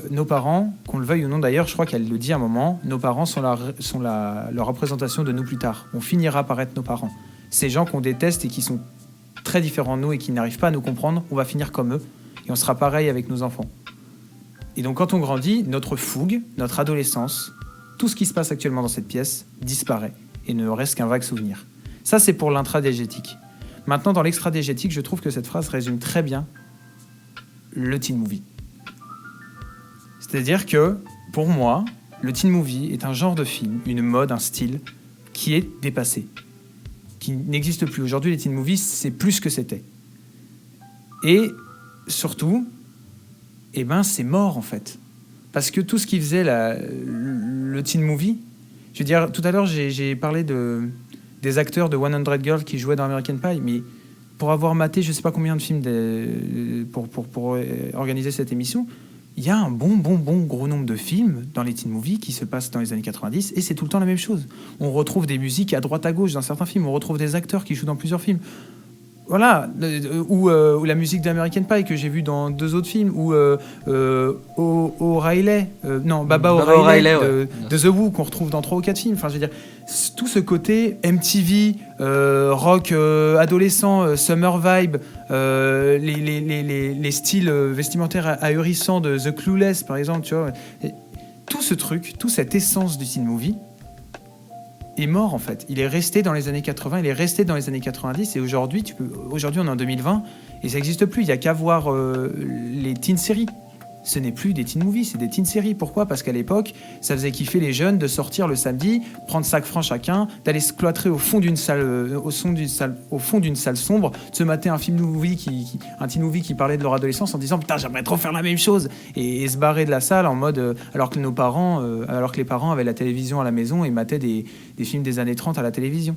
nos parents, qu'on le veuille ou non d'ailleurs, je crois qu'elle le dit à un moment, nos parents sont la représentation de nous plus tard. On finira par être nos parents. Ces gens qu'on déteste et qui sont très différents de nous et qui n'arrivent pas à nous comprendre, on va finir comme eux, et on sera pareil avec nos enfants. Et donc quand on grandit, notre fougue, notre adolescence, tout ce qui se passe actuellement dans cette pièce disparaît, et ne reste qu'un vague souvenir. Ça, c'est pour l'intradiégétique. Maintenant, dans l'extradiégétique, je trouve que cette phrase résume très bien le teen movie. C'est-à-dire que, pour moi, le teen movie est un genre de film, une mode, un style, qui est dépassé, qui n'existe plus. Aujourd'hui, les teen movies, c'est plus ce que c'était. Et surtout, c'est mort, en fait. Parce que tout ce qui faisait le teen movie, je veux dire, tout à l'heure, j'ai parlé des acteurs de 100 Girls qui jouaient dans American Pie, mais pour avoir maté je sais pas combien de films pour organiser cette émission, il y a un bon gros nombre de films dans les teen movies qui se passent dans les années 90 et c'est tout le temps la même chose. On retrouve des musiques à droite à gauche dans certains films, on retrouve des acteurs qui jouent dans plusieurs films. Voilà, ou la musique d'American Pie que j'ai vue dans 2 autres films, ou O'Reilly, Baba O'Reilly de The Who qu'on retrouve dans 3 ou 4 films. Enfin, je veux dire, tout ce côté MTV, rock adolescent, summer vibe, les styles vestimentaires ahurissants de The Clueless, par exemple, tu vois. Et tout ce truc, toute cette essence du teen movie est mort en fait. Il est resté dans les années 80, il est resté dans les années 90 et aujourd'hui on est en 2020 et ça n'existe plus. Il n'y a qu'à voir les teen séries. Ce n'est plus des teen movies, c'est des teen séries. Pourquoi ? Parce qu'à l'époque, ça faisait kiffer les jeunes de sortir le samedi, prendre 5 francs chacun, d'aller se cloîtrer au fond d'une salle, au fond d'une salle sombre, de se mater un teen movie qui parlait de leur adolescence en disant putain j'aimerais trop faire la même chose et se barrer de la salle en mode alors que les parents avaient la télévision à la maison et mataient des films des années 30 à la télévision.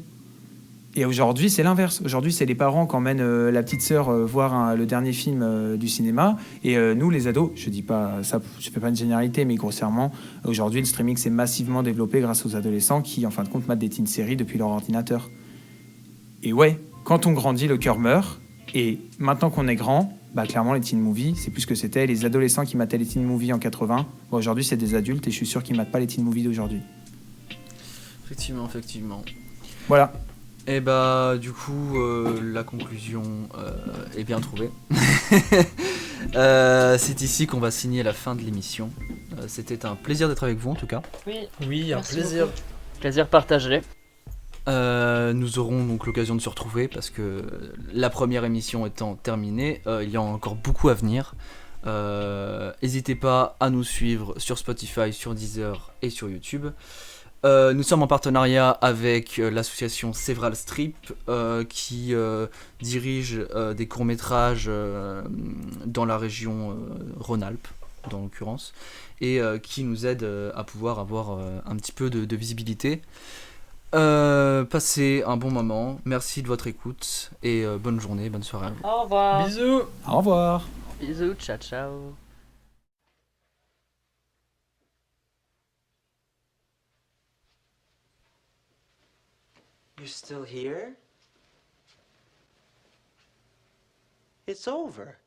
Et aujourd'hui, c'est l'inverse. Aujourd'hui, c'est les parents qui emmènent la petite sœur voir le dernier film du cinéma. Et nous, les ados, je dis pas ça, je fais pas une généralité, mais grossièrement, aujourd'hui, le streaming s'est massivement développé grâce aux adolescents qui, en fin de compte, matent des teen séries depuis leur ordinateur. Et ouais, quand on grandit, le cœur meurt. Et maintenant qu'on est grand, clairement, les teen movies, c'est plus ce que c'était. Les adolescents qui mataient les teen movies en 80, aujourd'hui, c'est des adultes et je suis sûr qu'ils matent pas les teen movies d'aujourd'hui. Effectivement. Voilà. Et du coup, la conclusion est bien trouvée. C'est ici qu'on va signer la fin de l'émission. C'était un plaisir d'être avec vous en tout cas. Oui, un Merci plaisir. beaucoup. Plaisir partagé. Nous aurons donc l'occasion de se retrouver parce que la première émission étant terminée, il y a encore beaucoup à venir. N'hésitez pas à nous suivre sur Spotify, sur Deezer et sur YouTube. Nous sommes en partenariat avec l'association Several Strip qui dirige des courts-métrages dans la région Rhône-Alpes, dans l'occurrence, et qui nous aide à pouvoir avoir un petit peu de visibilité. Passez un bon moment, merci de votre écoute et bonne journée, bonne soirée à vous. Au revoir. Bisous. Au revoir. Bisous, ciao. You're still here? It's over.